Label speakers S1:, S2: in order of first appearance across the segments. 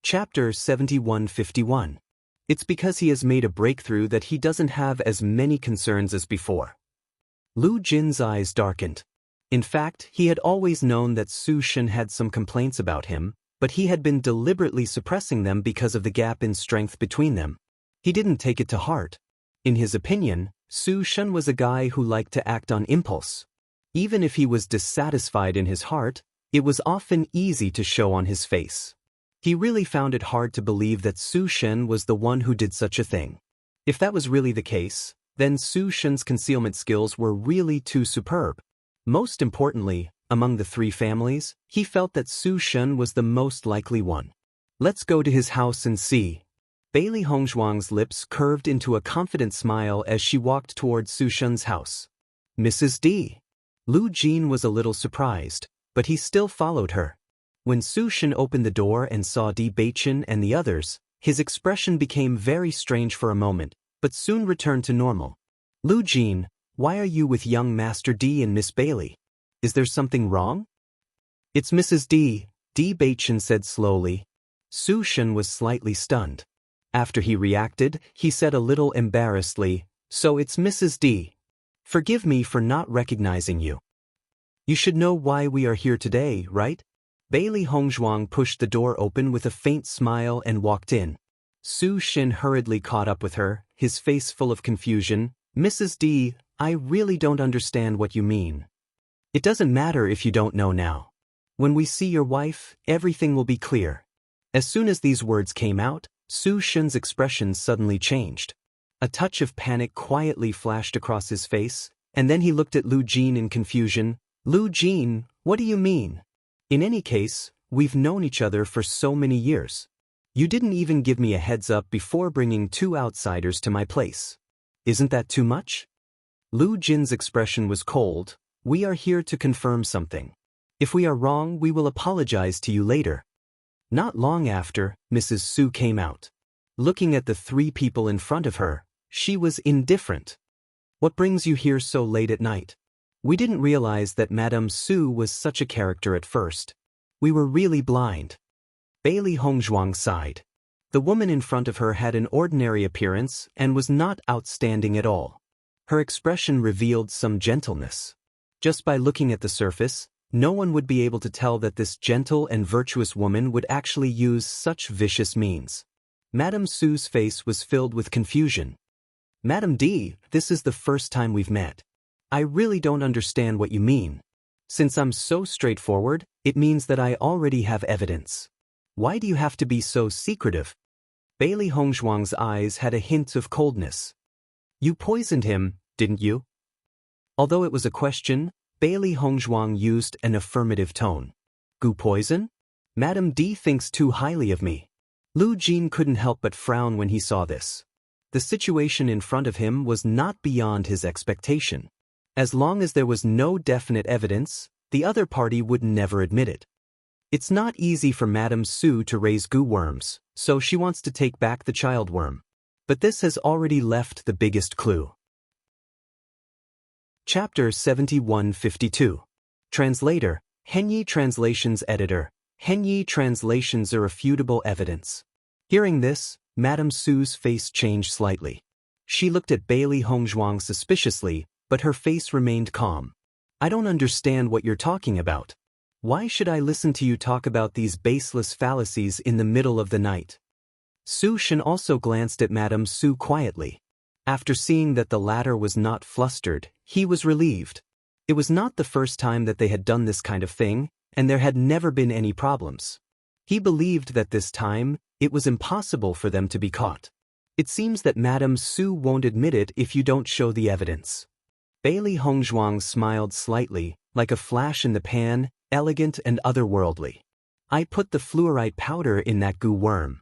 S1: Chapter 7151. It's because he has made a breakthrough that he doesn't have as many concerns as before. Lu Jin's eyes darkened. In fact, he had always known that Su Shen had some complaints about him, but he had been deliberately suppressing them because of the gap in strength between them. He didn't take it to heart. In his opinion, Su Shen was a guy who liked to act on impulse. Even if he was dissatisfied in his heart, it was often easy to show on his face. He really found it hard to believe that Su Shen was the one who did such a thing. If that was really the case, then Su Shen's concealment skills were really too superb. Most importantly, among the three families, he felt that Su Shen was the most likely one. Let's go to his house and see. Bailey Hongzhuang's lips curved into a confident smile as she walked toward Su Shen's house. Mrs. D. Lu Jin was a little surprised, but he still followed her. When Su Shen opened the door and saw Bewitching and the others, his expression became very strange for a moment, but soon returned to normal. Lu Jin, why are you with young Master D and Miss Bailey? Is there something wrong? It's Mrs. D, Bewitching said slowly. Su Shen was slightly stunned. After he reacted, he said a little embarrassedly, so it's Mrs. D. Forgive me for not recognizing you. You should know why we are here today, right? Bailey Hongzhuang pushed the door open with a faint smile and walked in. Su Shen hurriedly caught up with her, his face full of confusion. Mrs. D, I really don't understand what you mean. It doesn't matter if you don't know now. When we see your wife, everything will be clear. As soon as these words came out, Su Shen's expression suddenly changed. A touch of panic quietly flashed across his face, and then he looked at Lu Jin in confusion. Lu Jin, what do you mean? In any case, we've known each other for so many years. You didn't even give me a heads up before bringing two outsiders to my place. Isn't that too much? Lu Jin's expression was cold. We are here to confirm something. If we are wrong, we will apologize to you later. Not long after, Mrs. Su came out. Looking at the three people in front of her, she was indifferent. What brings you here so late at night? We didn't realize that Madame Su was such a character at first. We were really blind. Bailey Hongzhuang sighed. The woman in front of her had an ordinary appearance and was not outstanding at all. Her expression revealed some gentleness. Just by looking at the surface, no one would be able to tell that this gentle and virtuous woman would actually use such vicious means. Madame Su's face was filled with confusion. Madame D, this is the first time we've met. I really don't understand what you mean. Since I'm so straightforward, it means that I already have evidence. Why do you have to be so secretive? Bailey Hongzhuang's eyes had a hint of coldness. You poisoned him, didn't you? Although it was a question, Bailey Hongzhuang used an affirmative tone. Gu poison? Madame D thinks too highly of me. Lu Jin couldn't help but frown when he saw this. The situation in front of him was not beyond his expectation. As long as there was no definite evidence, the other party would never admit it. It's not easy for Madame Su to raise goo worms, so she wants to take back the child worm. But this has already left the biggest clue. Chapter 7152. Translator, Henyi Translations Editor. Henyi Translations irrefutable evidence. Hearing this, Madame Su's face changed slightly. She looked at Bailey Hongzhuang suspiciously, but her face remained calm. I don't understand what you're talking about. Why should I listen to you talk about these baseless fallacies in the middle of the night? Su Shen also glanced at Madame Su quietly. After seeing that the latter was not flustered, he was relieved. It was not the first time that they had done this kind of thing, and there had never been any problems. He believed that this time, it was impossible for them to be caught. It seems that Madame Su won't admit it if you don't show the evidence. Bailey Hongzhuang smiled slightly, like a flash in the pan, elegant and otherworldly. I put the fluorite powder in that goo worm.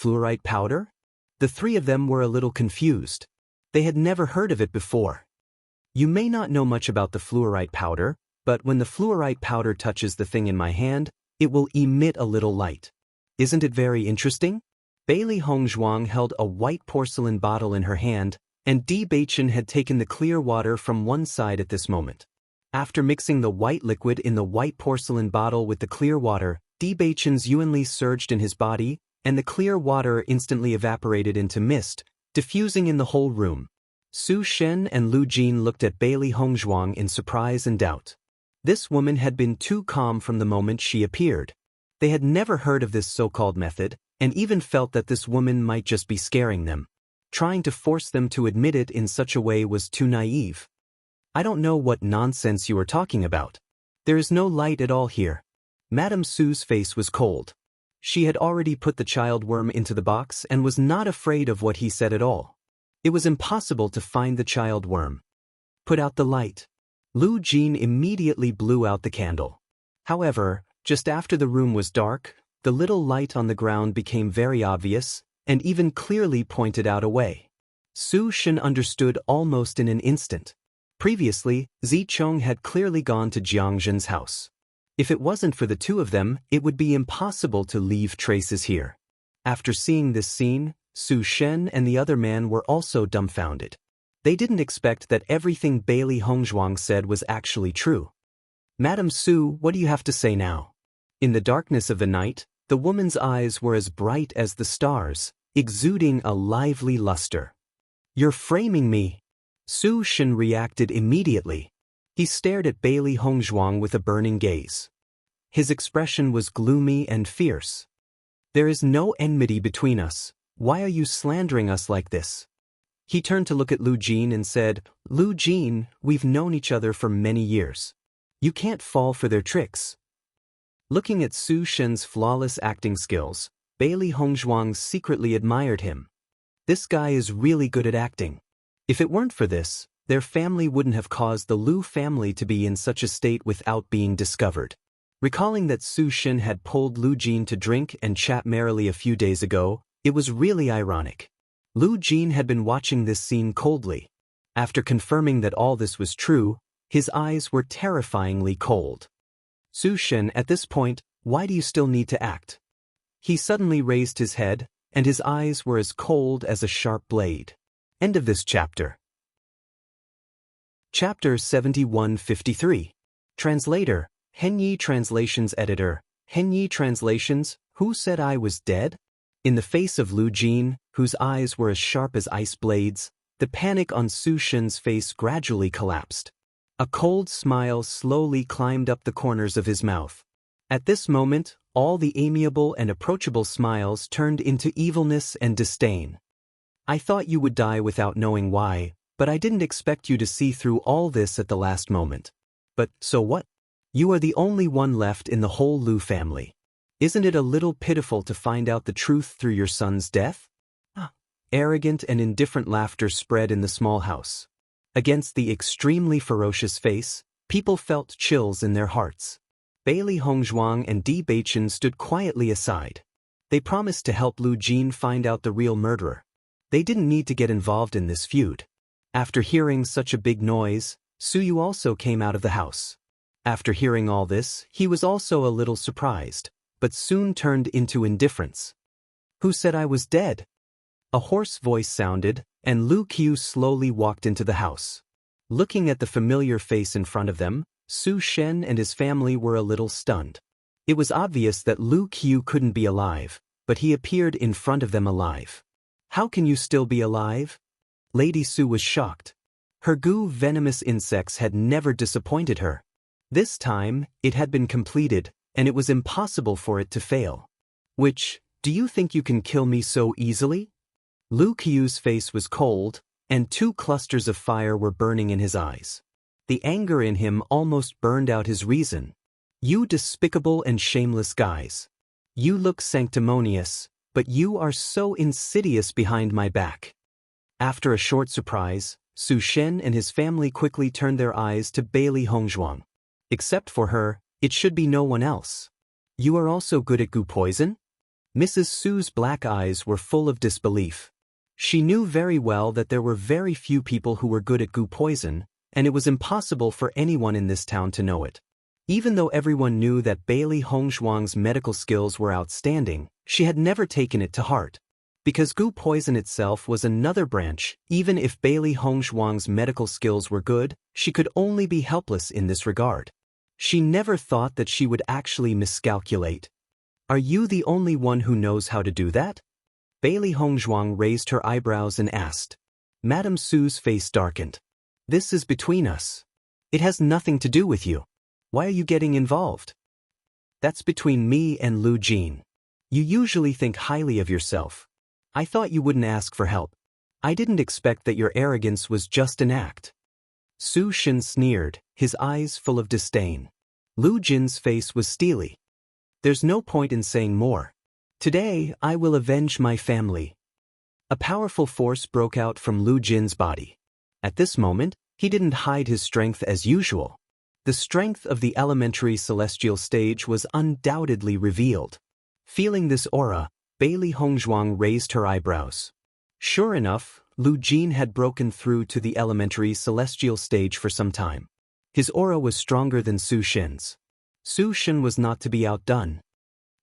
S1: Fluorite powder? The three of them were a little confused. They had never heard of it before. You may not know much about the fluorite powder, but when the fluorite powder touches the thing in my hand, it will emit a little light. Isn't it very interesting? Bailey Hongzhuang held a white porcelain bottle in her hand, and Bewitching had taken the clear water from one side at this moment. After mixing the white liquid in the white porcelain bottle with the clear water, Debaichen's Yuanli surged in his body, and the clear water instantly evaporated into mist, diffusing in the whole room. Su Shen and Lu Jin looked at Bailey Hongzhuang in surprise and doubt. This woman had been too calm from the moment she appeared. They had never heard of this so-called method, and even felt that this woman might just be scaring them. Trying to force them to admit it in such a way was too naive. I don't know what nonsense you are talking about. There is no light at all here. Madame Su's face was cold. She had already put the child worm into the box and was not afraid of what he said at all. It was impossible to find the child worm. Put out the light. Lu Jin immediately blew out the candle. However, just after the room was dark, the little light on the ground became very obvious, and even clearly pointed out a way. Su Shen understood almost in an instant. Previously, Zicheng had clearly gone to Jiangzhen's house. If it wasn't for the two of them, it would be impossible to leave traces here. After seeing this scene, Su Shen and the other man were also dumbfounded. They didn't expect that everything Bailey Hongzhuang said was actually true. Madame Su, what do you have to say now? In the darkness of the night, the woman's eyes were as bright as the stars, exuding a lively luster. You're framing me. Su Shen reacted immediately. He stared at Bailey Hongzhuang with a burning gaze. His expression was gloomy and fierce. There is no enmity between us. Why are you slandering us like this? He turned to look at Lu Jin and said, Lu Jin, we've known each other for many years. You can't fall for their tricks. Looking at Su Shen's flawless acting skills, Bailey Hongzhuang secretly admired him. This guy is really good at acting. If it weren't for this, their family wouldn't have caused the Lu family to be in such a state without being discovered. Recalling that Su Shen had pulled Lu Jin to drink and chat merrily a few days ago, it was really ironic. Lu Jin had been watching this scene coldly. After confirming that all this was true, his eyes were terrifyingly cold. Su Shen, at this point, why do you still need to act? He suddenly raised his head, and his eyes were as cold as a sharp blade. End of this chapter. Chapter 7153. Translator, Henyi Translations Editor, Henyi Translations, who said I was dead? In the face of Lu Jin, whose eyes were as sharp as ice blades, the panic on Su Shen's face gradually collapsed. A cold smile slowly climbed up the corners of his mouth. At this moment, all the amiable and approachable smiles turned into evilness and disdain. I thought you would die without knowing why, but I didn't expect you to see through all this at the last moment. But, so what? You are the only one left in the whole Lu family. Isn't it a little pitiful to find out the truth through your son's death? Arrogant and indifferent laughter spread in the small house. Against the extremely ferocious face, people felt chills in their hearts. Bailey Hongzhuang and Debaichen stood quietly aside. They promised to help Lu Jin find out the real murderer. They didn't need to get involved in this feud. After hearing such a big noise, Su Yu also came out of the house. After hearing all this, he was also a little surprised, but soon turned into indifference. Who said I was dead? A hoarse voice sounded, and Lu Qiu slowly walked into the house. Looking at the familiar face in front of them, Su Shen and his family were a little stunned. It was obvious that Lu Qiu couldn't be alive, but he appeared in front of them alive. How can you still be alive? Lady Su was shocked. Her goo venomous insects had never disappointed her. This time, it had been completed, and it was impossible for it to fail. Do you think you can kill me so easily? Lu Qiu's face was cold, and 2 clusters of fire were burning in his eyes. The anger in him almost burned out his reason. You despicable and shameless guys. You look sanctimonious, but you are so insidious behind my back. After a short surprise, Su Shen and his family quickly turned their eyes to Bailey Hongzhuang. Except for her, it should be no one else. You are also good at goo poison? Mrs. Su's black eyes were full of disbelief. She knew very well that there were very few people who were good at goo poison, and it was impossible for anyone in this town to know it. Even though everyone knew that Bailey Hongzhuang's medical skills were outstanding, she had never taken it to heart. Because goo poison itself was another branch, even if Bailey Hongzhuang's medical skills were good, she could only be helpless in this regard. She never thought that she would actually miscalculate. Are you the only one who knows how to do that? Bailey Hongzhuang raised her eyebrows and asked. Madame Su's face darkened. This is between us. It has nothing to do with you. Why are you getting involved? That's between me and Lu Jin. You usually think highly of yourself. I thought you wouldn't ask for help. I didn't expect that your arrogance was just an act. Su Shin sneered, his eyes full of disdain. Lu Jin's face was steely. There's no point in saying more. Today, I will avenge my family. A powerful force broke out from Lu Jin's body. At this moment, he didn't hide his strength as usual. The strength of the elementary celestial stage was undoubtedly revealed. Feeling this aura, Bailey Hongzhuang raised her eyebrows. Sure enough, Lu Jin had broken through to the elementary celestial stage for some time. His aura was stronger than Su Shin's. Su Shin was not to be outdone.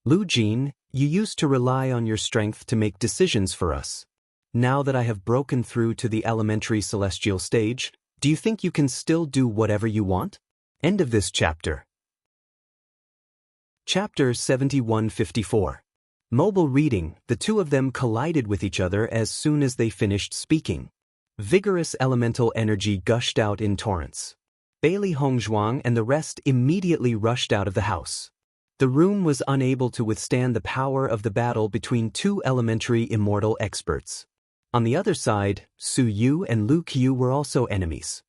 S1: Lu Jin, you used to rely on your strength to make decisions for us. Now that I have broken through to the elementary celestial stage, do you think you can still do whatever you want? End of this chapter. Chapter 7154. Mobile reading. The two of them collided with each other as soon as they finished speaking. Vigorous elemental energy gushed out in torrents. Bailey Hongzhuang and the rest immediately rushed out of the house. The room was unable to withstand the power of the battle between two elementary immortal experts. On the other side, Su Yu and Lu Qiu were also enemies.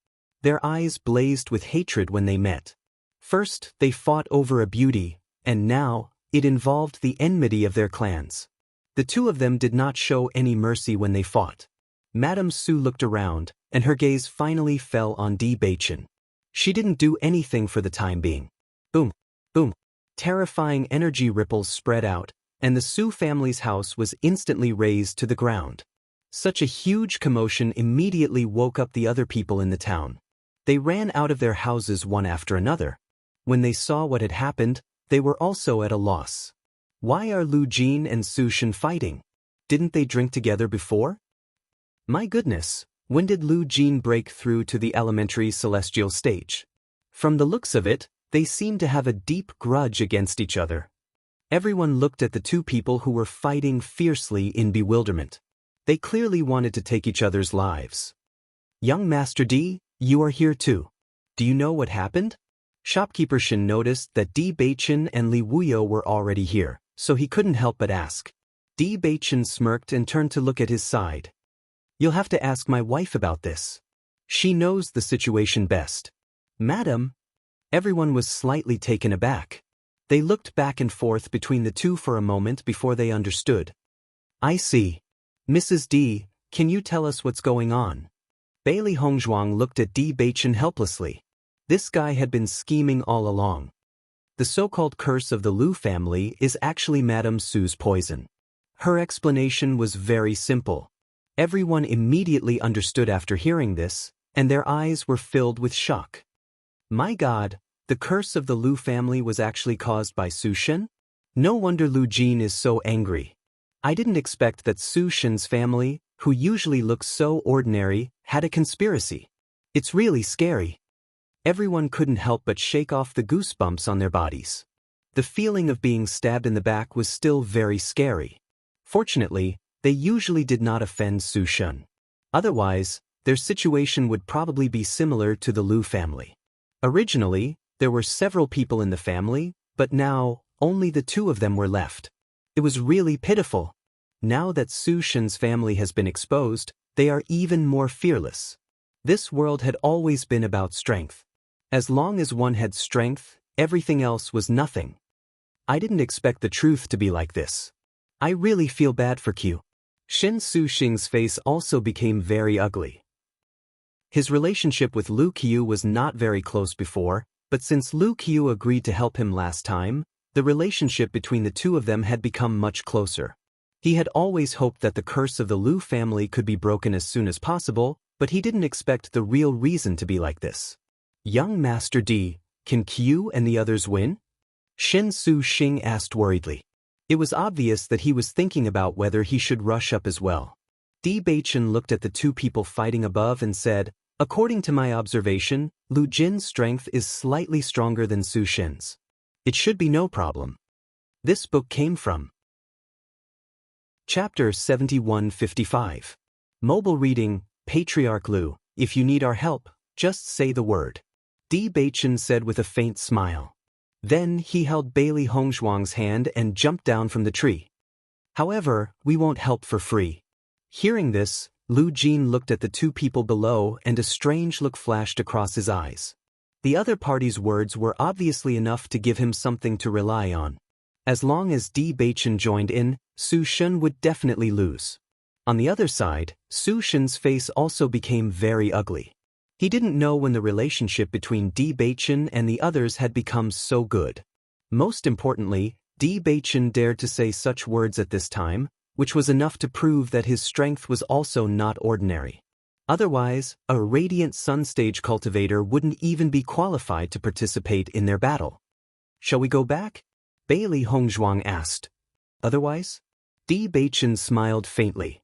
S1: Their eyes blazed with hatred when they met. First, they fought over a beauty, and now, it involved the enmity of their clans. The two of them did not show any mercy when they fought. Madame Su looked around, and her gaze finally fell on Bewitching. She didn't do anything for the time being. Boom, boom. Terrifying energy ripples spread out, and the Su family's house was instantly razed to the ground. Such a huge commotion immediately woke up the other people in the town. They ran out of their houses one after another. When they saw what had happened, they were also at a loss. Why are Lu Jin and Su Shin fighting? Didn't they drink together before? My goodness, when did Lu Jin break through to the elementary celestial stage? From the looks of it, they seem to have a deep grudge against each other. Everyone looked at the two people who were fighting fiercely in bewilderment. They clearly wanted to take each other's lives. Young Master D, you are here too. Do you know what happened? Shopkeeper Shin noticed that Di Beichen and Li Wuyo were already here, so he couldn't help but ask. Di Beichen smirked and turned to look at his side. You'll have to ask my wife about this. She knows the situation best. Madam? Everyone was slightly taken aback. They looked back and forth between the two for a moment before they understood. I see. Mrs. D, can you tell us what's going on? Bailey Hongzhuang looked at Di Beichen helplessly. This guy had been scheming all along. The so-called curse of the Lu family is actually Madame Su's poison. Her explanation was very simple. Everyone immediately understood after hearing this, and their eyes were filled with shock. My God, the curse of the Lu family was actually caused by Su Shin? No wonder Lu Jin is so angry. I didn't expect that Su Shin's family, who usually looks so ordinary, had a conspiracy. It's really scary. Everyone couldn't help but shake off the goosebumps on their bodies. The feeling of being stabbed in the back was still very scary. Fortunately, they usually did not offend Su Shin. Otherwise, their situation would probably be similar to the Lu family. Originally, there were several people in the family, but now, only the two of them were left. It was really pitiful. Now that Su Shin's family has been exposed, they are even more fearless. This world had always been about strength. As long as one had strength, everything else was nothing. I didn't expect the truth to be like this. I really feel bad for Q. Shin Su Xing's face also became very ugly. His relationship with Lu Qiu was not very close before, but since Lu Qiu agreed to help him last time, the relationship between the two of them had become much closer. He had always hoped that the curse of the Lu family could be broken as soon as possible, but he didn't expect the real reason to be like this. Young Master D, can Qiu and the others win? Shin Su Xing asked worriedly. It was obvious that he was thinking about whether he should rush up as well. Di Beichen looked at the two people fighting above and said, according to my observation, Lu Jin's strength is slightly stronger than Su Shin's. It should be no problem. This book came from Chapter 7155. Mobile reading, Patriarch Lu, if you need our help, just say the word. Bewitching said with a faint smile. Then he held Bailey Hongzhuang's hand and jumped down from the tree. However, we won't help for free. Hearing this, Lu Jin looked at the two people below and a strange look flashed across his eyes. The other party's words were obviously enough to give him something to rely on. As long as Bewitching joined in, Su Shun would definitely lose. On the other side, Su Shun's face also became very ugly. He didn't know when the relationship between Bewitching and the others had become so good. Most importantly, Bewitching dared to say such words at this time, which was enough to prove that his strength was also not ordinary. Otherwise, a radiant sun stage cultivator wouldn't even be qualified to participate in their battle. Shall we go back? Bailey Hongzhuang asked. Otherwise? Bewitching smiled faintly.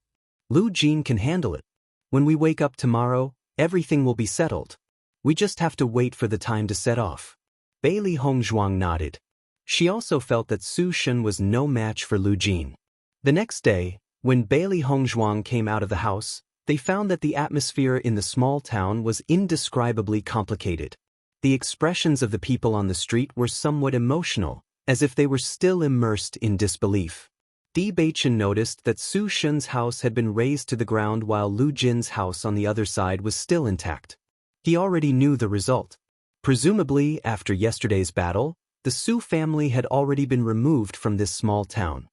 S1: Lu Jin can handle it. When we wake up tomorrow, everything will be settled. We just have to wait for the time to set off. Bailey Hongzhuang nodded. She also felt that Su Shun was no match for Lu Jin. The next day, when Bailey Hongzhuang came out of the house, they found that the atmosphere in the small town was indescribably complicated. The expressions of the people on the street were somewhat emotional, as if they were still immersed in disbelief. Bewitching noticed that Su Shun's house had been razed to the ground while Lu Jin's house on the other side was still intact. He already knew the result. Presumably, after yesterday's battle, the Su family had already been removed from this small town.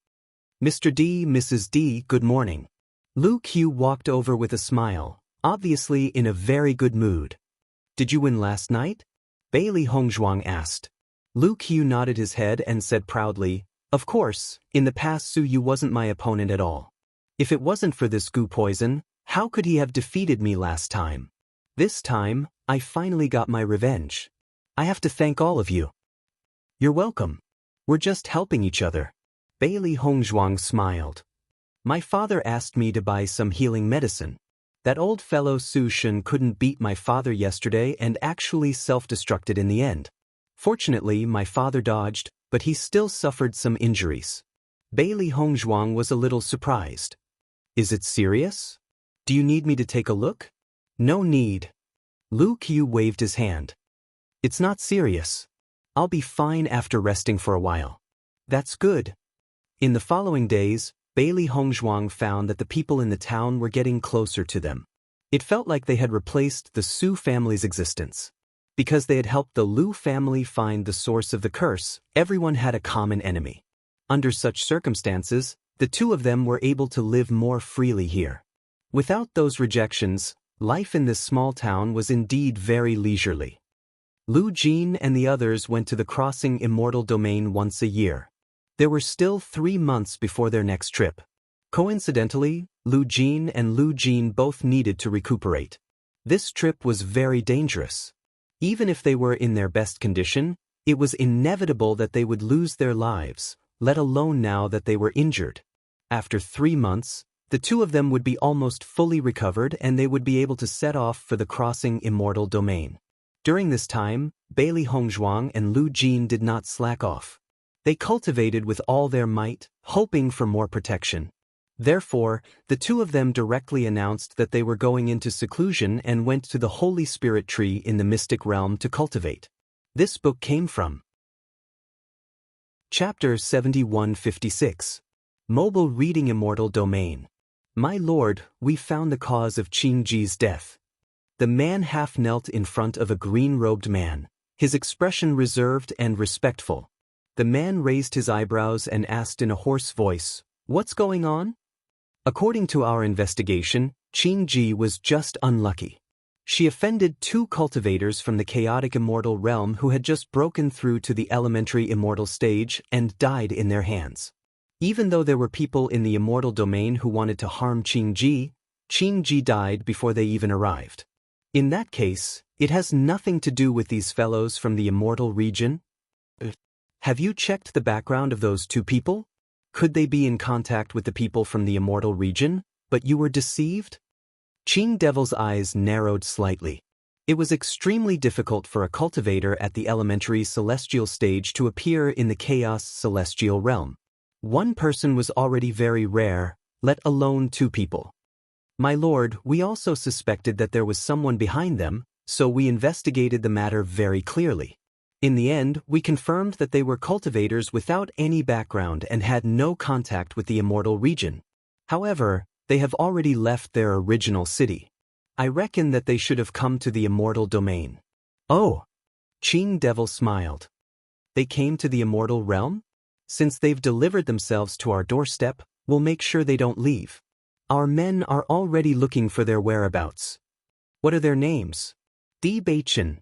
S1: Mr. D, Mrs. D, good morning. Lu Q walked over with a smile, obviously in a very good mood. Did you win last night? Bailey Hongzhuang asked. Lu Q nodded his head and said proudly, of course, in the past Su Yu wasn't my opponent at all. If it wasn't for this goo poison, how could he have defeated me last time? This time, I finally got my revenge. I have to thank all of you. You're welcome. We're just helping each other. Bailey Hongzhuang smiled. My father asked me to buy some healing medicine. That old fellow Su Shun couldn't beat my father yesterday and actually self-destructed in the end. Fortunately, my father dodged, but he still suffered some injuries. Bailey Hongzhuang was a little surprised. Is it serious? Do you need me to take a look? No need. Lu Q waved his hand. It's not serious. I'll be fine after resting for a while. That's good. In the following days, Bailey Hongzhuang found that the people in the town were getting closer to them. It felt like they had replaced the Su family's existence. Because they had helped the Lu family find the source of the curse, everyone had a common enemy. Under such circumstances, the two of them were able to live more freely here. Without those rejections, life in this small town was indeed very leisurely. Lu Jin and the others went to the crossing immortal domain once a year. There were still 3 months before their next trip. Coincidentally, Lu Jin and Lu Jin both needed to recuperate. This trip was very dangerous. Even if they were in their best condition, it was inevitable that they would lose their lives, let alone now that they were injured. After 3 months, the two of them would be almost fully recovered and they would be able to set off for the crossing immortal domain. During this time, Bailey Hongzhuang and Lu Jin did not slack off. They cultivated with all their might, hoping for more protection. Therefore, the two of them directly announced that they were going into seclusion and went to the Holy Spirit tree in the mystic realm to cultivate. This book came from Chapter 7156. Mobile Reading Immortal Domain. My lord, we found the cause of Qingji's death. The man half knelt in front of a green-robed man, his expression reserved and respectful. The man raised his eyebrows and asked in a hoarse voice, "What's going on?" According to our investigation, Qingji was just unlucky. She offended 2 cultivators from the chaotic immortal realm who had just broken through to the elementary immortal stage and died in their hands. Even though there were people in the immortal domain who wanted to harm Qingji, Qingji died before they even arrived. In that case, it has nothing to do with these fellows from the immortal region. Have you checked the background of those 2 people? Could they be in contact with the people from the immortal region, but you were deceived? Qing Devil's eyes narrowed slightly. It was extremely difficult for a cultivator at the elementary celestial stage to appear in the chaos celestial realm. One person was already very rare, let alone two people. My lord, we also suspected that there was someone behind them, so we investigated the matter very clearly. In the end, we confirmed that they were cultivators without any background and had no contact with the immortal region. However, they have already left their original city. I reckon that they should have come to the immortal domain. Oh! Qing Devil smiled. They came to the immortal realm? Since they've delivered themselves to our doorstep, we'll make sure they don't leave. Our men are already looking for their whereabouts. What are their names? Bewitching.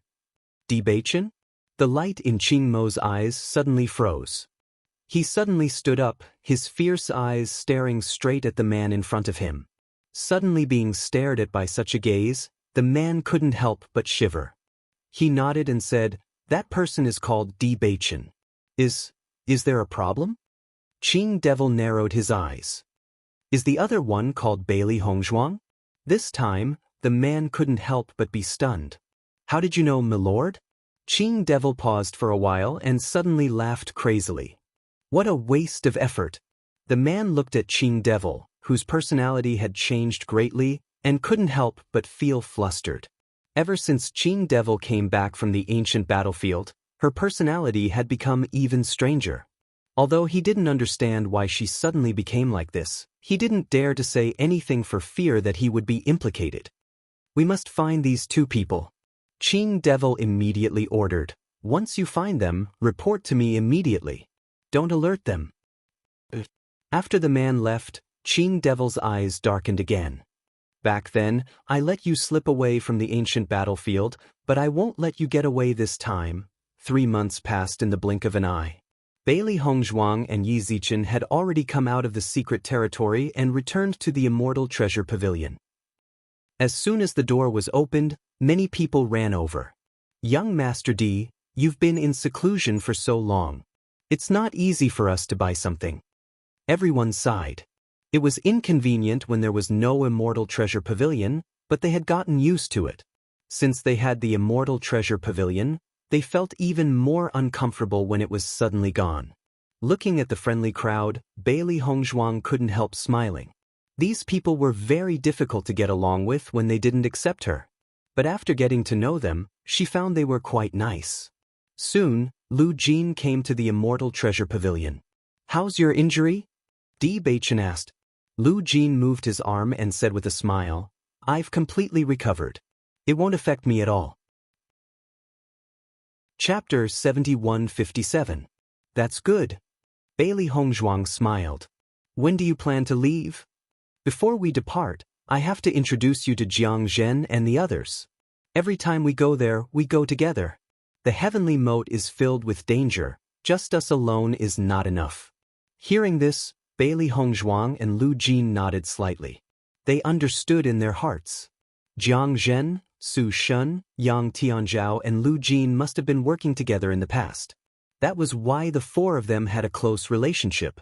S1: Bewitching? The light in Qing Mo's eyes suddenly froze. He suddenly stood up, his fierce eyes staring straight at the man in front of him. Suddenly being stared at by such a gaze, the man couldn't help but shiver. He nodded and said, "That person is called Bewitching. Is there a problem?" Qing Devil narrowed his eyes. Is the other one called Bailey Hongzhuang? This time, the man couldn't help but be stunned. How did you know, my lord? Qing Devil paused for a while and suddenly laughed crazily. What a waste of effort. The man looked at Qing Devil, whose personality had changed greatly, and couldn't help but feel flustered. Ever since Qing Devil came back from the ancient battlefield, her personality had become even stranger. Although he didn't understand why she suddenly became like this, he didn't dare to say anything for fear that he would be implicated. We must find these two people. Qing Devil immediately ordered. Once you find them, report to me immediately. Don't alert them. After the man left, Qing Devil's eyes darkened again. Back then, I let you slip away from the ancient battlefield, but I won't let you get away this time. 3 months passed in the blink of an eye. Bailey Hongzhuang and Yi Zichen had already come out of the secret territory and returned to the immortal treasure pavilion. As soon as the door was opened, many people ran over. Young Master D, you've been in seclusion for so long. It's not easy for us to buy something. Everyone sighed. It was inconvenient when there was no immortal treasure pavilion, but they had gotten used to it. Since they had the immortal treasure pavilion, they felt even more uncomfortable when it was suddenly gone. Looking at the friendly crowd, Bailey Hongzhuang couldn't help smiling. These people were very difficult to get along with when they didn't accept her. But after getting to know them, she found they were quite nice. Soon, Lu Jin came to the immortal treasure pavilion. How's your injury? Bewitching asked. Lu Jin moved his arm and said with a smile, I've completely recovered. It won't affect me at all. Chapter 7157. That's good. Bailey Hongzhuang smiled. When do you plan to leave? Before we depart, I have to introduce you to Jiang Zhen and the others. Every time we go there, we go together. The heavenly moat is filled with danger, just us alone is not enough. Hearing this, Bailey Hongzhuang and Lu Jin nodded slightly. They understood in their hearts. Jiang Zhen, Su Shun, Yang Tianzhao and Lu Jin must have been working together in the past. That was why the four of them had a close relationship.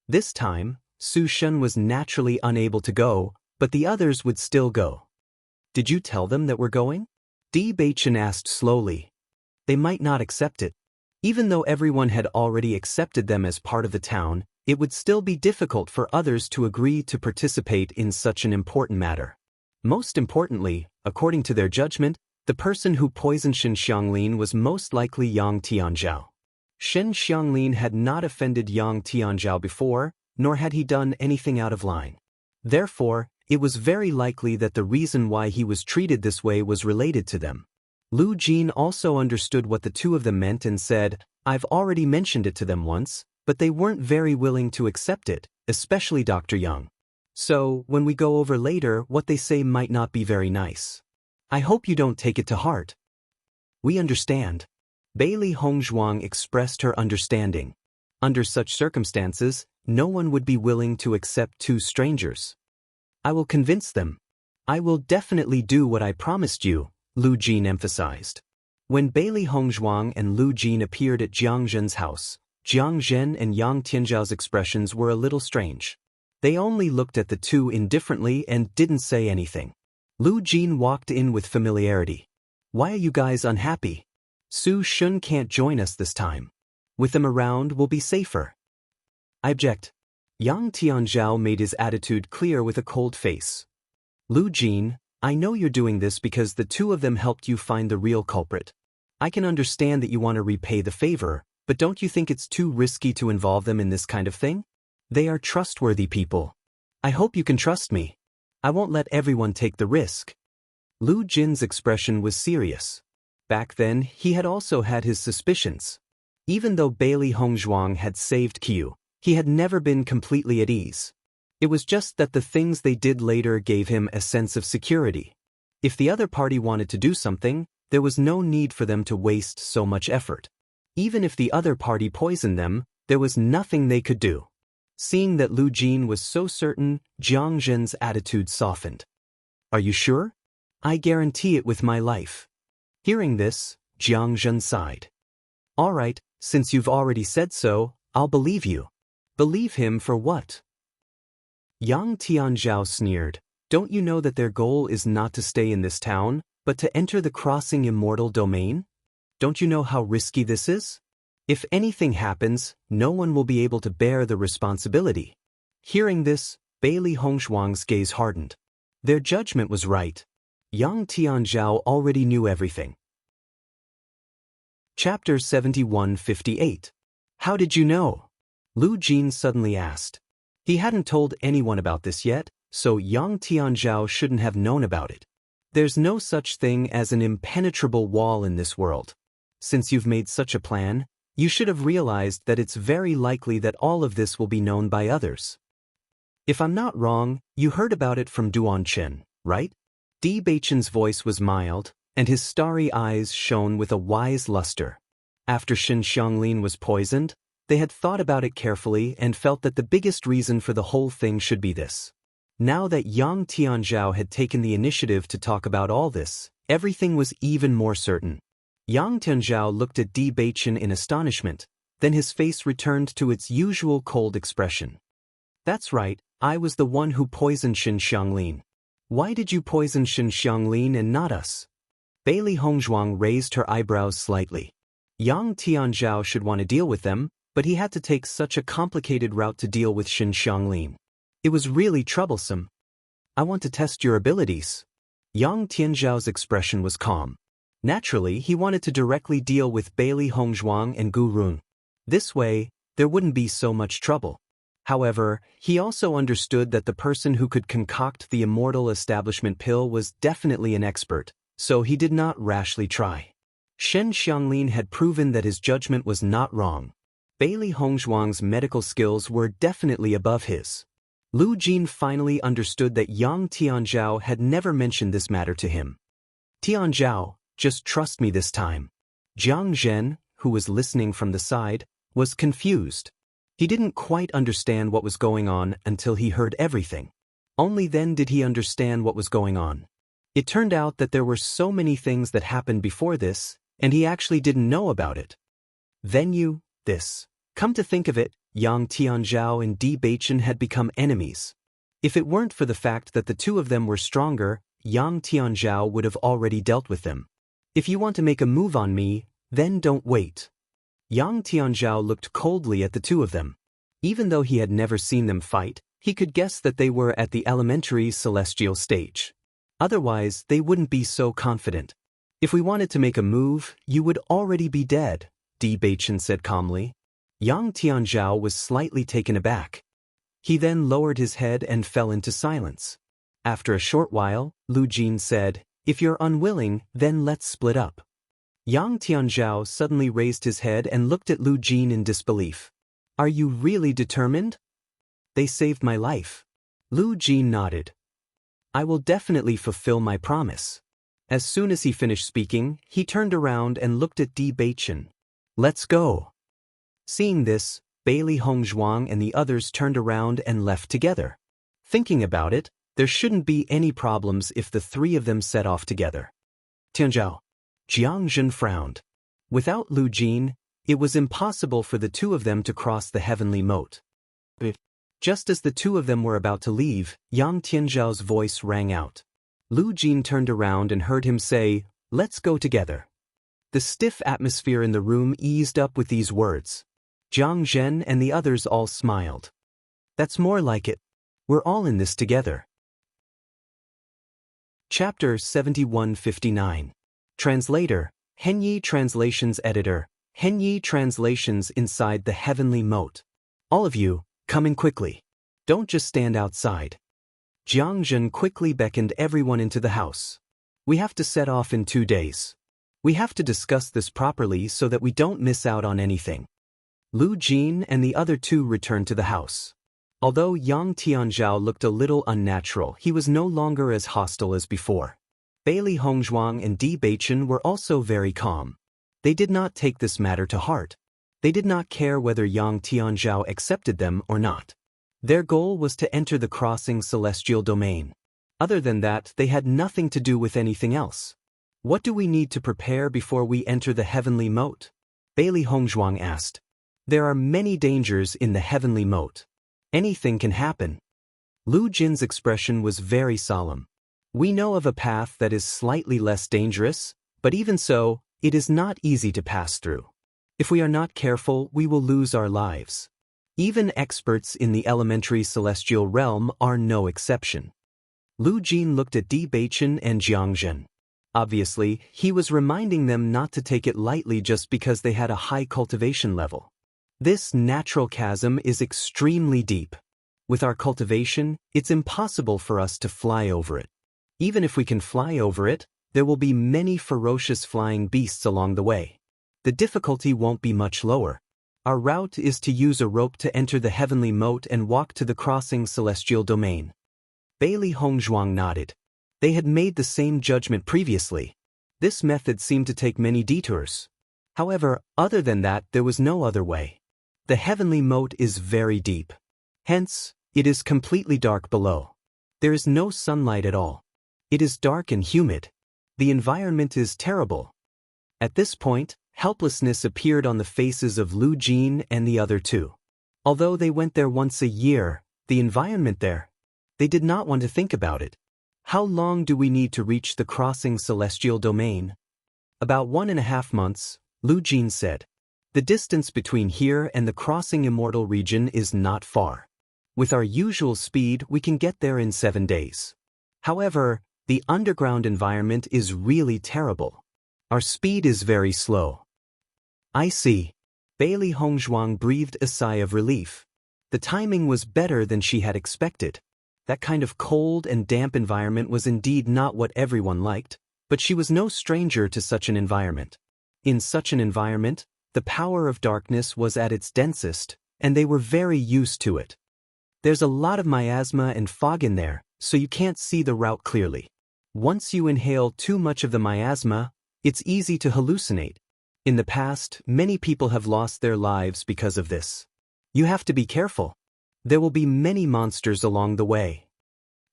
S1: This time, Su Shun was naturally unable to go, but the others would still go. Did you tell them that we're going? Bewitching asked slowly. They might not accept it. Even though everyone had already accepted them as part of the town, it would still be difficult for others to agree to participate in such an important matter. Most importantly, according to their judgment, the person who poisoned Shen Xianglin was most likely Yang Tianzhao. Shen Xianglin had not offended Yang Tianzhao before, nor had he done anything out of line. Therefore, it was very likely that the reason why he was treated this way was related to them. Lu Jin also understood what the two of them meant and said, I've already mentioned it to them once, but they weren't very willing to accept it, especially Dr. Yang. So, when we go over later, what they say might not be very nice. I hope you don't take it to heart. We understand. Bailey Hongzhuang expressed her understanding. Under such circumstances, no one would be willing to accept two strangers. I will convince them. I will definitely do what I promised you, Lu Jin emphasized. When Bailey Hongzhuang and Lu Jin appeared at Jiang Zhen's house, Jiang Zhen and Yang Tianzhao's expressions were a little strange. They only looked at the two indifferently and didn't say anything. Lu Jin walked in with familiarity. Why are you guys unhappy? Su Shun can't join us this time. With them around, we'll be safer. I object. Yang Tianzhao made his attitude clear with a cold face. Lu Jin, I know you're doing this because the two of them helped you find the real culprit. I can understand that you want to repay the favor, but don't you think it's too risky to involve them in this kind of thing? They are trustworthy people. I hope you can trust me. I won't let everyone take the risk. Lu Jin's expression was serious. Back then, he had also had his suspicions. Even though Bailey Hongzhuang had saved Qiu, he had never been completely at ease. It was just that the things they did later gave him a sense of security. If the other party wanted to do something, there was no need for them to waste so much effort. Even if the other party poisoned them, there was nothing they could do. Seeing that Lu Jin was so certain, Jiang Zhen's attitude softened. Are you sure? I guarantee it with my life. Hearing this, Jiang Zhen sighed. All right, since you've already said so, I'll believe you. Believe him for what? Yang Tianzhao sneered. Don't you know that their goal is not to stay in this town, but to enter the crossing immortal domain? Don't you know how risky this is? If anything happens, no one will be able to bear the responsibility. Hearing this, Bailey Hongzhuang's gaze hardened. Their judgment was right. Yang Tianzhao already knew everything. Chapter 7158. How did you know? Lu Jin suddenly asked. He hadn't told anyone about this yet, so Yang Tianzhao shouldn't have known about it. There's no such thing as an impenetrable wall in this world. Since you've made such a plan, you should have realized that it's very likely that all of this will be known by others. If I'm not wrong, you heard about it from Duan Chen, right? Di Beichen's voice was mild, and his starry eyes shone with a wise luster. After Xin Xianglin was poisoned, they had thought about it carefully and felt that the biggest reason for the whole thing should be this. Now that Yang Tianzhao had taken the initiative to talk about all this, everything was even more certain. Yang Tianzhao looked at Di Beichen in astonishment, then his face returned to its usual cold expression. That's right, I was the one who poisoned Xin Xianglin. Why did you poison Xin Xianglin and not us? Bailey Hongzhuang raised her eyebrows slightly. Yang Tianzhao should want to deal with them, but he had to take such a complicated route to deal with Xin Xianglin. It was really troublesome. I want to test your abilities. Yang Tianzhao's expression was calm. Naturally, he wanted to directly deal with Bailey Hongzhuang and Gu Run. This way, there wouldn't be so much trouble. However, he also understood that the person who could concoct the immortal establishment pill was definitely an expert, so he did not rashly try. Shen Xianglin had proven that his judgment was not wrong. Bailey Hongzhuang's medical skills were definitely above his. Lu Jin finally understood that Yang Tianzhao had never mentioned this matter to him. Tianzhao, just trust me this time. Jiang Zhen, who was listening from the side, was confused. He didn't quite understand what was going on until he heard everything. Only then did he understand what was going on. It turned out that there were so many things that happened before this, and he actually didn't know about it. This. Come to think of it, Yang Tianzhao and Di Beichen had become enemies. If it weren't for the fact that the two of them were stronger, Yang Tianzhao would have already dealt with them. If you want to make a move on me, then don't wait. Yang Tianzhao looked coldly at the two of them. Even though he had never seen them fight, he could guess that they were at the elementary celestial stage. Otherwise, they wouldn't be so confident. If we wanted to make a move, you would already be dead, Di Beichen said calmly. Yang Tianzhao was slightly taken aback. He then lowered his head and fell into silence. After a short while, Lu Jin said, if you're unwilling, then let's split up. Yang Tianzhao suddenly raised his head and looked at Lu Jin in disbelief. Are you really determined? They saved my life. Lu Jin nodded. I will definitely fulfill my promise. As soon as he finished speaking, he turned around and looked at Di Beichen. Let's go. Seeing this, Bailey Hongzhuang and the others turned around and left together. Thinking about it, there shouldn't be any problems if the three of them set off together. Tianzhao. Jiang Zhen frowned. Without Lu Jin, it was impossible for the two of them to cross the heavenly moat. Just as the two of them were about to leave, Yang Tianzhao's voice rang out. Lu Jin turned around and heard him say, Let's go together. The stiff atmosphere in the room eased up with these words. Jiang Zhen and the others all smiled. That's more like it. We're all in this together. Chapter 7159. Translator, Henyi Translations Editor, Henyi Translations Inside the Heavenly Moat. All of you, come in quickly. Don't just stand outside. Jiang Zhen quickly beckoned everyone into the house. We have to set off in 2 days. We have to discuss this properly so that we don't miss out on anything. Lu Jin and the other two returned to the house. Although Yang Tianzhao looked a little unnatural, he was no longer as hostile as before. Bailey Hongzhuang and Di Beichen were also very calm. They did not take this matter to heart. They did not care whether Yang Tianzhao accepted them or not. Their goal was to enter the crossing celestial domain. Other than that, they had nothing to do with anything else. What do we need to prepare before we enter the heavenly moat? Bailey Hongzhuang asked. There are many dangers in the heavenly moat. Anything can happen. Lu Jin's expression was very solemn. We know of a path that is slightly less dangerous, but even so, it is not easy to pass through. If we are not careful, we will lose our lives. Even experts in the elementary celestial realm are no exception. Lu Jin looked at Di Beichen and Jiang Zhen. Obviously, he was reminding them not to take it lightly just because they had a high cultivation level. This natural chasm is extremely deep. With our cultivation, it's impossible for us to fly over it. Even if we can fly over it, there will be many ferocious flying beasts along the way. The difficulty won't be much lower. Our route is to use a rope to enter the heavenly moat and walk to the crossing celestial domain. Bailey Hongzhuang nodded. They had made the same judgment previously. This method seemed to take many detours. However, other than that, there was no other way. The heavenly moat is very deep. Hence, it is completely dark below. There is no sunlight at all. It is dark and humid. The environment is terrible. At this point, helplessness appeared on the faces of Lu Jin and the other two. Although they went there once a year, the environment there, they did not want to think about it. How long do we need to reach the crossing celestial domain? About 1.5 months, Lu Jin said. The distance between here and the crossing immortal region is not far. With our usual speed, we can get there in 7 days. However, the underground environment is really terrible. Our speed is very slow. I see. Bailey Hongzhuang breathed a sigh of relief. The timing was better than she had expected. That kind of cold and damp environment was indeed not what everyone liked, but she was no stranger to such an environment. In such an environment, the power of darkness was at its densest, and they were very used to it. There's a lot of miasma and fog in there, so you can't see the route clearly. Once you inhale too much of the miasma, it's easy to hallucinate. In the past, many people have lost their lives because of this. You have to be careful. There will be many monsters along the way.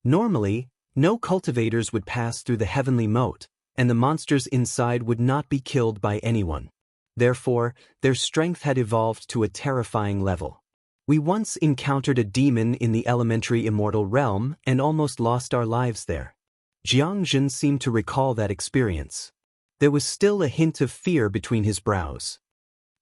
S1: Normally, no cultivators would pass through the heavenly moat, and the monsters inside would not be killed by anyone. Therefore, their strength had evolved to a terrifying level. We once encountered a demon in the elementary immortal realm and almost lost our lives there. Jiang Zhen seemed to recall that experience. There was still a hint of fear between his brows.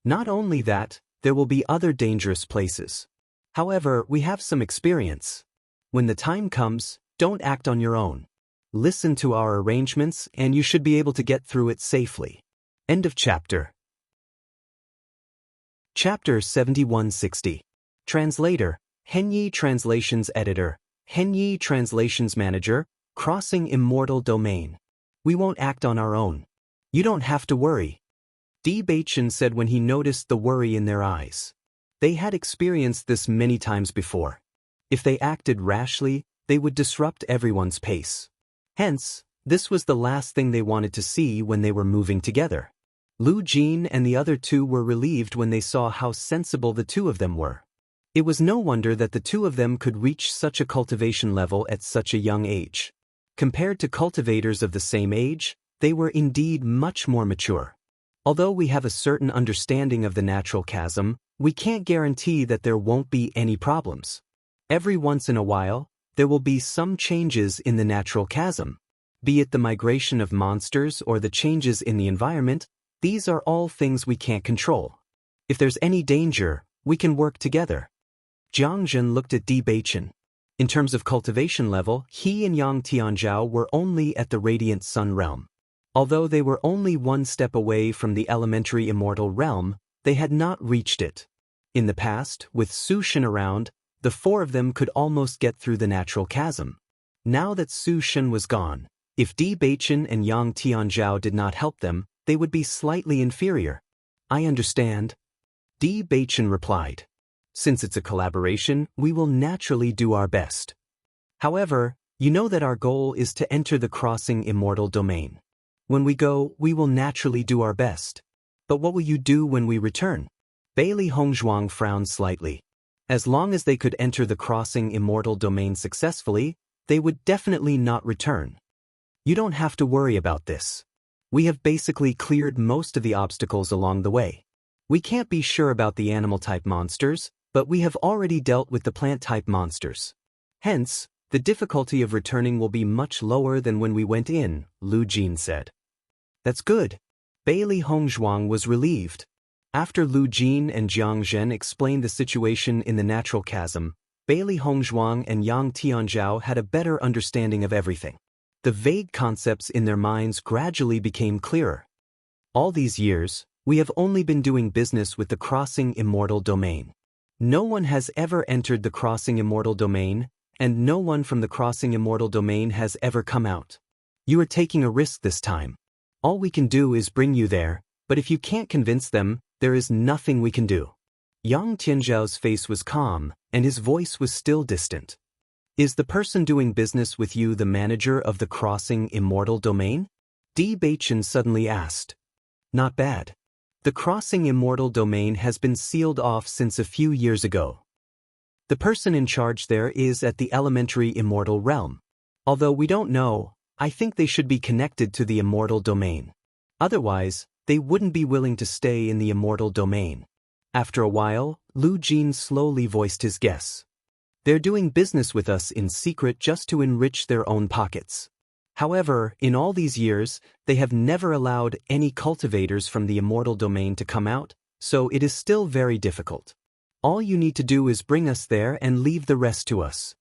S1: Not only that, there will be other dangerous places. However, we have some experience. When the time comes, don't act on your own. Listen to our arrangements and you should be able to get through it safely. End of chapter. Chapter 7160. Translator, Henyi Translations Editor, Henyi Translations Manager, Crossing Immortal Domain. We won't act on our own. You don't have to worry. Di Beichen said when he noticed the worry in their eyes. They had experienced this many times before. If they acted rashly, they would disrupt everyone's pace. Hence, this was the last thing they wanted to see when they were moving together. Lu Jin and the other two were relieved when they saw how sensible the two of them were. It was no wonder that the two of them could reach such a cultivation level at such a young age. Compared to cultivators of the same age, they were indeed much more mature. Although we have a certain understanding of the natural chasm, we can't guarantee that there won't be any problems. Every once in a while, there will be some changes in the natural chasm. Be it the migration of monsters or the changes in the environment, these are all things we can't control. If there's any danger, we can work together. Jiang Zhen looked at Di Beichen. In terms of cultivation level, he and Yang Tianzhao were only at the Radiant Sun realm. Although they were only one step away from the elementary immortal realm, they had not reached it. In the past, with Su Shen around, the four of them could almost get through the natural chasm. Now that Su Shen was gone, if Di Beichen and Yang Tianzhao did not help them, they would be slightly inferior. I understand. Di Beichen replied. Since it's a collaboration, we will naturally do our best. However, you know that our goal is to enter the crossing immortal domain. When we go, we will naturally do our best. But what will you do when we return? Bailey Hongzhuang frowned slightly. As long as they could enter the crossing immortal domain successfully, they would definitely not return. You don't have to worry about this. We have basically cleared most of the obstacles along the way. We can't be sure about the animal-type monsters, but we have already dealt with the plant-type monsters. Hence, the difficulty of returning will be much lower than when we went in, Lu Jin said. That's good. Bailey Hongzhuang was relieved. After Lu Jin and Jiang Zhen explained the situation in the natural chasm, Bailey Hongzhuang and Yang Tianzhao had a better understanding of everything. The vague concepts in their minds gradually became clearer. All these years, we have only been doing business with the crossing immortal domain. No one has ever entered the crossing immortal domain, and no one from the crossing immortal domain has ever come out. You are taking a risk this time. All we can do is bring you there, but if you can't convince them, there is nothing we can do. Yang Tianzhao's face was calm, and his voice was still distant. Is the person doing business with you the manager of the crossing immortal domain? Di Beichen suddenly asked. Not bad. The crossing immortal domain has been sealed off since a few years ago. The person in charge there is at the elementary immortal realm. Although we don't know, I think they should be connected to the immortal domain. Otherwise, they wouldn't be willing to stay in the immortal domain. After a while, Lu Jin slowly voiced his guess. They're doing business with us in secret just to enrich their own pockets. However, in all these years, they have never allowed any cultivators from the immortal domain to come out, so it is still very difficult. All you need to do is bring us there and leave the rest to us.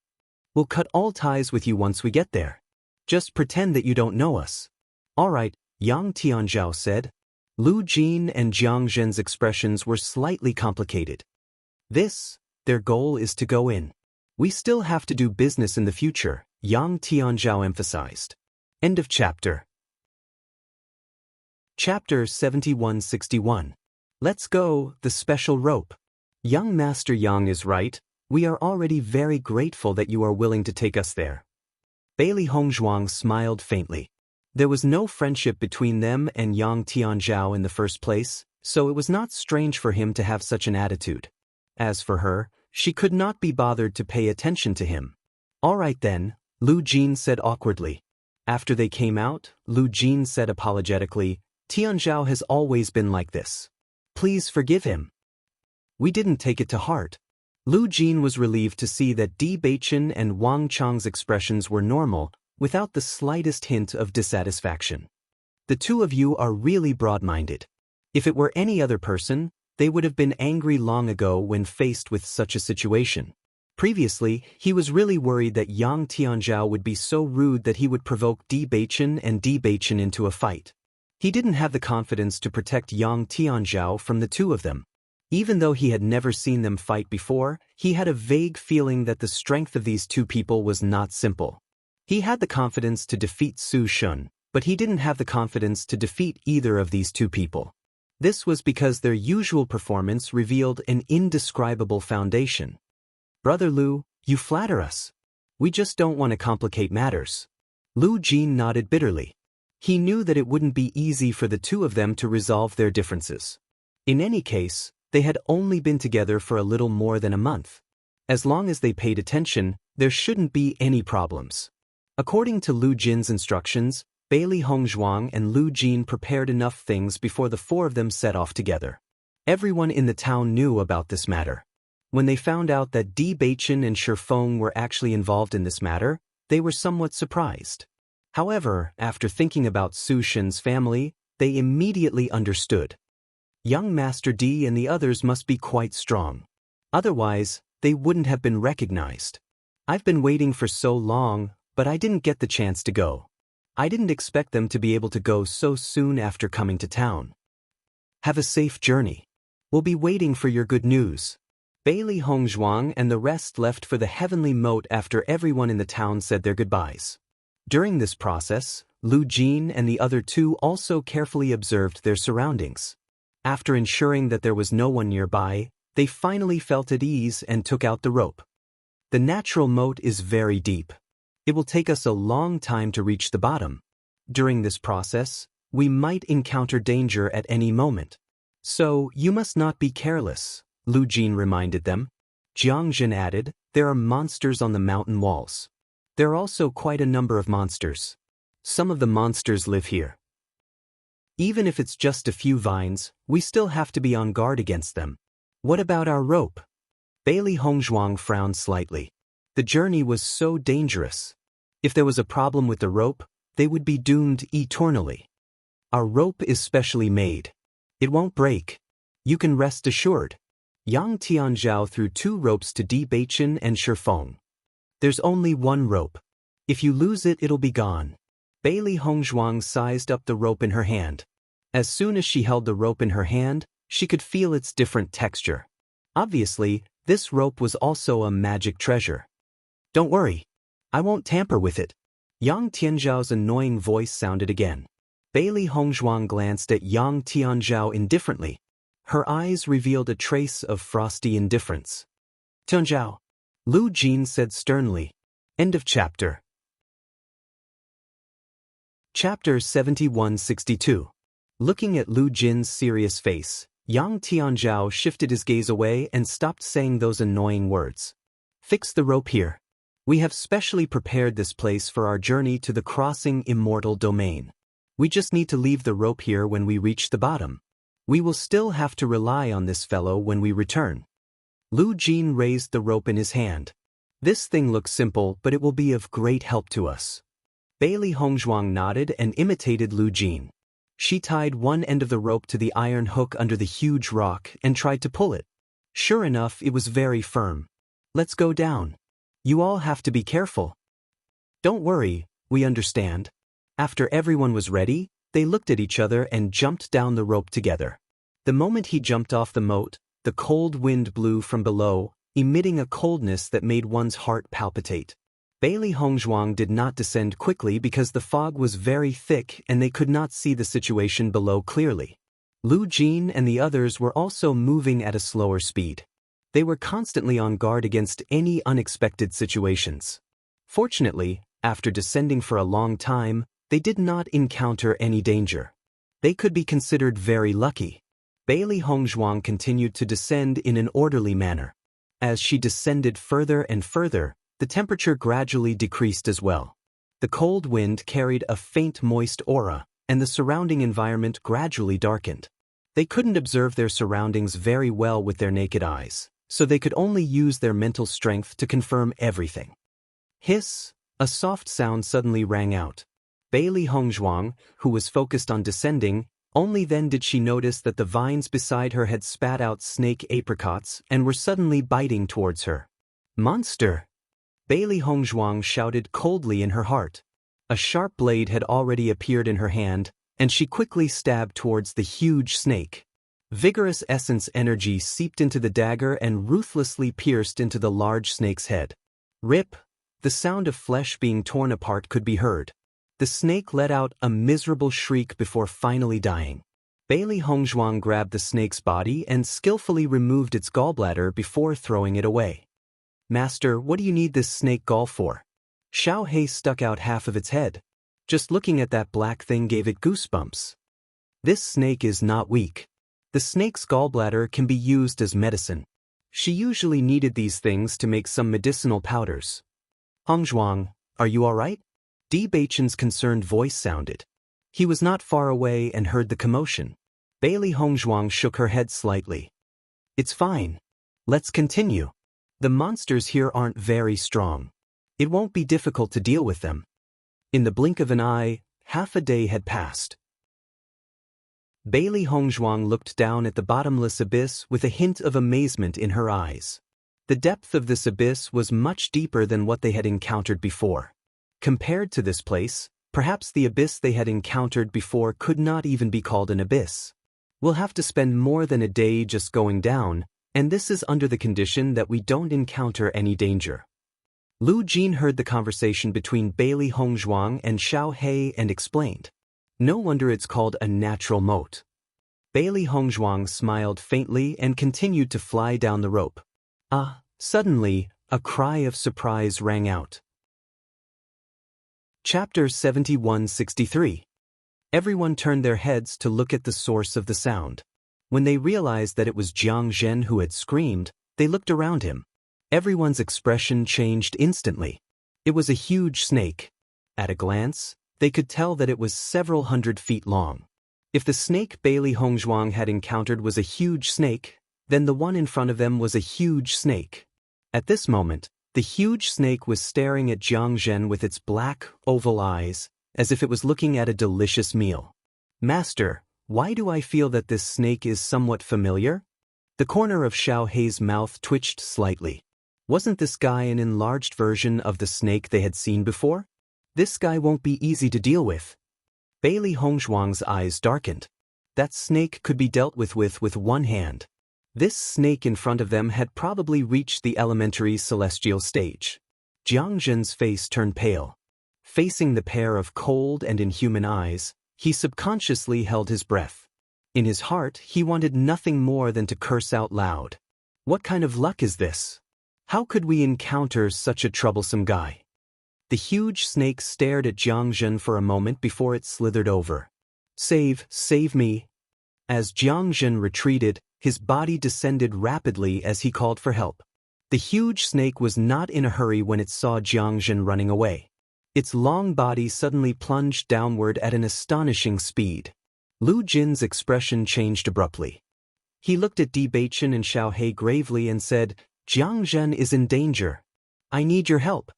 S1: We'll cut all ties with you once we get there. Just pretend that you don't know us. All right, Yang Tianzhao said. Lu Jin and Jiang Zhen's expressions were slightly complicated. Their goal is to go in. We still have to do business in the future, Yang Tianzhao emphasized. End of chapter. Chapter 7161. Let's go, the special rope. Young Master Yang is right. We are already very grateful that you are willing to take us there. Bailey Hongzhuang smiled faintly. There was no friendship between them and Yang Tianzhao in the first place, so it was not strange for him to have such an attitude. As for her, she could not be bothered to pay attention to him. All right then, Lu Jin said awkwardly. After they came out, Lu Jin said apologetically, Tianzhao has always been like this. Please forgive him. We didn't take it to heart. Lu Jin was relieved to see that Di Beichen and Wang Chang's expressions were normal, without the slightest hint of dissatisfaction. The two of you are really broad-minded. If it were any other person, they would have been angry long ago when faced with such a situation. Previously, he was really worried that Yang Tianzhao would be so rude that he would provoke Di Beichen and Di Beichen into a fight. He didn't have the confidence to protect Yang Tianzhao from the two of them. Even though he had never seen them fight before, he had a vague feeling that the strength of these two people was not simple. He had the confidence to defeat Su Shen, but he didn't have the confidence to defeat either of these two people. This was because their usual performance revealed an indescribable foundation. Brother Lu, you flatter us. We just don't want to complicate matters. Lu Jin nodded bitterly. He knew that it wouldn't be easy for the two of them to resolve their differences. In any case, they had only been together for a little more than a month. As long as they paid attention, there shouldn't be any problems. According to Lu Jin's instructions, Bailey Hongzhuang and Lu Jin prepared enough things before the four of them set off together. Everyone in the town knew about this matter. When they found out that Di Beichen and Shifeng were actually involved in this matter, they were somewhat surprised. However, after thinking about Su Shen's family, they immediately understood. Young Master D and the others must be quite strong. Otherwise, they wouldn't have been recognized. I've been waiting for so long, but I didn't get the chance to go. I didn't expect them to be able to go so soon after coming to town. Have a safe journey. We'll be waiting for your good news. Bailey Hongzhuang and the rest left for the heavenly moat after everyone in the town said their goodbyes. During this process, Lu Jin and the other two also carefully observed their surroundings. After ensuring that there was no one nearby, they finally felt at ease and took out the rope. The natural moat is very deep. It will take us a long time to reach the bottom. During this process, we might encounter danger at any moment. So, you must not be careless, Lu Jin reminded them. Jiang Jin added, there are monsters on the mountain walls. There are also quite a number of monsters. Some of the monsters live here. Even if it's just a few vines, we still have to be on guard against them. What about our rope? Bailey Hongzhuang frowned slightly. The journey was so dangerous. If there was a problem with the rope, they would be doomed eternally. Our rope is specially made. It won't break. You can rest assured. Yang Tianzhao threw 2 ropes to Di Beichen and Shifeng. There's only one rope. If you lose it, it'll be gone. Bailey Hongzhuang sized up the rope in her hand. As soon as she held the rope in her hand, she could feel its different texture. Obviously, this rope was also a magic treasure. Don't worry. I won't tamper with it. Yang Tianzhao's annoying voice sounded again. Bailey Hongzhuang glanced at Yang Tianzhao indifferently. Her eyes revealed a trace of frosty indifference. Tianzhao, Lu Jin said sternly. End of chapter. Chapter 7162. Looking at Lu Jin's serious face, Yang Tianzhao shifted his gaze away and stopped saying those annoying words. Fix the rope here. We have specially prepared this place for our journey to the crossing immortal domain. We just need to leave the rope here when we reach the bottom. We will still have to rely on this fellow when we return. Lu Jin raised the rope in his hand. This thing looks simple, but it will be of great help to us. Bailey Hongzhuang nodded and imitated Lu Jin. She tied one end of the rope to the iron hook under the huge rock and tried to pull it. Sure enough, it was very firm. Let's go down. You all have to be careful. Don't worry, we understand. After everyone was ready, they looked at each other and jumped down the rope together. The moment he jumped off the moat, the cold wind blew from below, emitting a coldness that made one's heart palpitate. Bailey Hongzhuang did not descend quickly because the fog was very thick and they could not see the situation below clearly. Lu Jin and the others were also moving at a slower speed. They were constantly on guard against any unexpected situations. Fortunately, after descending for a long time, they did not encounter any danger. They could be considered very lucky. Bailey Hongzhuang continued to descend in an orderly manner. As she descended further and further, the temperature gradually decreased as well. The cold wind carried a faint moist aura, and the surrounding environment gradually darkened. They couldn't observe their surroundings very well with their naked eyes, so they could only use their mental strength to confirm everything. Hiss! A soft sound suddenly rang out. Bailey Hongzhuang, who was focused on descending, only then did she notice that the vines beside her had spat out snake apricots and were suddenly biting towards her. Monster! Bailey Hongzhuang shouted coldly in her heart. A sharp blade had already appeared in her hand, and she quickly stabbed towards the huge snake. Vigorous essence energy seeped into the dagger and ruthlessly pierced into the large snake's head. Rip! The sound of flesh being torn apart could be heard. The snake let out a miserable shriek before finally dying. Bailey Hongzhuang grabbed the snake's body and skillfully removed its gallbladder before throwing it away. Master, what do you need this snake gall for? Xiao Hei stuck out half of its head. Just looking at that black thing gave it goosebumps. This snake is not weak. The snake's gallbladder can be used as medicine. She usually needed these things to make some medicinal powders. Hongzhuang, are you all right? Di Beichen's concerned voice sounded. He was not far away and heard the commotion. Bailey Hongzhuang shook her head slightly. It's fine. Let's continue. The monsters here aren't very strong. It won't be difficult to deal with them. In the blink of an eye, half a day had passed. Bailey Hongzhuang looked down at the bottomless abyss with a hint of amazement in her eyes. The depth of this abyss was much deeper than what they had encountered before. Compared to this place, perhaps the abyss they had encountered before could not even be called an abyss. We'll have to spend more than a day just going down, and this is under the condition that we don't encounter any danger. Lu Jin heard the conversation between Bailey Hongzhuang and Xiao He and explained. No wonder it's called a natural moat. Bailey Hongzhuang smiled faintly and continued to fly down the rope. Suddenly, a cry of surprise rang out. Chapter 7163. Everyone turned their heads to look at the source of the sound. When they realized that it was Jiang Zhen who had screamed, they looked around him. Everyone's expression changed instantly. It was a huge snake. At a glance, they could tell that it was several 100 feet long. If the snake Bailey Hongzhuang had encountered was a huge snake, then the one in front of them was a huge snake. At this moment, the huge snake was staring at Jiang Zhen with its black, oval eyes, as if it was looking at a delicious meal. Master, why do I feel that this snake is somewhat familiar? The corner of Xiao Hei's mouth twitched slightly. Wasn't this guy an enlarged version of the snake they had seen before? This guy won't be easy to deal with. Bailey Hongzhuang's eyes darkened. That snake could be dealt with one hand. This snake in front of them had probably reached the elementary celestial stage. Jiang Zhen's face turned pale. Facing the pair of cold and inhuman eyes, he subconsciously held his breath. In his heart, he wanted nothing more than to curse out loud. What kind of luck is this? How could we encounter such a troublesome guy? The huge snake stared at Jiang Zhen for a moment before it slithered over. Save me. As Jiang Zhen retreated, his body descended rapidly as he called for help. The huge snake was not in a hurry when it saw Jiang Zhen running away. Its long body suddenly plunged downward at an astonishing speed. Lu Jin's expression changed abruptly. He looked at Bewitching and Xiao He gravely and said, Jiang Zhen is in danger. I need your help.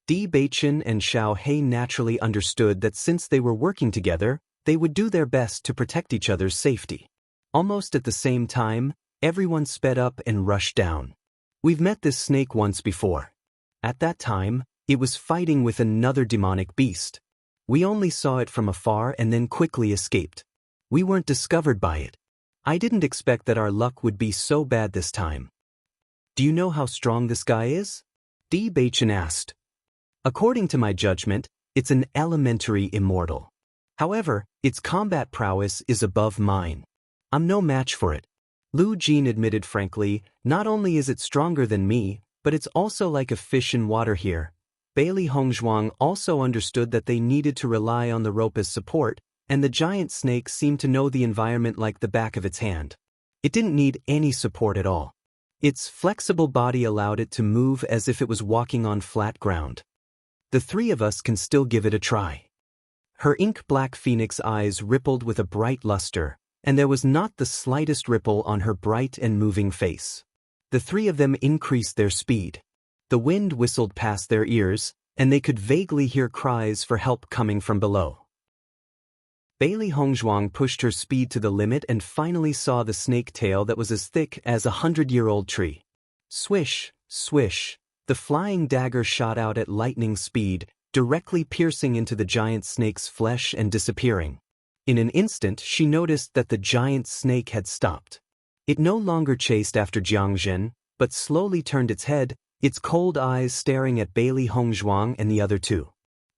S1: Bewitching and Xiao He naturally understood that since they were working together, they would do their best to protect each other's safety. Almost at the same time, everyone sped up and rushed down. We've met this snake once before. At that time, it was fighting with another demonic beast. We only saw it from afar and then quickly escaped. We weren't discovered by it. I didn't expect that our luck would be so bad this time. Do you know how strong this guy is? Bewitching asked. According to my judgment, it's an elementary immortal. However, its combat prowess is above mine. I'm no match for it. Lu Jin admitted frankly, not only is it stronger than me, but it's also like a fish in water here. Bailey Hongzhuang also understood that they needed to rely on the rope as support, and the giant snake seemed to know the environment like the back of its hand. It didn't need any support at all. Its flexible body allowed it to move as if it was walking on flat ground. The three of us can still give it a try. Her ink-black phoenix eyes rippled with a bright luster, and there was not the slightest ripple on her bright and moving face. The three of them increased their speed. The wind whistled past their ears, and they could vaguely hear cries for help coming from below. Bailey Hongzhuang pushed her speed to the limit and finally saw the snake tail that was as thick as a 100-year-old tree. Swish, swish, the flying dagger shot out at lightning speed, directly piercing into the giant snake's flesh and disappearing. In an instant, she noticed that the giant snake had stopped. It no longer chased after Jiang Zhen, but slowly turned its head, its cold eyes staring at Bailey Hongzhuang and the other two.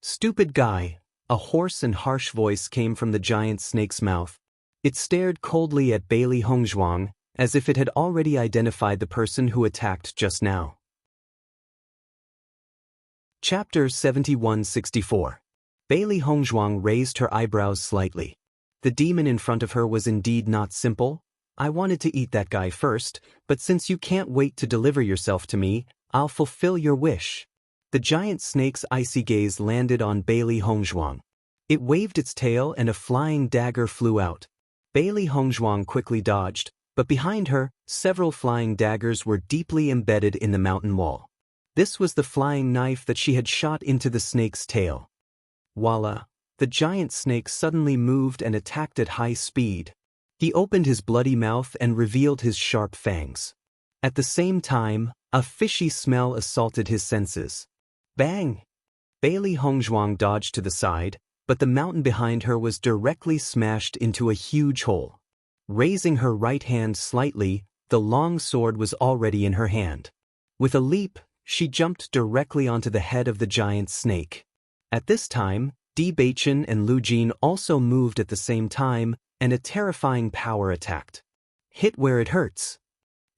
S1: Stupid guy, a hoarse and harsh voice came from the giant snake's mouth. It stared coldly at Bailey Hongzhuang, as if it had already identified the person who attacked just now. Chapter 7164. Bailey Hongzhuang raised her eyebrows slightly. The demon in front of her was indeed not simple. I wanted to eat that guy first, but since you can't wait to deliver yourself to me, I'll fulfill your wish. The giant snake's icy gaze landed on Bailey Hongzhuang. It waved its tail and a flying dagger flew out. Bailey Hongzhuang quickly dodged, but behind her, several flying daggers were deeply embedded in the mountain wall. This was the flying knife that she had shot into the snake's tail. Voila! The giant snake suddenly moved and attacked at high speed. He opened his bloody mouth and revealed his sharp fangs. At the same time, a fishy smell assaulted his senses. Bang! Bailey Hongzhuang dodged to the side, but the mountain behind her was directly smashed into a huge hole. Raising her right hand slightly, the long sword was already in her hand. With a leap, she jumped directly onto the head of the giant snake. At this time, Bewitching and Lu Jin also moved at the same time, and a terrifying power attacked. Hit where it hurts.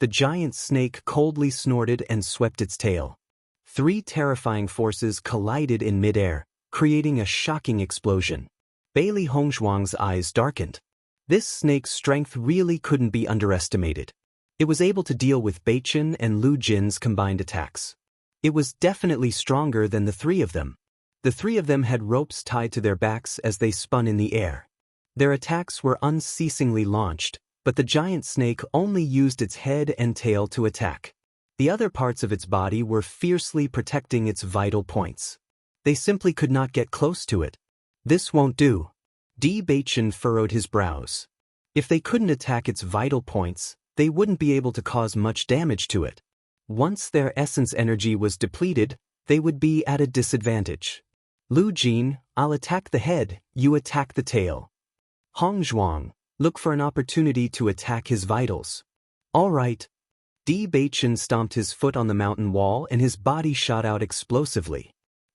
S1: The giant snake coldly snorted and swept its tail. 3 terrifying forces collided in midair, creating a shocking explosion. Bailey Hongzhuang's eyes darkened. This snake's strength really couldn't be underestimated. It was able to deal with Beichen and Lu Jin's combined attacks. It was definitely stronger than the 3 of them. The 3 of them had ropes tied to their backs as they spun in the air. Their attacks were unceasingly launched, but the giant snake only used its head and tail to attack. The other parts of its body were fiercely protecting its vital points. They simply could not get close to it. This won't do. Beichen furrowed his brows. If they couldn't attack its vital points, they wouldn't be able to cause much damage to it. Once their essence energy was depleted, they would be at a disadvantage. Lu Jin, I'll attack the head, you attack the tail. Hongzhuang, look for an opportunity to attack his vitals. All right. Beichen stomped his foot on the mountain wall and his body shot out explosively.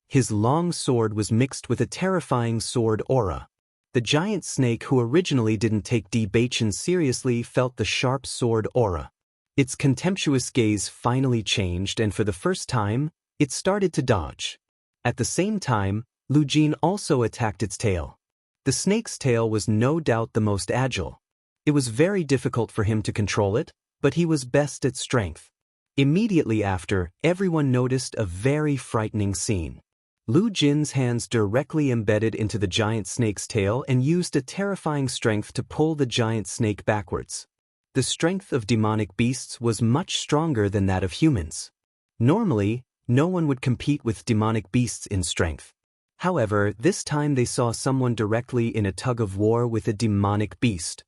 S1: His long sword was mixed with a terrifying sword aura. The giant snake who originally didn't take Beichen seriously felt the sharp sword aura. Its contemptuous gaze finally changed and for the first time, it started to dodge. At the same time, Lu Jin also attacked its tail. The snake's tail was no doubt the most agile. It was very difficult for him to control it, but he was best at strength. Immediately after, everyone noticed a very frightening scene. Lu Jin's hands directly embedded into the giant snake's tail and used a terrifying strength to pull the giant snake backwards. The strength of demonic beasts was much stronger than that of humans. Normally, no one would compete with demonic beasts in strength. However, this time they saw someone directly in a tug-of-war with a demonic beast.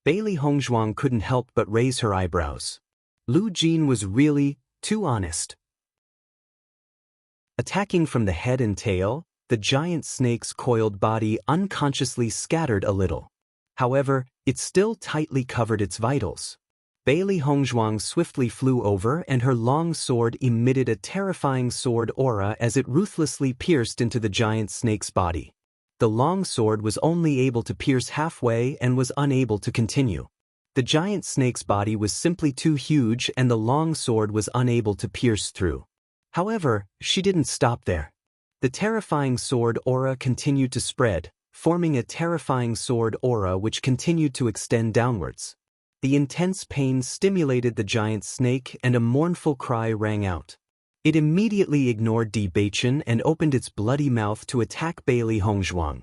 S1: Bailey Hongzhuang couldn't help but raise her eyebrows. Lu Jin was really too honest. Attacking from the head and tail, the giant snake's coiled body unconsciously scattered a little. However, it still tightly covered its vitals. Bailey Hongzhuang swiftly flew over and her long sword emitted a terrifying sword aura as it ruthlessly pierced into the giant snake's body. The long sword was only able to pierce halfway and was unable to continue. The giant snake's body was simply too huge and the long sword was unable to pierce through. However, she didn't stop there. The terrifying sword aura continued to spread, forming a terrifying sword aura which continued to extend downwards. The intense pain stimulated the giant snake and a mournful cry rang out. It immediately ignored Beichen and opened its bloody mouth to attack Bailey Hongzhuang.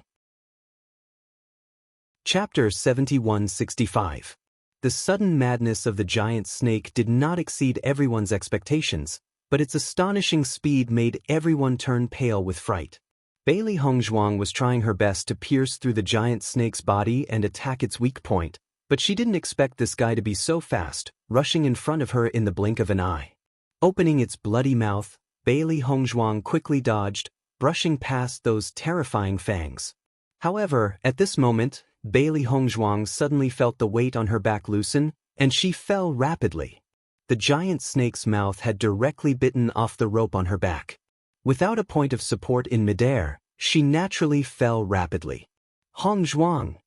S1: Chapter 7165. The sudden madness of the giant snake did not exceed everyone's expectations, but its astonishing speed made everyone turn pale with fright. Bailey Hongzhuang was trying her best to pierce through the giant snake's body and attack its weak point, but she didn't expect this guy to be so fast, rushing in front of her in the blink of an eye. Opening its bloody mouth, Bailey Hongzhuang quickly dodged, brushing past those terrifying fangs. However, at this moment, Bailey Hongzhuang suddenly felt the weight on her back loosen, and she fell rapidly. The giant snake's mouth had directly bitten off the rope on her back. Without a point of support in midair, she naturally fell rapidly. Hongzhuang!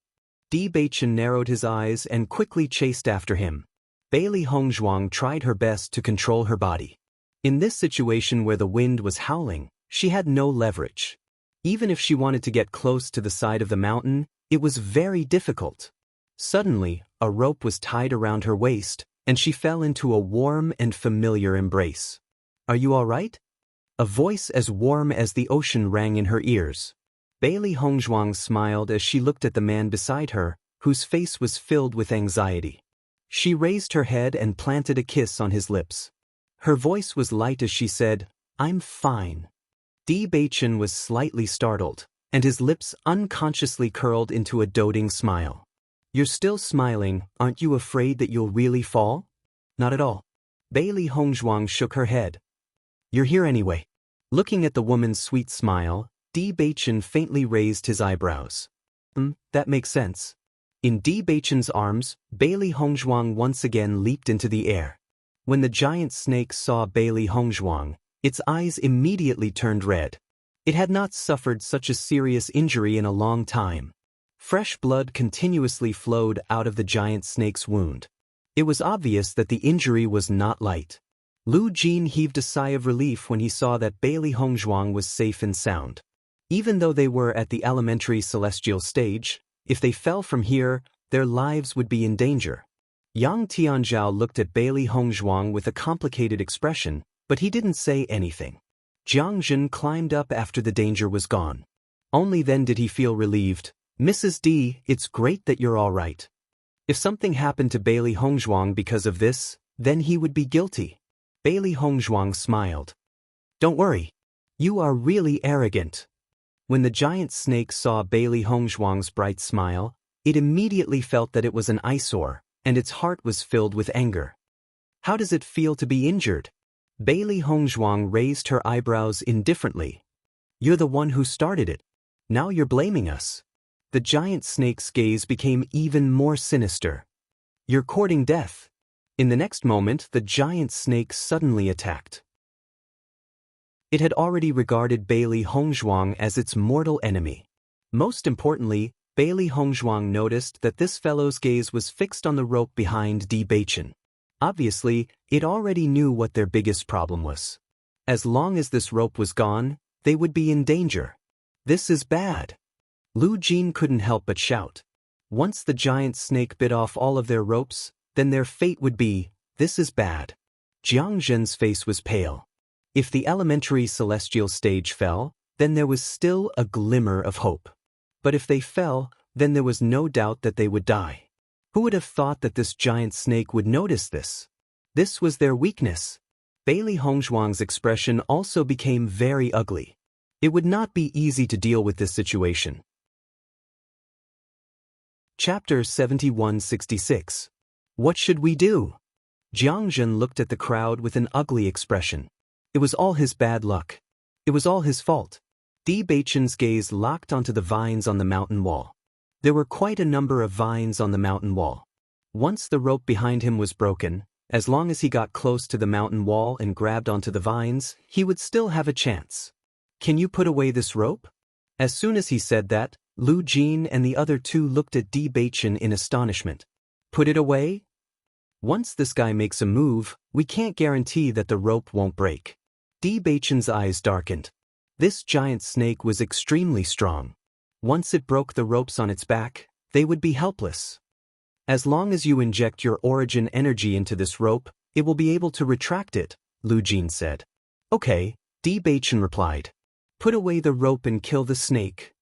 S1: Beichen narrowed his eyes and quickly chased after him. Bailey Hongzhuang tried her best to control her body. In this situation where the wind was howling, she had no leverage. Even if she wanted to get close to the side of the mountain, it was very difficult. Suddenly, a rope was tied around her waist, and she fell into a warm and familiar embrace. "Are you all right?" A voice as warm as the ocean rang in her ears. Bailey Hongzhuang smiled as she looked at the man beside her, whose face was filled with anxiety. She raised her head and planted a kiss on his lips. Her voice was light as she said, "I'm fine." Beichen was slightly startled. and his lips unconsciously curled into a doting smile. You're still smiling, aren't you afraid that you'll really fall? Not at all. Bailey Hongzhuang shook her head. You're here anyway. Looking at the woman's sweet smile, Di Beichen faintly raised his eyebrows. That makes sense. In Di Beichen's arms, Bailey Hongzhuang once again leaped into the air. When the giant snake saw Bailey Hongzhuang, its eyes immediately turned red. It had not suffered such a serious injury in a long time. Fresh blood continuously flowed out of the giant snake's wound. It was obvious that the injury was not light. Lu Jin heaved a sigh of relief when he saw that Bailey Hongzhuang was safe and sound. Even though they were at the elementary celestial stage, if they fell from here, their lives would be in danger. Yang Tianzhao looked at Bailey Hongzhuang with a complicated expression, but he didn't say anything. Jiang Jin climbed up after the danger was gone. Only then did he feel relieved. Mrs. D, it's great that you're all right. If something happened to Bailey Hongzhuang because of this, then he would be guilty. Bailey Hongzhuang smiled. Don't worry. You are really arrogant. When the giant snake saw Bailey Hongzhuang's bright smile, it immediately felt that it was an eyesore, and its heart was filled with anger. How does it feel to be injured? Bailey Hongzhuang raised her eyebrows indifferently. You're the one who started it. Now you're blaming us. The giant snake's gaze became even more sinister. You're courting death. In the next moment, the giant snake suddenly attacked. It had already regarded Bailey Hongzhuang as its mortal enemy. Most importantly, Bailey Hongzhuang noticed that this fellow's gaze was fixed on the rope behind Di Beichen. Obviously, it already knew what their biggest problem was. As long as this rope was gone, they would be in danger. This is bad. Lu Jin couldn't help but shout. Once the giant snake bit off all of their ropes, then their fate would be, this is bad. Jiang Zhen's face was pale. If the elementary celestial stage fell, then there was still a glimmer of hope. But if they fell, then there was no doubt that they would die. Who would have thought that this giant snake would notice this? This was their weakness. Bailey Hongzhuang's expression also became very ugly. It would not be easy to deal with this situation. Chapter 7166. What should we do? Jiang Zhen looked at the crowd with an ugly expression. It was all his bad luck. It was all his fault. Di Beichen's gaze locked onto the vines on the mountain wall. There were quite a number of vines on the mountain wall. Once the rope behind him was broken, as long as he got close to the mountain wall and grabbed onto the vines, he would still have a chance. Can you put away this rope? As soon as he said that, Lu Jin and the other two looked at Di Beichen in astonishment. Put it away? Once this guy makes a move, we can't guarantee that the rope won't break. Di Beichen's eyes darkened. This giant snake was extremely strong. Once it broke the ropes on its back, they would be helpless. As long as you inject your origin energy into this rope, it will be able to retract it, Lu Jin said. Okay, Di Beichen replied. Put away the rope and kill the snake.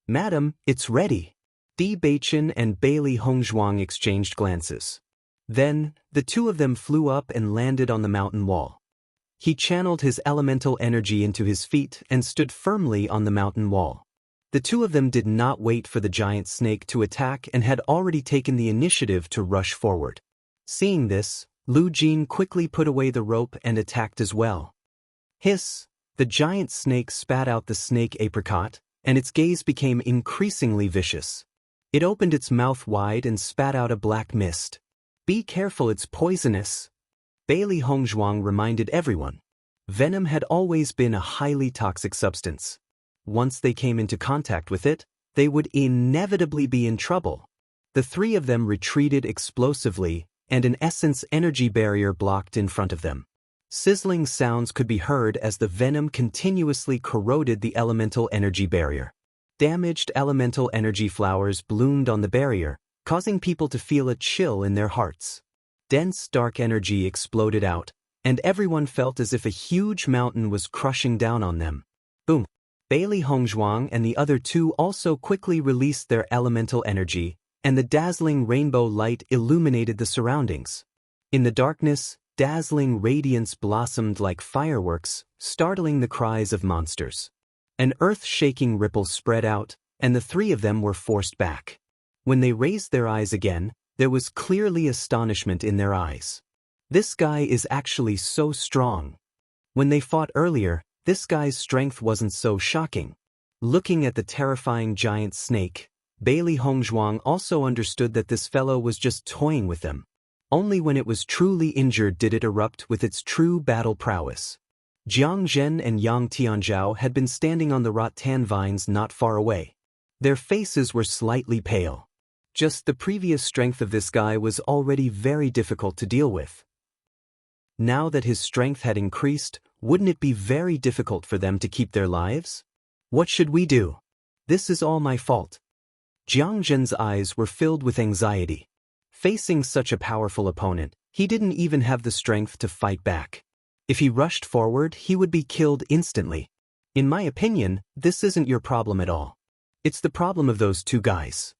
S1: Madam, it's ready. Di Beichen and Bailey Hongzhuang exchanged glances. Then, the two of them flew up and landed on the mountain wall. He channeled his elemental energy into his feet and stood firmly on the mountain wall. The two of them did not wait for the giant snake to attack and had already taken the initiative to rush forward. Seeing this, Lu Jin quickly put away the rope and attacked as well. Hiss! The giant snake spat out the snake apricot, and its gaze became increasingly vicious. It opened its mouth wide and spat out a black mist. Be careful, it's poisonous. Bailey Hongzhuang reminded everyone. Venom had always been a highly toxic substance. Once they came into contact with it, they would inevitably be in trouble. The three of them retreated explosively, and an essence energy barrier blocked in front of them. Sizzling sounds could be heard as the venom continuously corroded the elemental energy barrier. Damaged elemental energy flowers bloomed on the barrier, causing people to feel a chill in their hearts. Dense dark energy exploded out, and everyone felt as if a huge mountain was crushing down on them. Boom! Bailey Hongzhuang and the other two also quickly released their elemental energy, and the dazzling rainbow light illuminated the surroundings. In the darkness, dazzling radiance blossomed like fireworks, startling the cries of monsters. An earth-shaking ripple spread out, and the three of them were forced back. When they raised their eyes again, there was clearly astonishment in their eyes. This guy is actually so strong. When they fought earlier, this guy's strength wasn't so shocking. Looking at the terrifying giant snake, Bailey Hongzhuang also understood that this fellow was just toying with them. Only when it was truly injured did it erupt with its true battle prowess. Jiang Zhen and Yang Tianzhao had been standing on the rattan vines not far away. Their faces were slightly pale. Just the previous strength of this guy was already very difficult to deal with. Now that his strength had increased, wouldn't it be very difficult for them to keep their lives? What should we do? This is all my fault. Jiang Zhen's eyes were filled with anxiety. Facing such a powerful opponent, he didn't even have the strength to fight back. If he rushed forward, he would be killed instantly. In my opinion, this isn't your problem at all. It's the problem of those two guys.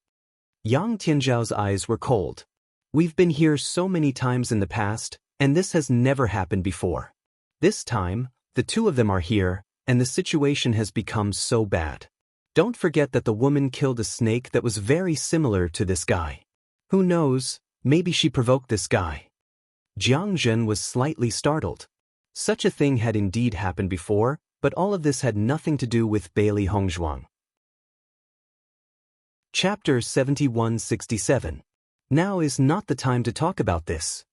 S1: Yang Tianzhao's eyes were cold. We've been here so many times in the past, and this has never happened before. This time, the two of them are here, and the situation has become so bad. Don't forget that the woman killed a snake that was very similar to this guy. Who knows, maybe she provoked this guy. Jiang Zhen was slightly startled. Such a thing had indeed happened before, but all of this had nothing to do with Bailey Hongzhuang. Chapter 7167. Now is not the time to talk about this.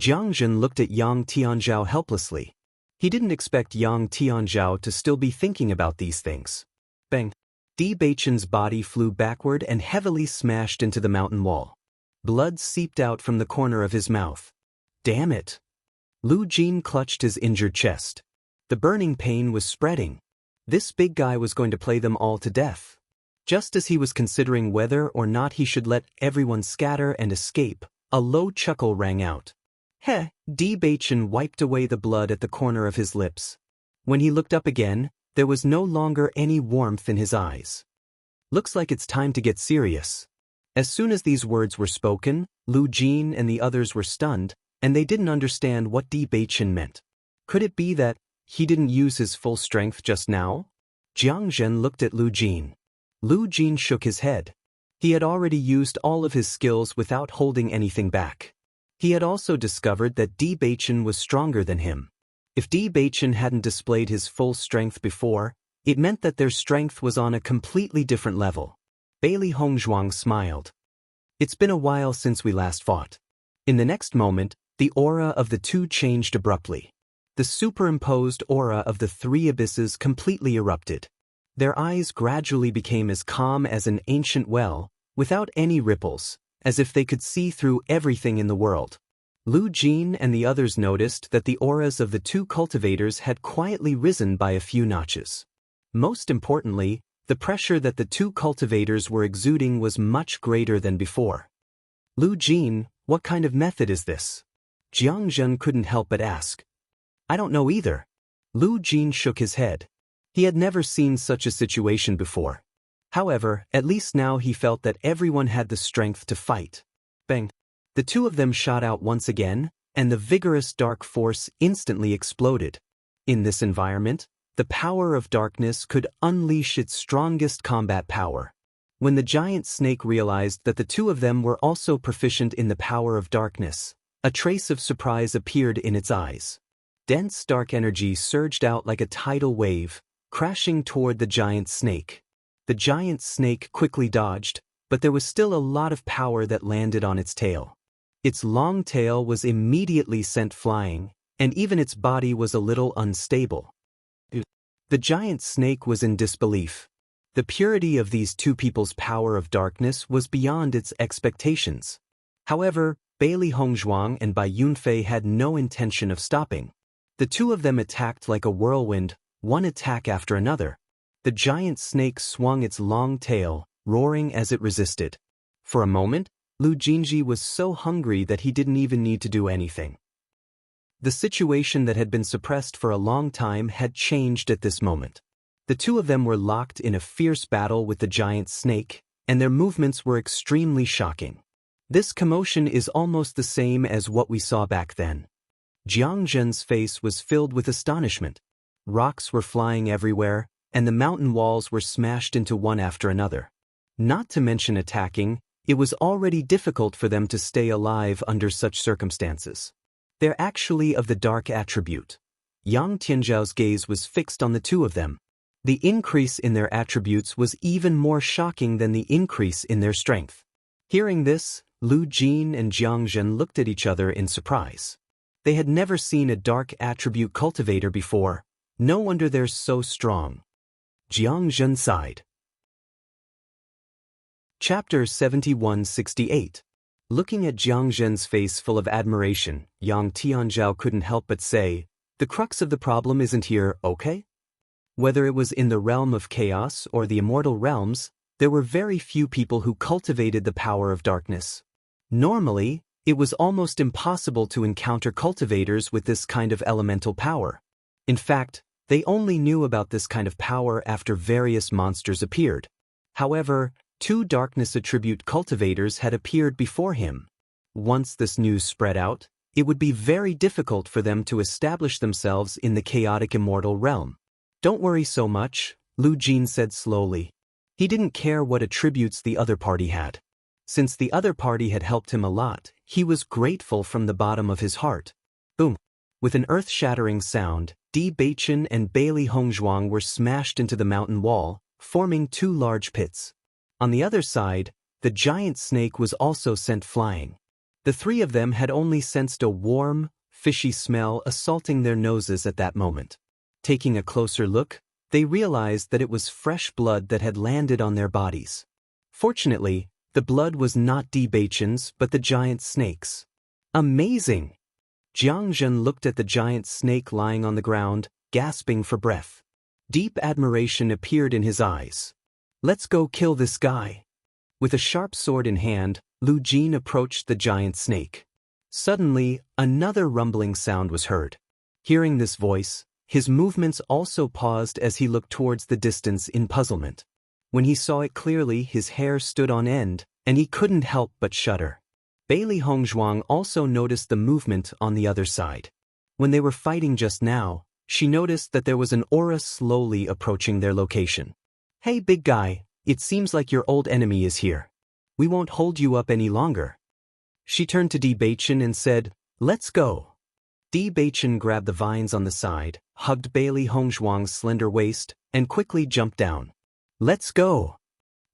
S1: Jiang Zhen looked at Yang Tianzhao helplessly. He didn't expect Yang Tianzhao to still be thinking about these things. Bang! Beichen's body flew backward and heavily smashed into the mountain wall. Blood seeped out from the corner of his mouth. Damn it! Lu Jin clutched his injured chest. The burning pain was spreading. This big guy was going to play them all to death. Just as he was considering whether or not he should let everyone scatter and escape, a low chuckle rang out. Heh! Beichen wiped away the blood at the corner of his lips. When he looked up again, there was no longer any warmth in his eyes. Looks like it's time to get serious. As soon as these words were spoken, Lu Jin and the others were stunned, and they didn't understand what Beichen meant. Could it be that he didn't use his full strength just now? Jiang Zhen looked at Lu Jin. Lu Jin shook his head. He had already used all of his skills without holding anything back. He had also discovered that Beichen was stronger than him. If Beichen hadn't displayed his full strength before, it meant that their strength was on a completely different level. Bailey Hongzhuang smiled. It's been a while since we last fought. In the next moment, the aura of the two changed abruptly. The superimposed aura of the three abysses completely erupted. Their eyes gradually became as calm as an ancient well, without any ripples, as if they could see through everything in the world. Lu Jin and the others noticed that the auras of the two cultivators had quietly risen by a few notches. Most importantly, the pressure that the two cultivators were exuding was much greater than before. Lu Jin, what kind of method is this? Jiang Zhen couldn't help but ask. I don't know either. Lu Jin shook his head. He had never seen such a situation before. However, at least now he felt that everyone had the strength to fight. Bang! The two of them shot out once again, and the vigorous dark force instantly exploded. In this environment, the power of darkness could unleash its strongest combat power. When the giant snake realized that the two of them were also proficient in the power of darkness, a trace of surprise appeared in its eyes. Dense dark energy surged out like a tidal wave, crashing toward the giant snake. The giant snake quickly dodged, but there was still a lot of power that landed on its tail. Its long tail was immediately sent flying, and even its body was a little unstable. The giant snake was in disbelief. The purity of these two people's power of darkness was beyond its expectations. However, Bailey Hongzhuang and Bai Yunfei had no intention of stopping. The two of them attacked like a whirlwind, one attack after another. The giant snake swung its long tail, roaring as it resisted. For a moment, Lu Jinji was so hungry that he didn't even need to do anything. The situation that had been suppressed for a long time had changed at this moment. The two of them were locked in a fierce battle with the giant snake, and their movements were extremely shocking. This commotion is almost the same as what we saw back then. Jiang Zhen's face was filled with astonishment. Rocks were flying everywhere, and the mountain walls were smashed into one after another. Not to mention attacking, it was already difficult for them to stay alive under such circumstances. They're actually of the dark attribute. Yang Tianzhao's gaze was fixed on the two of them. The increase in their attributes was even more shocking than the increase in their strength. Hearing this, Lu Jin and Jiang Zhen looked at each other in surprise. They had never seen a dark attribute cultivator before. No wonder they're so strong. Jiang Zhen sighed. Chapter 7168. Looking at Jiang Zhen's face full of admiration, Yang Tianzhao couldn't help but say, "The crux of the problem isn't here, okay?" Whether it was in the realm of chaos or the immortal realms, there were very few people who cultivated the power of darkness. Normally, it was almost impossible to encounter cultivators with this kind of elemental power. In fact, they only knew about this kind of power after various monsters appeared. However, 2 darkness attribute cultivators had appeared before him. Once this news spread out, it would be very difficult for them to establish themselves in the chaotic immortal realm. "Don't worry so much," Lu Jin said slowly. He didn't care what attributes the other party had. Since the other party had helped him a lot, he was grateful from the bottom of his heart. Boom! With an earth-shattering sound, Di Beichen and Bailey Hongzhuang were smashed into the mountain wall, forming 2 large pits. On the other side, the giant snake was also sent flying. The 3 of them had only sensed a warm, fishy smell assaulting their noses at that moment. Taking a closer look, they realized that it was fresh blood that had landed on their bodies. Fortunately, the blood was not Di Beichen's but the giant snake's. Amazing! Jiang Zhen looked at the giant snake lying on the ground, gasping for breath. Deep admiration appeared in his eyes. "Let's go kill this guy." With a sharp sword in hand, Lu Jin approached the giant snake. Suddenly, another rumbling sound was heard. Hearing this voice, his movements also paused as he looked towards the distance in puzzlement. When he saw it clearly, his hair stood on end, and he couldn't help but shudder. Bailey Hongzhuang also noticed the movement on the other side. When they were fighting just now, she noticed that there was an aura slowly approaching their location. "Hey big guy, it seems like your old enemy is here. We won't hold you up any longer." She turned to Di Beichen and said, "Let's go." Di Beichen grabbed the vines on the side, hugged Bailey Hongzhuang's slender waist, and quickly jumped down. "Let's go."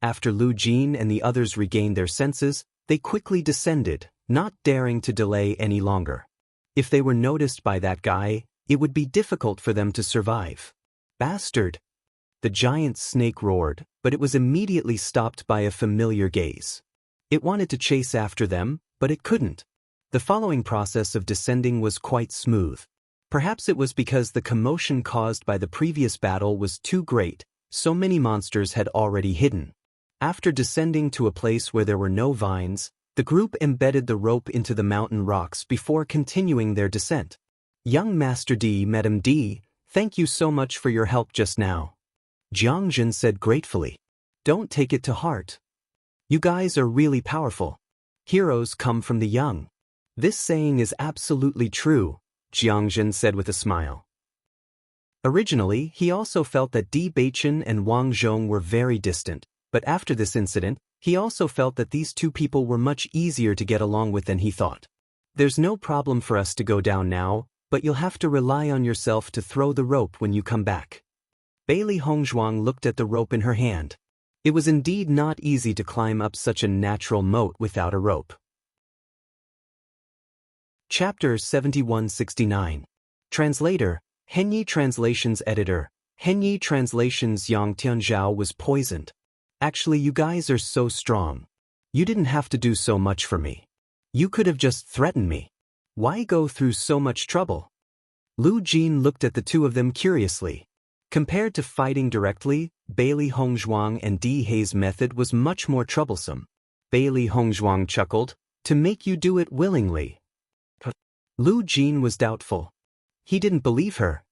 S1: After Lu Jin and the others regained their senses, they quickly descended, not daring to delay any longer. If they were noticed by that guy, it would be difficult for them to survive. "Bastard!" The giant snake roared, but it was immediately stopped by a familiar gaze. It wanted to chase after them, but it couldn't. The following process of descending was quite smooth. Perhaps it was because the commotion caused by the previous battle was too great, so many monsters had already hidden. After descending to a place where there were no vines, the group embedded the rope into the mountain rocks before continuing their descent. "Young Master D, Madam D, thank you so much for your help just now," Jiang Zhen said gratefully. "Don't take it to heart. You guys are really powerful. Heroes come from the young." "This saying is absolutely true," Jiang Zhen said with a smile. Originally, he also felt that Di Beichen and Wang Zhong were very distant, but after this incident, he also felt that these 2 people were much easier to get along with than he thought. "There's no problem for us to go down now, but you'll have to rely on yourself to throw the rope when you come back." Bailey Hongzhuang looked at the rope in her hand. It was indeed not easy to climb up such a natural moat without a rope. Chapter 7169. Translator, Henyi Translations Editor, Henyi Translations. Yang Tianzhao was poisoned. "Actually, you guys are so strong. You didn't have to do so much for me. You could have just threatened me. Why go through so much trouble?" Lu Jin looked at the 2 of them curiously. Compared to fighting directly, Bailey Hongzhuang and Di Hei's method was much more troublesome. Bailey Hongzhuang chuckled, "To make you do it willingly." Lu Jin was doubtful. He didn't believe her.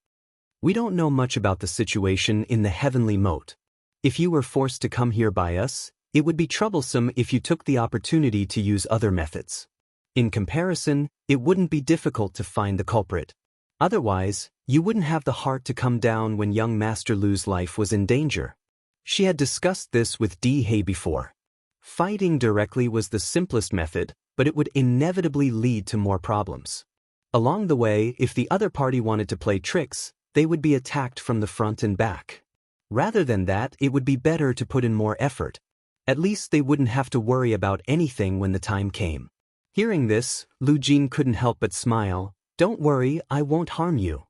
S1: "We don't know much about the situation in the heavenly moat. If you were forced to come here by us, it would be troublesome if you took the opportunity to use other methods. In comparison, it wouldn't be difficult to find the culprit. Otherwise, you wouldn't have the heart to come down when young Master Lu's life was in danger. She had discussed this with Di He before. Fighting directly was the simplest method, but it would inevitably lead to more problems. Along the way, if the other party wanted to play tricks, they would be attacked from the front and back. Rather than that, it would be better to put in more effort. At least they wouldn't have to worry about anything when the time came. Hearing this, Lu Jin couldn't help but smile. "Don't worry, I won't harm you."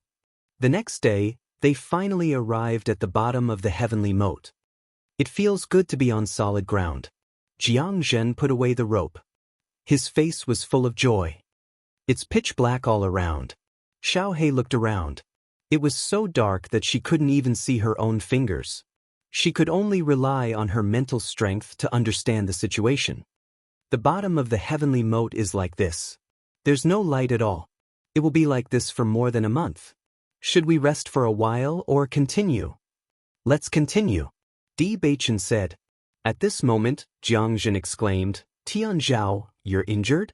S1: The next day, they finally arrived at the bottom of the heavenly moat. It feels good to be on solid ground. Jiang Zhen put away the rope. His face was full of joy. It's pitch black all around. Xiao He looked around. It was so dark that she couldn't even see her own fingers. She could only rely on her mental strength to understand the situation. The bottom of the heavenly moat is like this. There's no light at all. It will be like this for more than a month. Should we rest for a while or continue? Let's continue, Di Beichen said. At this moment, Jiang Zhen exclaimed, "Tianzhao, you're injured?"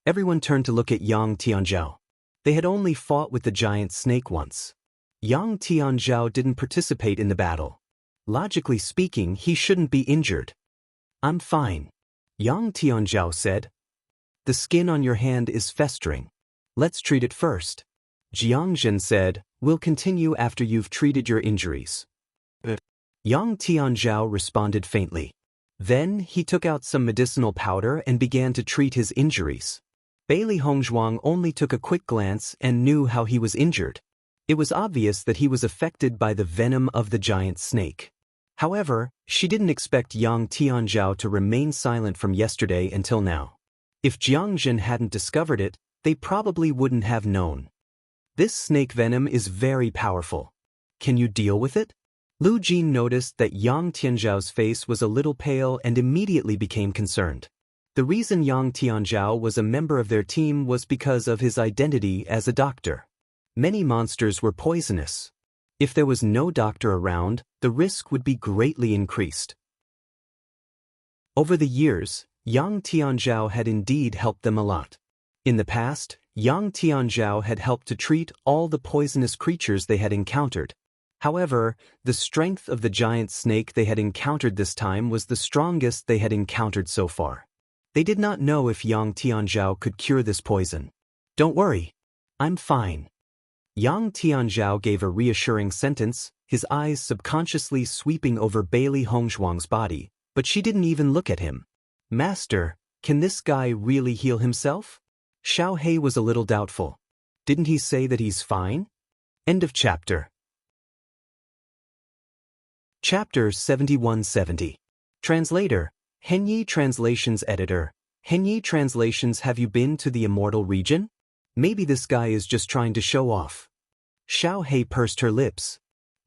S1: Everyone turned to look at Yang Tianzhao. They had only fought with the giant snake once. Yang Tianzhao didn't participate in the battle. Logically speaking, he shouldn't be injured. "I'm fine," Yang Tianzhao said. "The skin on your hand is festering. Let's treat it first." Jiang Zhen said, "We'll continue after you've treated your injuries." Yang Tianzhao responded faintly. Then he took out some medicinal powder and began to treat his injuries. Bailey Hongzhuang only took a quick glance and knew how he was injured. It was obvious that he was affected by the venom of the giant snake. However, she didn't expect Yang Tianzhao to remain silent from yesterday until now. If Jiang Zhen hadn't discovered it, they probably wouldn't have known. "This snake venom is very powerful. Can you deal with it?" Lu Jin noticed that Yang Tianzhao's face was a little pale and immediately became concerned. The reason Yang Tianzhao was a member of their team was because of his identity as a doctor. Many monsters were poisonous. If there was no doctor around, the risk would be greatly increased. Over the years, Yang Tianzhao had indeed helped them a lot. In the past, Yang Tianzhao had helped to treat all the poisonous creatures they had encountered. However, the strength of the giant snake they had encountered this time was the strongest they had encountered so far. They did not know if Yang Tianzhao could cure this poison. "Don't worry. I'm fine." Yang Tianzhao gave a reassuring sentence, his eyes subconsciously sweeping over Bailey Hongzhuang's body, but she didn't even look at him. "Master, can this guy really heal himself?" Xiao He was a little doubtful. "Didn't he say that he's fine?" End of chapter. Chapter 7170. Translator, Henyi Translations Editor. Henyi Translations. Have you been to the Immortal Region? Maybe this guy is just trying to show off. Xiao He pursed her lips.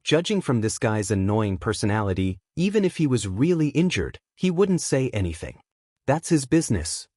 S1: Judging from this guy's annoying personality, even if he was really injured, he wouldn't say anything. That's his business.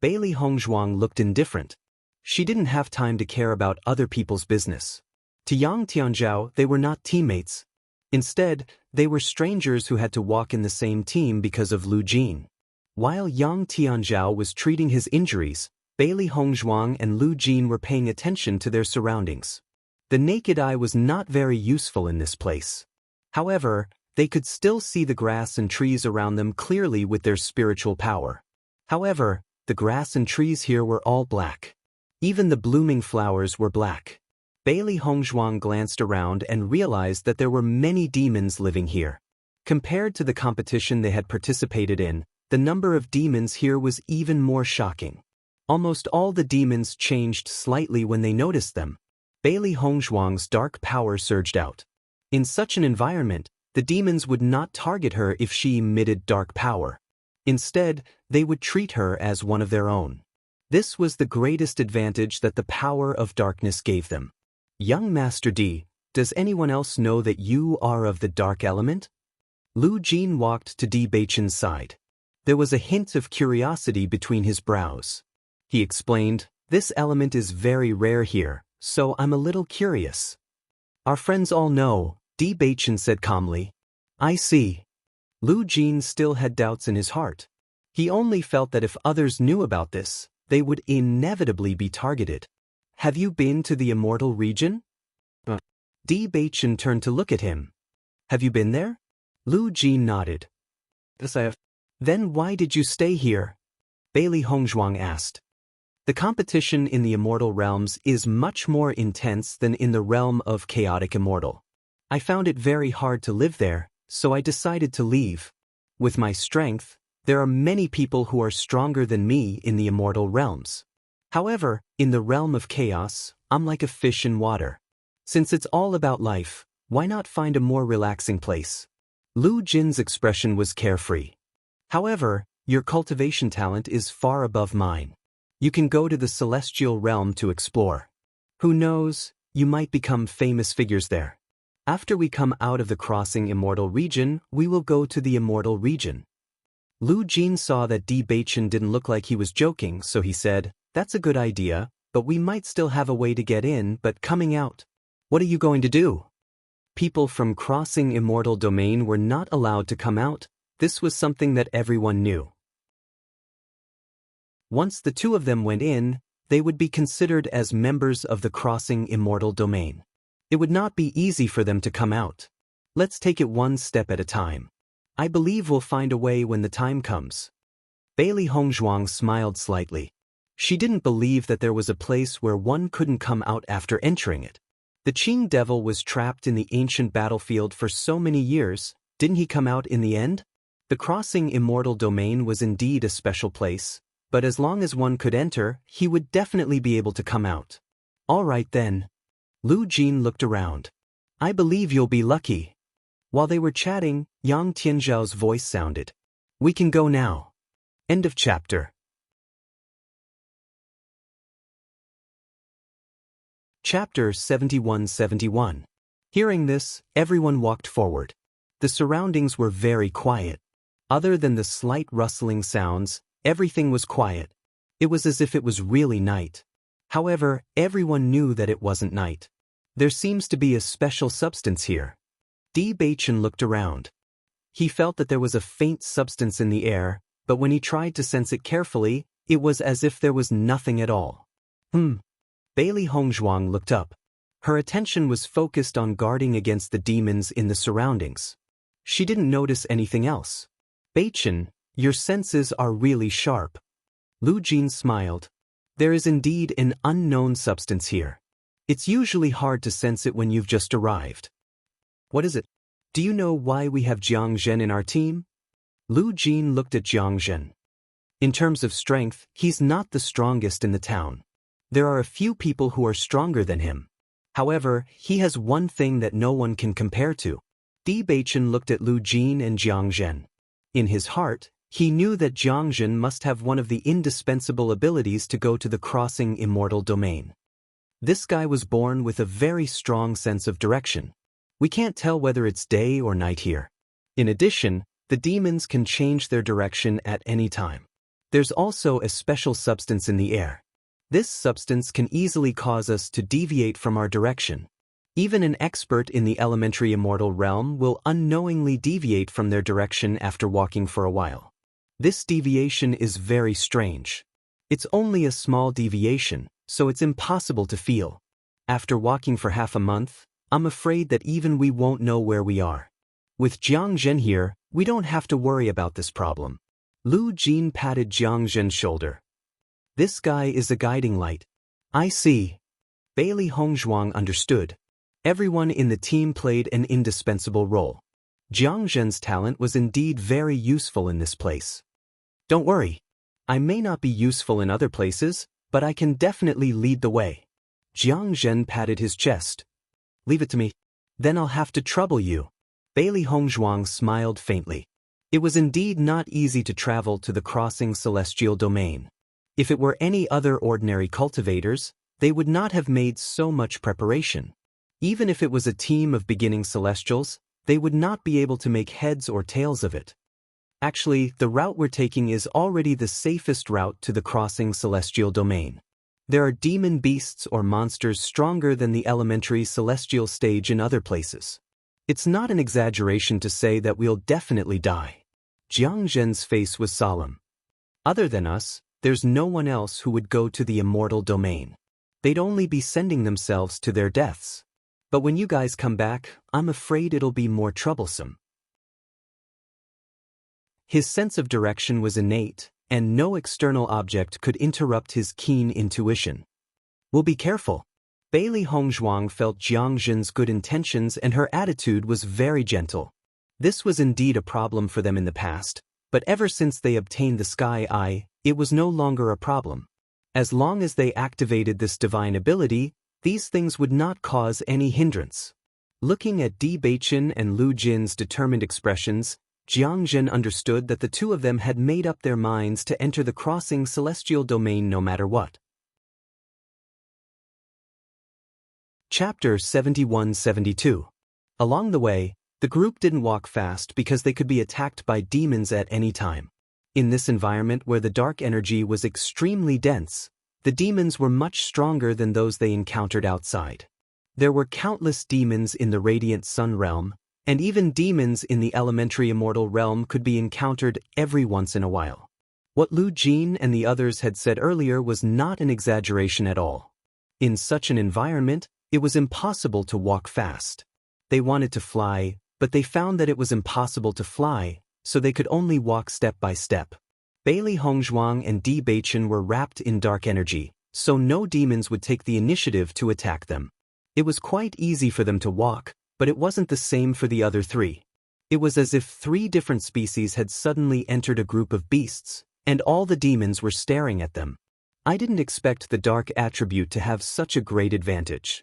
S1: Bailey Hongzhuang looked indifferent. She didn't have time to care about other people's business. To Yang Tianzhao, they were not teammates. Instead, they were strangers who had to walk in the same team because of Lu Jin. While Yang Tianzhao was treating his injuries, Bailey Hongzhuang and Lu Jin were paying attention to their surroundings. The naked eye was not very useful in this place. However, they could still see the grass and trees around them clearly with their spiritual power. However, the grass and trees here were all black. Even the blooming flowers were black. Bailey Hongzhuang glanced around and realized that there were many demons living here. Compared to the competition they had participated in, the number of demons here was even more shocking. Almost all the demons changed slightly when they noticed them. Bailey Hongzhuang's dark power surged out. In such an environment, the demons would not target her if she emitted dark power. Instead, they would treat her as one of their own. This was the greatest advantage that the power of darkness gave them. "Young Master Di, does anyone else know that you are of the dark element?" Lu Jin walked to Di Beichen's side. There was a hint of curiosity between his brows. He explained, "This element is very rare here, so I'm a little curious." "Our friends all know," Di Beichen said calmly. "I see." Lu Jin still had doubts in his heart. He only felt that if others knew about this, they would inevitably be targeted. have you been to the immortal region? Bewitching turned to look at him. Have you been there? Lu Jin nodded. Yes, I have. Then why did you stay here? Bailey Hongzhuang asked. The competition in the immortal realms is much more intense than in the realm of chaotic immortal. I found it very hard to live there, so I decided to leave. With my strength, there are many people who are stronger than me in the immortal realms. However, in the realm of chaos, I'm like a fish in water. Since it's all about life, why not find a more relaxing place? Lu Jin's expression was carefree. However, your cultivation talent is far above mine. You can go to the celestial realm to explore. Who knows, you might become famous figures there. After we come out of the crossing immortal region, we will go to the immortal region. Lu Jin saw that Bewitching didn't look like he was joking, so he said, that's a good idea, but we might still have a way to get in, but coming out. What are you going to do? People from crossing immortal domain were not allowed to come out. This was something that everyone knew. Once the two of them went in, they would be considered as members of the crossing immortal domain. It would not be easy for them to come out. Let's take it one step at a time. I believe we'll find a way when the time comes. Bailey Hongzhuang smiled slightly. She didn't believe that there was a place where one couldn't come out after entering it. The Qing devil was trapped in the ancient battlefield for so many years, didn't he come out in the end? The crossing immortal domain was indeed a special place, but as long as one could enter, he would definitely be able to come out. All right then. Lu Jin looked around. I believe you'll be lucky. While they were chatting, Yang Tianzhao's voice sounded. We can go now. End of chapter. Chapter 71-71. Hearing this, everyone walked forward. The surroundings were very quiet. Other than the slight rustling sounds, everything was quiet. It was as if it was really night. However, everyone knew that it wasn't night. There seems to be a special substance here. Bewitching looked around. He felt that there was a faint substance in the air, but when he tried to sense it carefully, it was as if there was nothing at all. Bailey Hongzhuang looked up. Her attention was focused on guarding against the demons in the surroundings. She didn't notice anything else. Bewitching, your senses are really sharp. Lu Jin smiled. There is indeed an unknown substance here. It's usually hard to sense it when you've just arrived. What is it? Do you know why we have Jiang Zhen in our team? Lu Jin looked at Jiang Zhen. In terms of strength, he's not the strongest in the town. There are a few people who are stronger than him. However, he has one thing that no one can compare to. Bewitching looked at Lu Jin and Jiang Zhen. In his heart, he knew that Jiang Zhen must have one of the indispensable abilities to go to the crossing immortal domain. This guy was born with a very strong sense of direction. We can't tell whether it's day or night here. In addition, the demons can change their direction at any time. There's also a special substance in the air. This substance can easily cause us to deviate from our direction. Even an expert in the elementary immortal realm will unknowingly deviate from their direction after walking for a while. This deviation is very strange. It's only a small deviation, so it's impossible to feel. After walking for half a month, I'm afraid that even we won't know where we are. With Jiang Zhen here, we don't have to worry about this problem. Lu Jin patted Jiang Zhen's shoulder. This guy is a guiding light. I see. Bailey Hongzhuang understood. Everyone in the team played an indispensable role. Jiang Zhen's talent was indeed very useful in this place. Don't worry. I may not be useful in other places, but I can definitely lead the way. Jiang Zhen patted his chest. Leave it to me. Then I'll have to trouble you. Bailey Hongzhuang smiled faintly. It was indeed not easy to travel to the crossing celestial domain. If it were any other ordinary cultivators, they would not have made so much preparation. Even if it was a team of beginning celestials, they would not be able to make heads or tails of it. Actually, the route we're taking is already the safest route to the crossing celestial domain. There are demon beasts or monsters stronger than the elementary celestial stage in other places. It's not an exaggeration to say that we'll definitely die. Jiang Zhen's face was solemn. Other than us, there's no one else who would go to the immortal domain. they'd only be sending themselves to their deaths. But when you guys come back, I'm afraid it'll be more troublesome. His sense of direction was innate, and no external object could interrupt his keen intuition. We'll be careful. Bailey Hongzhuang felt Jiang Zhen's good intentions and her attitude was very gentle. This was indeed a problem for them in the past, but ever since they obtained the Sky Eye, it was no longer a problem. As long as they activated this divine ability, these things would not cause any hindrance. Looking at Di Beichen and Lu Jin's determined expressions, Jiang Zhen understood that the two of them had made up their minds to enter the crossing celestial domain no matter what. Chapter 71-72. Along the way, the group didn't walk fast because they could be attacked by demons at any time. In this environment where the dark energy was extremely dense, the demons were much stronger than those they encountered outside. There were countless demons in the Radiant Sun realm, and even demons in the elementary immortal realm could be encountered every once in a while. What Lu Jin and the others had said earlier was not an exaggeration at all. In such an environment, it was impossible to walk fast. They wanted to fly, but they found that it was impossible to fly, so they could only walk step by step. Bailey Hongzhuang and Di Beichen were wrapped in dark energy, so no demons would take the initiative to attack them. It was quite easy for them to walk, but it wasn't the same for the other three. It was as if three different species had suddenly entered a group of beasts, and all the demons were staring at them. I didn't expect the dark attribute to have such a great advantage.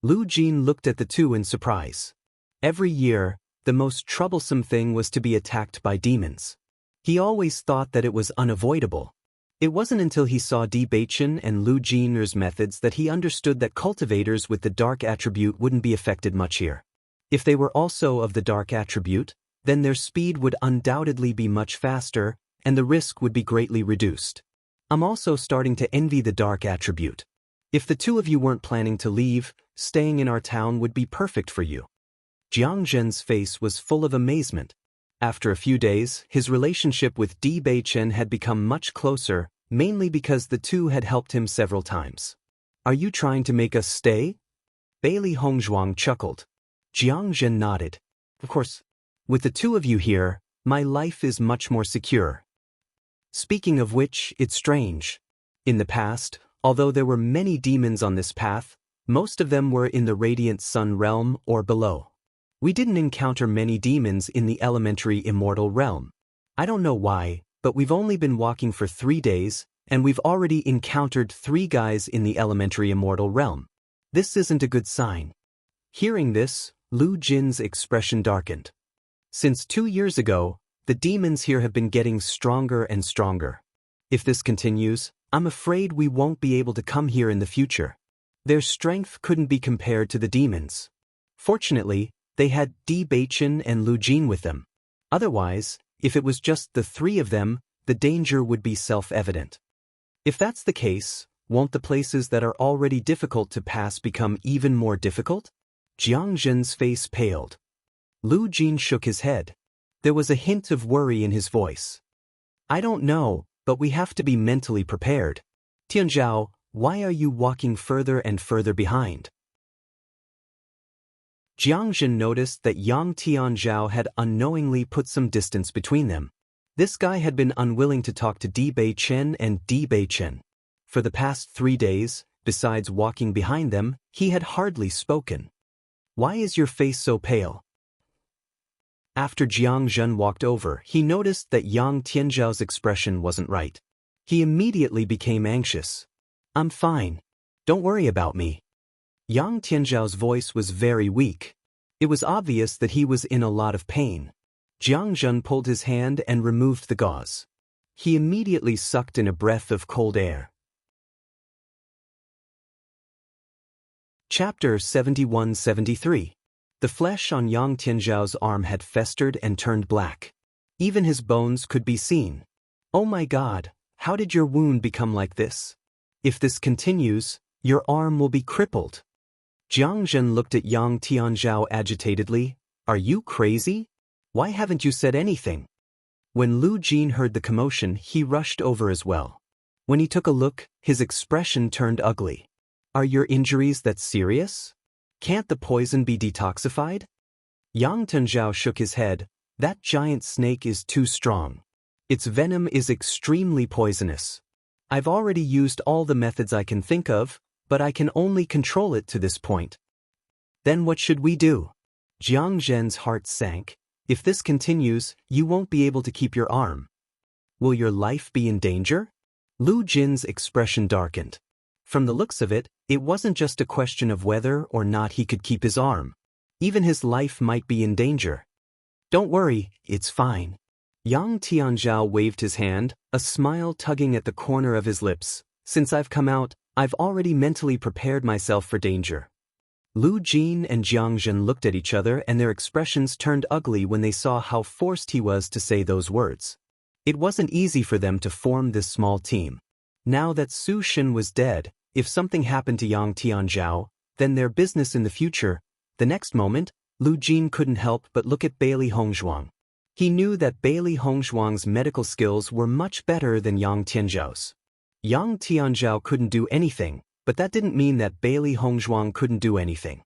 S1: Lu Jin looked at the two in surprise. Every year, the most troublesome thing was to be attacked by demons. He always thought that it was unavoidable. It wasn't until he saw Di Beichen and Lu Jin's methods that he understood that cultivators with the dark attribute wouldn't be affected much here. If they were also of the dark attribute, then their speed would undoubtedly be much faster, and the risk would be greatly reduced. I'm also starting to envy the dark attribute. If the two of you weren't planning to leave, staying in our town would be perfect for you. Jiang Zhen's face was full of amazement. After a few days, his relationship with Di Beichen had become much closer, mainly because the two had helped him several times. Are you trying to make us stay? Bailey Hongzhuang chuckled. Jiang Zhen nodded. Of course. With the two of you here, my life is much more secure. Speaking of which, it's strange. In the past, although there were many demons on this path, most of them were in the Radiant Sun realm or below. We didn't encounter many demons in the elementary immortal realm. I don't know why, but we've only been walking for 3 days, and we've already encountered 3 guys in the elementary immortal realm. This isn't a good sign. Hearing this, Lu Jin's expression darkened. Since 2 years ago, the demons here have been getting stronger and stronger. If this continues, I'm afraid we won't be able to come here in the future. Their strength couldn't be compared to the demons. Fortunately, they had Di Beichen and Lu Jin with them. Otherwise, if it was just the 3 of them, the danger would be self-evident. If that's the case, won't the places that are already difficult to pass become even more difficult? Jiang Zhen's face paled. Lu Jin shook his head. There was a hint of worry in his voice. I don't know, but we have to be mentally prepared. Tianzhao, why are you walking further and further behind? Jiang Zhen noticed that Yang Tianzhao had unknowingly put some distance between them. This guy had been unwilling to talk to Di Beichen and Di Beichen. For the past 3 days, besides walking behind them, he had hardly spoken. Why is your face so pale? After Jiang Zhen walked over, he noticed that Yang Tianzhao's expression wasn't right. He immediately became anxious. I'm fine. Don't worry about me. Yang Tianzhao's voice was very weak. It was obvious that he was in a lot of pain. Jiang Zhen pulled his hand and removed the gauze. He immediately sucked in a breath of cold air. Chapter 71-73. The flesh on Yang Tianzhao's arm had festered and turned black. Even his bones could be seen. Oh my God, how did your wound become like this? If this continues, your arm will be crippled. Jiang Zhen looked at Yang Tianzhao agitatedly. Are you crazy? Why haven't you said anything? When Lu Jin heard the commotion, he rushed over as well. When he took a look, his expression turned ugly. Are your injuries that serious? Can't the poison be detoxified? Yang Tianzhao shook his head. That giant snake is too strong. Its venom is extremely poisonous. I've already used all the methods I can think of, but I can only control it to this point. Then what should we do? Jiang Zhen's heart sank. If this continues, you won't be able to keep your arm. Will your life be in danger? Lu Jin's expression darkened. From the looks of it, it wasn't just a question of whether or not he could keep his arm. Even his life might be in danger. Don't worry, it's fine. Yang Tianzhao waved his hand, a smile tugging at the corner of his lips. Since I've come out, I've already mentally prepared myself for danger. Lu Jin and Jiang Zhen looked at each other and their expressions turned ugly when they saw how forced he was to say those words. It wasn't easy for them to form this small team. Now that Su Shen was dead, if something happened to Yang Tianzhao, then their business in the future. The next moment, Lu Jin couldn't help but look at Bailey Hongzhuang. He knew that Bailey Hongzhuang's medical skills were much better than Yang Tianzhao's. Yang Tianzhao couldn't do anything, but that didn't mean that Bailey Hongzhuang couldn't do anything.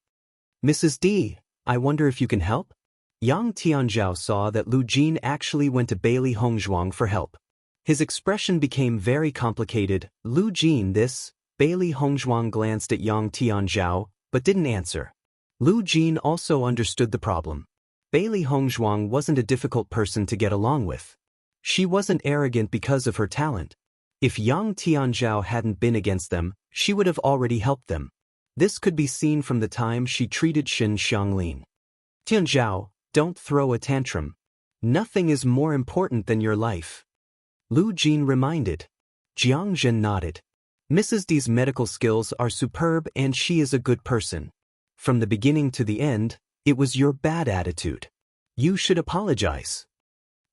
S1: Mrs. D, I wonder if you can help? Yang Tianzhao saw that Lu Jin actually went to Bailey Hongzhuang for help. His expression became very complicated. Lu Jin this, Bailey Hongzhuang glanced at Yang Tianzhao, but didn't answer. Lu Jin also understood the problem. Bailey Hongzhuang wasn't a difficult person to get along with. She wasn't arrogant because of her talent. If Yang Tianzhao hadn't been against them, she would have already helped them. This could be seen from the time she treated Shen Xianglin. Tianzhao, don't throw a tantrum. Nothing is more important than your life. Lu Jin reminded. Jiang Zhen nodded. Mrs. D's medical skills are superb and she is a good person. From the beginning to the end, it was your bad attitude. You should apologize.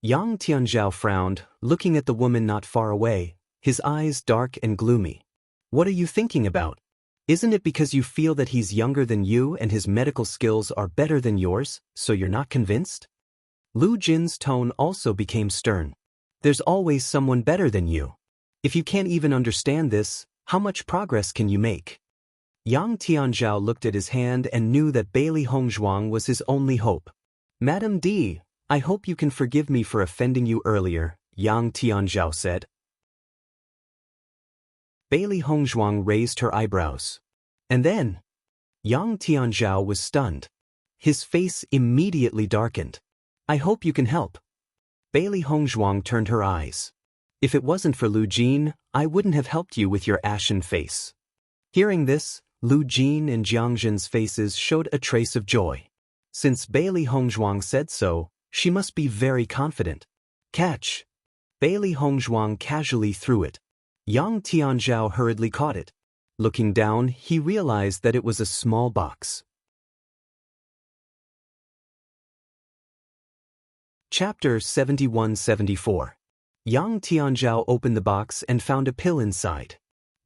S1: Yang Tianzhao frowned, looking at the woman not far away, his eyes dark and gloomy. What are you thinking about? Isn't it because you feel that he's younger than you and his medical skills are better than yours, so you're not convinced? Lu Jin's tone also became stern. There's always someone better than you. If you can't even understand this, how much progress can you make? Yang Tianzhao looked at his hand and knew that Bailey Hongzhuang was his only hope. Madam D, I hope you can forgive me for offending you earlier, Yang Tianzhao said. Bailey Hongzhuang raised her eyebrows. And then? Yang Tianzhao was stunned. His face immediately darkened. I hope you can help. Bailey Hongzhuang turned her eyes. If it wasn't for Lu Jin, I wouldn't have helped you with your ashen face. Hearing this, Lu Jin and Jiang Zhen's faces showed a trace of joy. Since Bailey Hongzhuang said so, she must be very confident. Catch! Bailey Hongzhuang casually threw it. Yang Tianzhao hurriedly caught it. Looking down, he realized that it was a small box. Chapter 71-74. Yang Tianzhao opened the box and found a pill inside.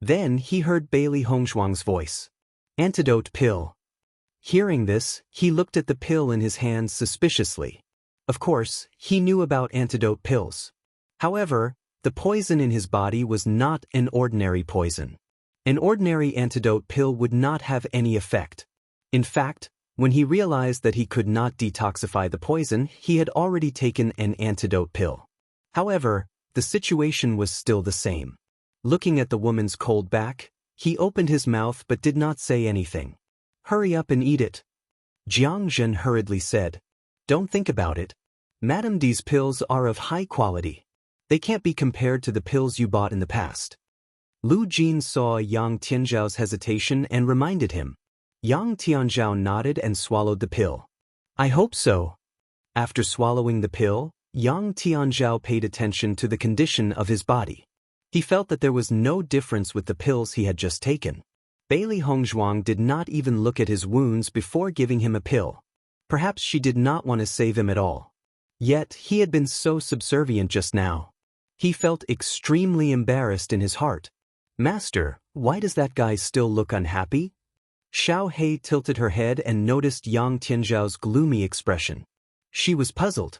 S1: Then he heard Bailey Hongzhuang's voice. Antidote pill. Hearing this, he looked at the pill in his hands suspiciously. Of course, he knew about antidote pills. However, the poison in his body was not an ordinary poison. An ordinary antidote pill would not have any effect. In fact, when he realized that he could not detoxify the poison, he had already taken an antidote pill. However, the situation was still the same. Looking at the woman's cold back, he opened his mouth but did not say anything. Hurry up and eat it. Jiang Zhen hurriedly said. Don't think about it. Madam D's pills are of high quality. They can't be compared to the pills you bought in the past. Lu Jin saw Yang Tianzhao's hesitation and reminded him. Yang Tianzhao nodded and swallowed the pill. I hope so. After swallowing the pill, Yang Tianzhao paid attention to the condition of his body. He felt that there was no difference with the pills he had just taken. Bailey Hongzhuang did not even look at his wounds before giving him a pill. Perhaps she did not want to save him at all. Yet he had been so subservient just now. He felt extremely embarrassed in his heart. Master, why does that guy still look unhappy? Xiao Hei tilted her head and noticed Yang Tianzhao's gloomy expression. She was puzzled.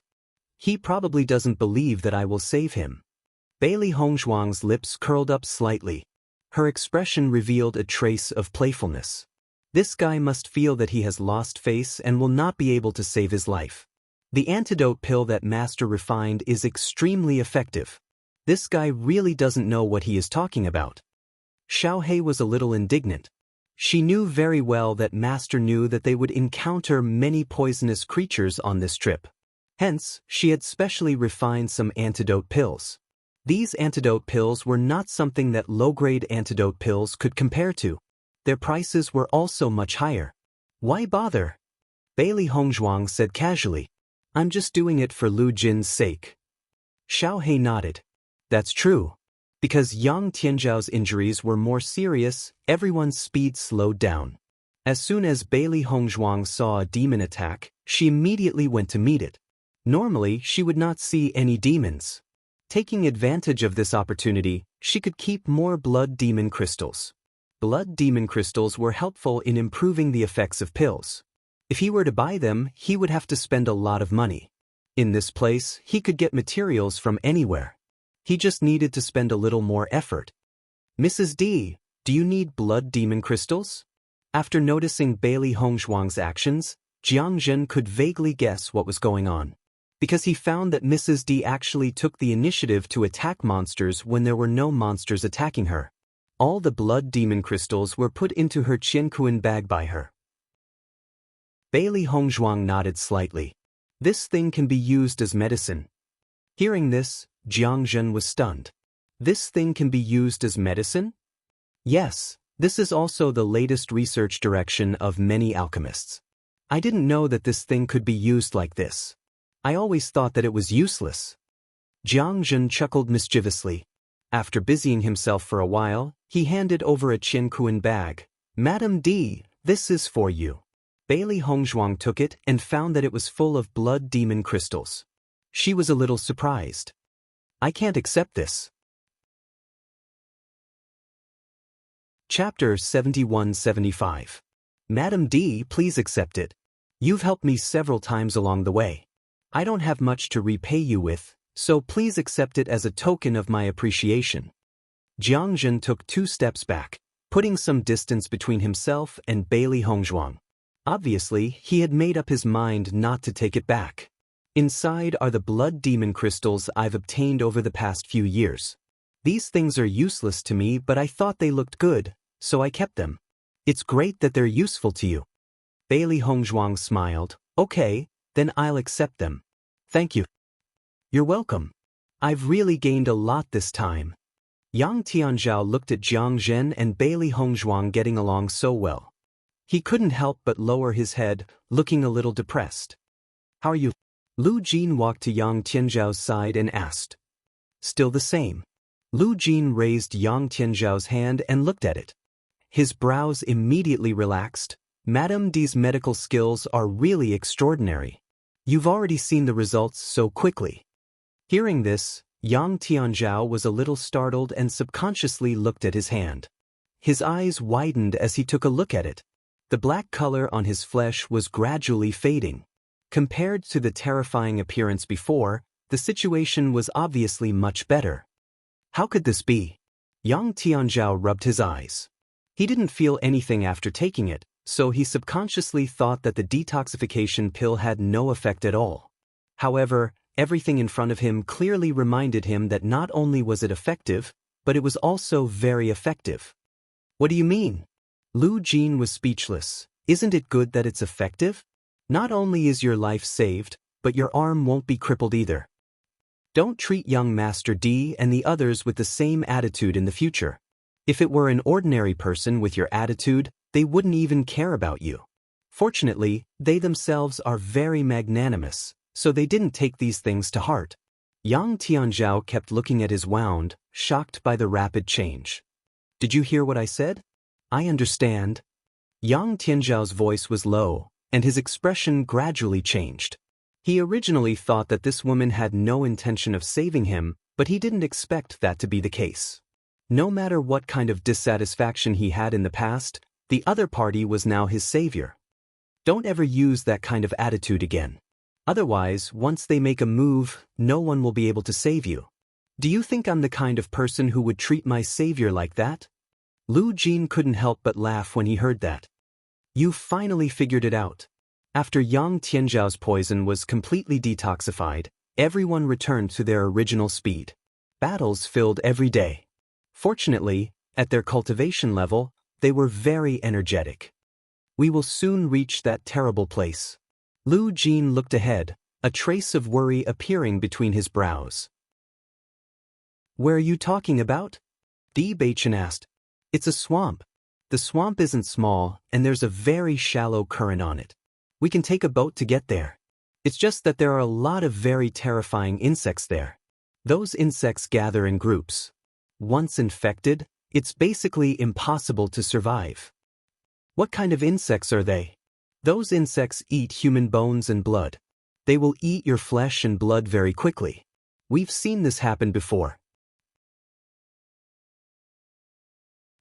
S1: He probably doesn't believe that I will save him. Bailey Hongzhuang's lips curled up slightly. Her expression revealed a trace of playfulness. This guy must feel that he has lost face and will not be able to save his life. The antidote pill that Master refined is extremely effective. This guy really doesn't know what he is talking about. Xiaohei was a little indignant. She knew very well that Master knew that they would encounter many poisonous creatures on this trip. Hence, she had specially refined some antidote pills. These antidote pills were not something that low-grade antidote pills could compare to. Their prices were also much higher. Why bother? Bailey Hongzhuang said casually. I'm just doing it for Lu Jin's sake. Xiaohei nodded. That's true. Because Yang Tianzhao's injuries were more serious, everyone's speed slowed down. As soon as Bailey Hongzhuang saw a demon attack, she immediately went to meet it. Normally, she would not see any demons. Taking advantage of this opportunity, she could keep more blood demon crystals. Blood demon crystals were helpful in improving the effects of pills. If he were to buy them, he would have to spend a lot of money. In this place, he could get materials from anywhere. He just needed to spend a little more effort. Mrs. D, do you need blood demon crystals? After noticing Bailey Hongzhuang's actions, Jiang Zhen could vaguely guess what was going on. Because he found that Mrs. D actually took the initiative to attack monsters when there were no monsters attacking her. All the blood demon crystals were put into her Qiankuan bag by her. Bailey Hongzhuang nodded slightly. This thing can be used as medicine. Hearing this, Jiang Zhen was stunned. This thing can be used as medicine? Yes, this is also the latest research direction of many alchemists. I didn't know that this thing could be used like this. I always thought that it was useless. Jiang Zhen chuckled mischievously. After busying himself for a while, he handed over a Qiankuan bag. Madam D, this is for you. Bailey Hongzhuang took it and found that it was full of blood demon crystals. She was a little surprised. I can't accept this. Chapter 71-75. Madam D, please accept it. You've helped me several times along the way. I don't have much to repay you with, so please accept it as a token of my appreciation. Jiang Zhen took 2 steps back, putting some distance between himself and Bailey Hongzhuang. Obviously, he had made up his mind not to take it back. Inside are the blood demon crystals I've obtained over the past few years. These things are useless to me, but I thought they looked good, so I kept them. It's great that they're useful to you. Bailey Hongzhuang smiled. Okay, then I'll accept them. Thank you. You're welcome. I've really gained a lot this time. Yang Tianzhao looked at Jiang Zhen and Bailey Hongzhuang getting along so well. He couldn't help but lower his head, looking a little depressed. How are you? Lu Jin walked to Yang Tianzhao's side and asked. Still the same. Lu Jin raised Yang Tianzhao's hand and looked at it. His brows immediately relaxed. Madam D's medical skills are really extraordinary. You've already seen the results so quickly. Hearing this, Yang Tianzhao was a little startled and subconsciously looked at his hand. His eyes widened as he took a look at it. The black color on his flesh was gradually fading. Compared to the terrifying appearance before, the situation was obviously much better. How could this be? Yang Tianzhao rubbed his eyes. He didn't feel anything after taking it, so he subconsciously thought that the detoxification pill had no effect at all. However, everything in front of him clearly reminded him that not only was it effective, but it was also very effective. What do you mean? Lu Jin was speechless. Isn't it good that it's effective? Not only is your life saved, but your arm won't be crippled either. Don't treat young Master D and the others with the same attitude in the future. If it were an ordinary person with your attitude, they wouldn't even care about you. Fortunately, they themselves are very magnanimous, so they didn't take these things to heart. Yang Tianzhao kept looking at his wound, shocked by the rapid change. Did you hear what I said? I understand. Yang Tianzhao's voice was low, and his expression gradually changed. He originally thought that this woman had no intention of saving him, but he didn't expect that to be the case. No matter what kind of dissatisfaction he had in the past, the other party was now his savior. Don't ever use that kind of attitude again. Otherwise, once they make a move, no one will be able to save you. Do you think I'm the kind of person who would treat my savior like that? Lu Jin couldn't help but laugh when he heard that. You finally figured it out. After Yang Tianzhao's poison was completely detoxified, everyone returned to their original speed. Battles filled every day. Fortunately, at their cultivation level, they were very energetic. We will soon reach that terrible place. Lu Jin looked ahead, a trace of worry appearing between his brows. Where are you talking about? Bewitching asked. It's a swamp. The swamp isn't small, and there's a very shallow current on it. We can take a boat to get there. It's just that there are a lot of very terrifying insects there. Those insects gather in groups. Once infected, it's basically impossible to survive. What kind of insects are they? Those insects eat human bones and blood. They will eat your flesh and blood very quickly. We've seen this happen before.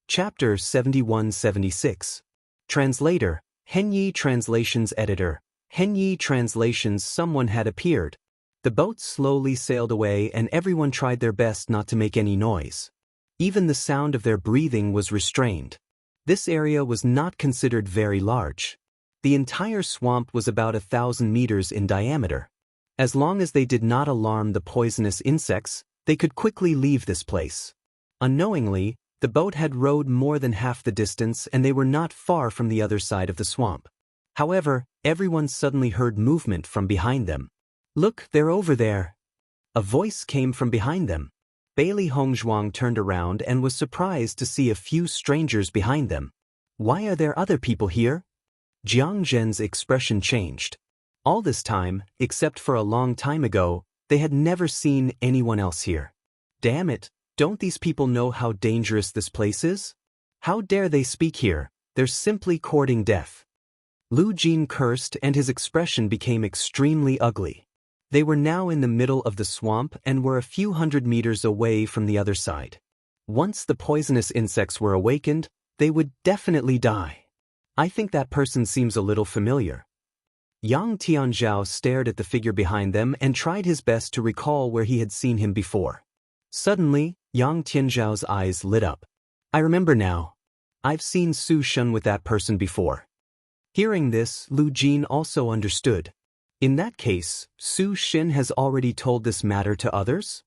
S1: Chapter 71-76. Translator, Henyi Translations Editor, Henyi Translations. Someone had appeared. The boat slowly sailed away and everyone tried their best not to make any noise. Even the sound of their breathing was restrained. This area was not considered very large. The entire swamp was about 1,000 meters in diameter. As long as they did not alarm the poisonous insects, they could quickly leave this place. Unknowingly, the boat had rowed more than half the distance and they were not far from the other side of the swamp. However, everyone suddenly heard movement from behind them. Look, they're over there. A voice came from behind them. Bailey Hongzhuang turned around and was surprised to see a few strangers behind them. Why are there other people here? Jiang Zhen's expression changed. All this time, except for a long time ago, they had never seen anyone else here. Damn it, don't these people know how dangerous this place is? How dare they speak here? They're simply courting death. Lu Jin cursed and his expression became extremely ugly. They were now in the middle of the swamp and were a few hundred meters away from the other side. Once the poisonous insects were awakened, they would definitely die. I think that person seems a little familiar. Yang Tianzhao stared at the figure behind them and tried his best to recall where he had seen him before. Suddenly, Yang Tianzhao's eyes lit up. I remember now. I've seen Su Shun with that person before. Hearing this, Lu Jin also understood. In that case, Su Shin has already told this matter to others?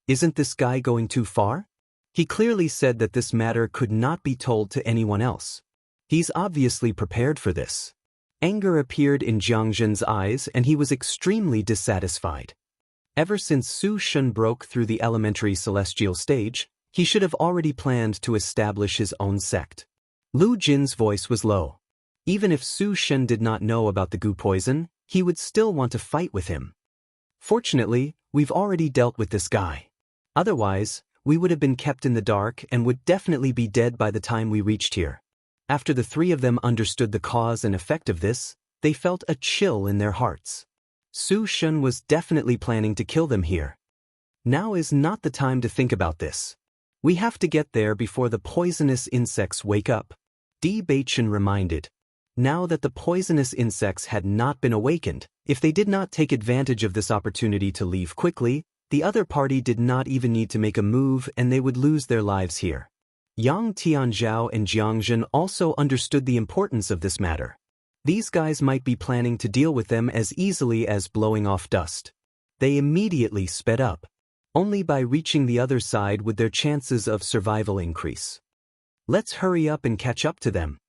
S1: Isn't this guy going too far? He clearly said that this matter could not be told to anyone else. He's obviously prepared for this. Anger appeared in Jiang Zhen's eyes and he was extremely dissatisfied. Ever since Su Shun broke through the elementary celestial stage, he should have already planned to establish his own sect. Lu Jin's voice was low. Even if Su Shun did not know about the goo poison, he would still want to fight with him. Fortunately, we've already dealt with this guy. Otherwise, we would have been kept in the dark and would definitely be dead by the time we reached here. After the three of them understood the cause and effect of this, they felt a chill in their hearts. Su Shun was definitely planning to kill them here. Now is not the time to think about this. We have to get there before the poisonous insects wake up. Di Baichen reminded. Now that the poisonous insects had not been awakened, if they did not take advantage of this opportunity to leave quickly, the other party did not even need to make a move and they would lose their lives here. Yang Tianzhao and Jiang Zhen also understood the importance of this matter. These guys might be planning to deal with them as easily as blowing off dust. They immediately sped up. Only by reaching the other side would their chances of survival increase. Let's hurry up and catch up to them.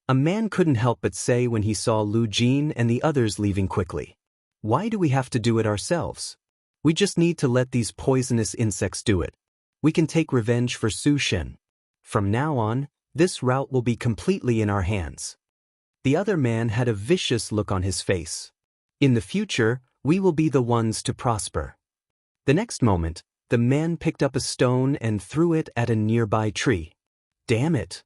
S1: A man couldn't help but say when he saw Lu Jin and the others leaving quickly. Why do we have to do it ourselves? We just need to let these poisonous insects do it. We can take revenge for Su Shen. From now on, this route will be completely in our hands. The other man had a vicious look on his face. In the future, we will be the ones to prosper. The next moment, the man picked up a stone and threw it at a nearby tree. Damn it!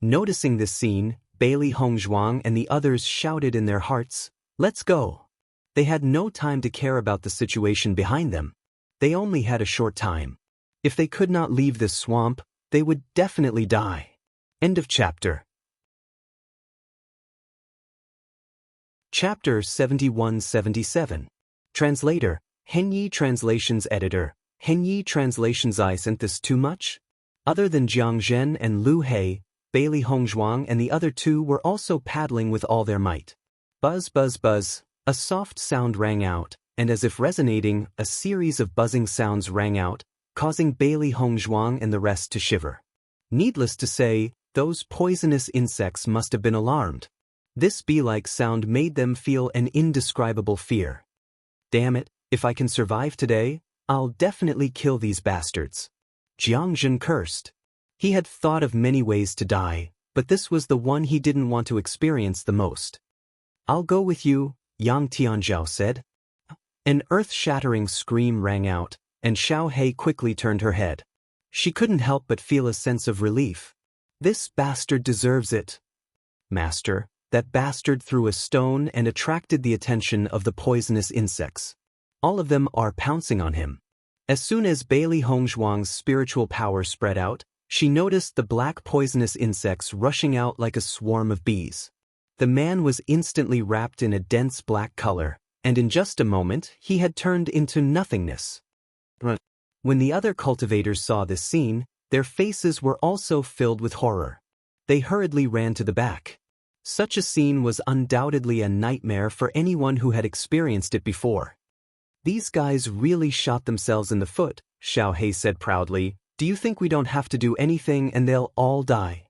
S1: Noticing this scene, Bailey Hongzhuang and the others shouted in their hearts, "Let's go!" They had no time to care about the situation behind them. They only had a short time. If they could not leave this swamp, they would definitely die. End of chapter. Chapter 71-77. Translator, Henyi Translations Editor, Henyi Translations. I sent this too much? Other than Jiang Zhen and Lu He, Bailey Hongzhuang and the other two were also paddling with all their might. Buzz, buzz, buzz, a soft sound rang out, and as if resonating, a series of buzzing sounds rang out, causing Bailey Hongzhuang and the rest to shiver. Needless to say, those poisonous insects must have been alarmed. This bee-like sound made them feel an indescribable fear. Damn it, if I can survive today, I'll definitely kill these bastards. Jiang Zhen cursed. He had thought of many ways to die, but this was the one he didn't want to experience the most. I'll go with you, Yang Tianzhao said. An earth-shattering scream rang out, and Xiao He quickly turned her head. She couldn't help but feel a sense of relief. This bastard deserves it. Master, that bastard threw a stone and attracted the attention of the poisonous insects. All of them are pouncing on him. As soon as Bailey Hongzhuang's spiritual power spread out, she noticed the black poisonous insects rushing out like a swarm of bees. The man was instantly wrapped in a dense black color, and in just a moment he had turned into nothingness. When the other cultivators saw this scene, their faces were also filled with horror. They hurriedly ran to the back. Such a scene was undoubtedly a nightmare for anyone who had experienced it before. These guys really shot themselves in the foot, Xiao He said proudly. Do you think we don't have to do anything and they'll all die?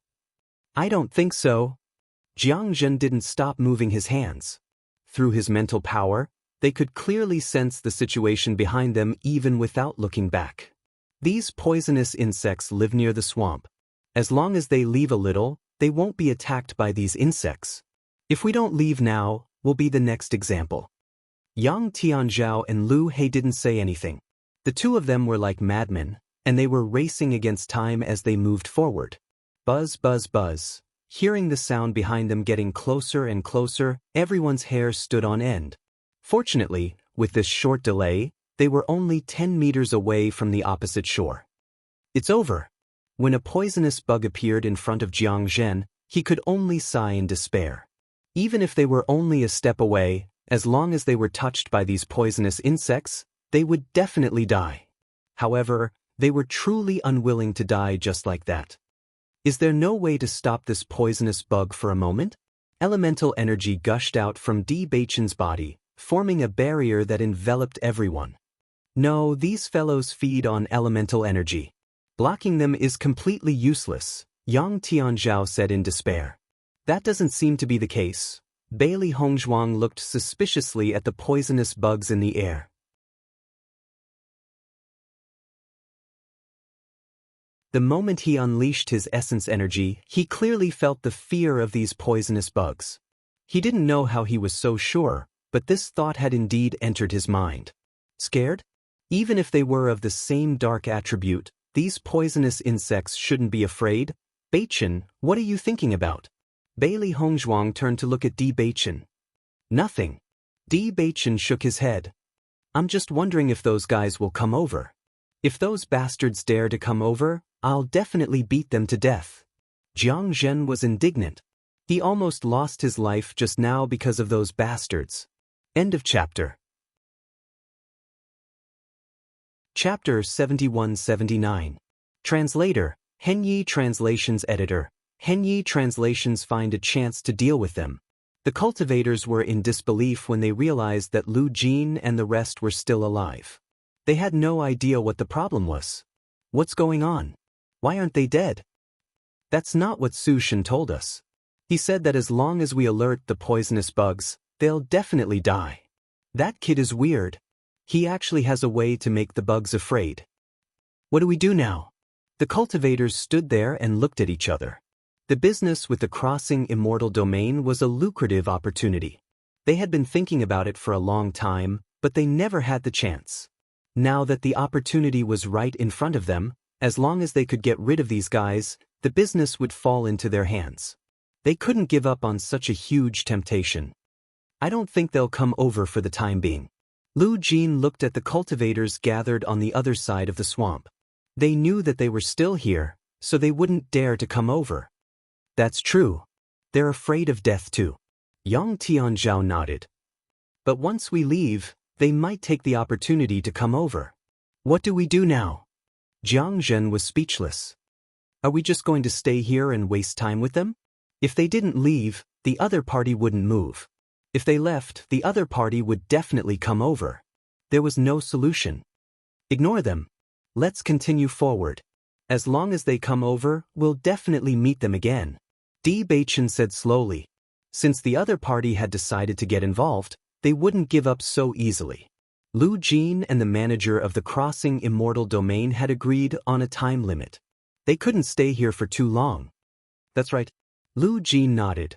S1: I don't think so. Jiang Zhen didn't stop moving his hands. Through his mental power, they could clearly sense the situation behind them even without looking back. These poisonous insects live near the swamp. As long as they leave a little, they won't be attacked by these insects. If we don't leave now, we'll be the next example. Yang Tianzhao and Lu He didn't say anything. The two of them were like madmen, and they were racing against time as they moved forward. Buzz, buzz, buzz. Hearing the sound behind them getting closer and closer, everyone's hair stood on end. Fortunately, with this short delay, they were only 10 meters away from the opposite shore. It's over. When a poisonous bug appeared in front of Jiang Zhen, he could only sigh in despair. Even if they were only a step away, as long as they were touched by these poisonous insects, they would definitely die. However, they were truly unwilling to die just like that. Is there no way to stop this poisonous bug for a moment? Elemental energy gushed out from Bewitching's body, forming a barrier that enveloped everyone. No, these fellows feed on elemental energy. Blocking them is completely useless, Yang Tianzhao said in despair. That doesn't seem to be the case. Bailey Hongzhuang looked suspiciously at the poisonous bugs in the air. The moment he unleashed his essence energy, he clearly felt the fear of these poisonous bugs. He didn't know how he was so sure, but this thought had indeed entered his mind. Scared? Even if they were of the same dark attribute, these poisonous insects shouldn't be afraid. Beichen, what are you thinking about? Bailey Hongzhuang turned to look at Beichen. Nothing. Beichen shook his head. I'm just wondering if those guys will come over. If those bastards dare to come over, I'll definitely beat them to death. Jiang Zhen was indignant. He almost lost his life just now because of those bastards. End of chapter. Chapter 71-79. Translator, Henyi Translations Editor. Henyi Translations find a chance to deal with them. The cultivators were in disbelief when they realized that Lu Jin and the rest were still alive. They had no idea what the problem was. What's going on? Why aren't they dead? That's not what Su Shen told us. He said that as long as we alert the poisonous bugs, they'll definitely die. That kid is weird. He actually has a way to make the bugs afraid. What do we do now? The cultivators stood there and looked at each other. The business with the crossing immortal domain was a lucrative opportunity. They had been thinking about it for a long time, but they never had the chance. Now that the opportunity was right in front of them, as long as they could get rid of these guys, the business would fall into their hands. They couldn't give up on such a huge temptation. I don't think they'll come over for the time being. Lu Jin looked at the cultivators gathered on the other side of the swamp. They knew that they were still here, so they wouldn't dare to come over. That's true. They're afraid of death too. Yang Tianzhao nodded. But once we leave, they might take the opportunity to come over. What do we do now? Jiang Zhen was speechless. Are we just going to stay here and waste time with them? If they didn't leave, the other party wouldn't move. If they left, the other party would definitely come over. There was no solution. Ignore them. Let's continue forward. As long as they come over, we'll definitely meet them again. Bewitching said slowly. Since the other party had decided to get involved, they wouldn't give up so easily. Lu Jin and the manager of the Crossing Immortal Domain had agreed on a time limit. They couldn't stay here for too long. That's right. Lu Jin nodded.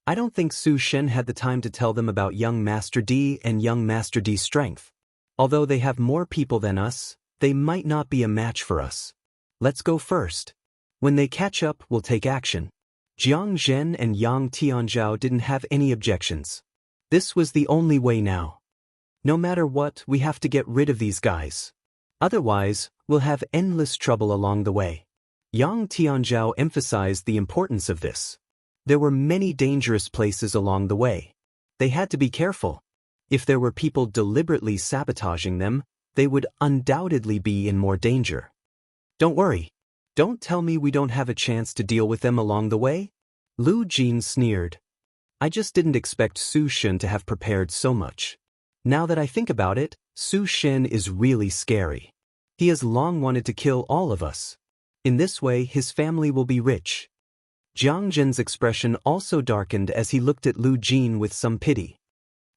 S1: I don't think Su Shen had the time to tell them about young Master D and young Master D's strength. Although they have more people than us, they might not be a match for us. Let's go first. When they catch up, we'll take action. Jiang Zhen and Yang Tianzhao didn't have any objections. This was the only way now. No matter what, we have to get rid of these guys. Otherwise, we'll have endless trouble along the way. Yang Tianzhao emphasized the importance of this. There were many dangerous places along the way. They had to be careful. If there were people deliberately sabotaging them, they would undoubtedly be in more danger. Don't worry. Don't tell me we don't have a chance to deal with them along the way? Lu Jin sneered. I just didn't expect Su Shen to have prepared so much. Now that I think about it, Su Shen is really scary. He has long wanted to kill all of us. In this way, his family will be rich. Jiang Zhen's expression also darkened as he looked at Lu Jin with some pity.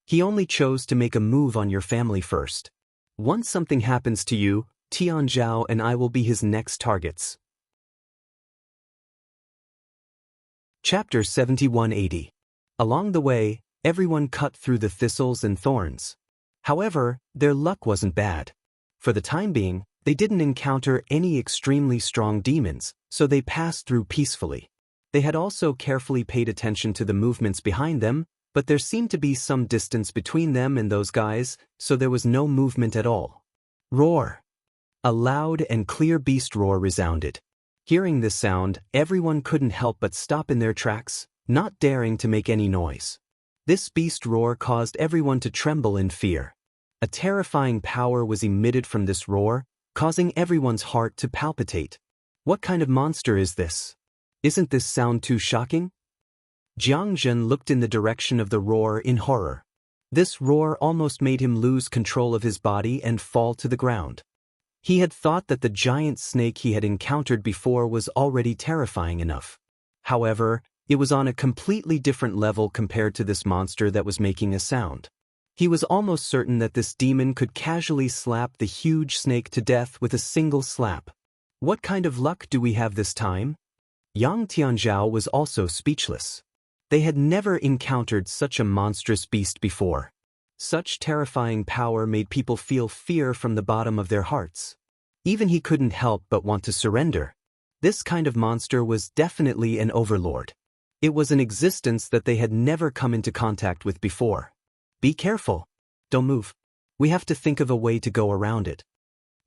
S1: He only chose to make a move on your family first. Once something happens to you, Tianzhao and I will be his next targets. Chapter 7180. Along the way, everyone cut through the thistles and thorns. However, their luck wasn't bad. For the time being, they didn't encounter any extremely strong demons, so they passed through peacefully. They had also carefully paid attention to the movements behind them, but there seemed to be some distance between them and those guys, so there was no movement at all. Roar! A loud and clear beast roar resounded. Hearing this sound, everyone couldn't help but stop in their tracks, not daring to make any noise. This beast roar caused everyone to tremble in fear. A terrifying power was emitted from this roar, causing everyone's heart to palpitate. What kind of monster is this? Isn't this sound too shocking? Jiang Zhen looked in the direction of the roar in horror. This roar almost made him lose control of his body and fall to the ground. He had thought that the giant snake he had encountered before was already terrifying enough. However, it was on a completely different level compared to this monster that was making a sound. He was almost certain that this demon could casually slap the huge snake to death with a single slap. What kind of luck do we have this time? Yang Tianzhao was also speechless. They had never encountered such a monstrous beast before. Such terrifying power made people feel fear from the bottom of their hearts. Even he couldn't help but want to surrender. This kind of monster was definitely an overlord. It was an existence that they had never come into contact with before. Be careful. Don't move. We have to think of a way to go around it.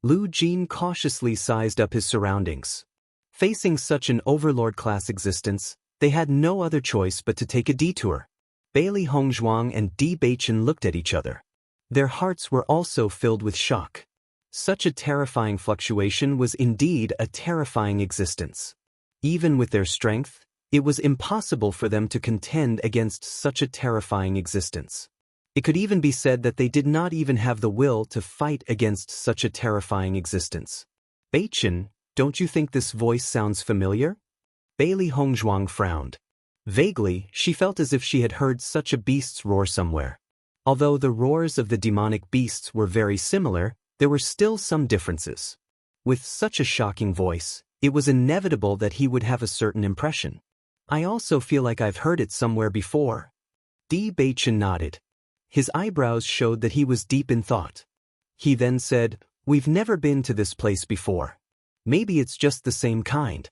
S1: Lu Jin cautiously sized up his surroundings. Facing such an overlord-class existence, they had no other choice but to take a detour. Bailey Hongzhuang and Bewitching looked at each other. Their hearts were also filled with shock. Such a terrifying fluctuation was indeed a terrifying existence. Even with their strength, it was impossible for them to contend against such a terrifying existence. It could even be said that they did not even have the will to fight against such a terrifying existence. Bewitching, don't you think this voice sounds familiar? Bailey Hongzhuang frowned. Vaguely, she felt as if she had heard such a beast's roar somewhere. Although the roars of the demonic beasts were very similar, there were still some differences. With such a shocking voice, it was inevitable that he would have a certain impression. I also feel like I've heard it somewhere before. Bewitching nodded. His eyebrows showed that he was deep in thought. He then said, "We've never been to this place before. Maybe it's just the same kind."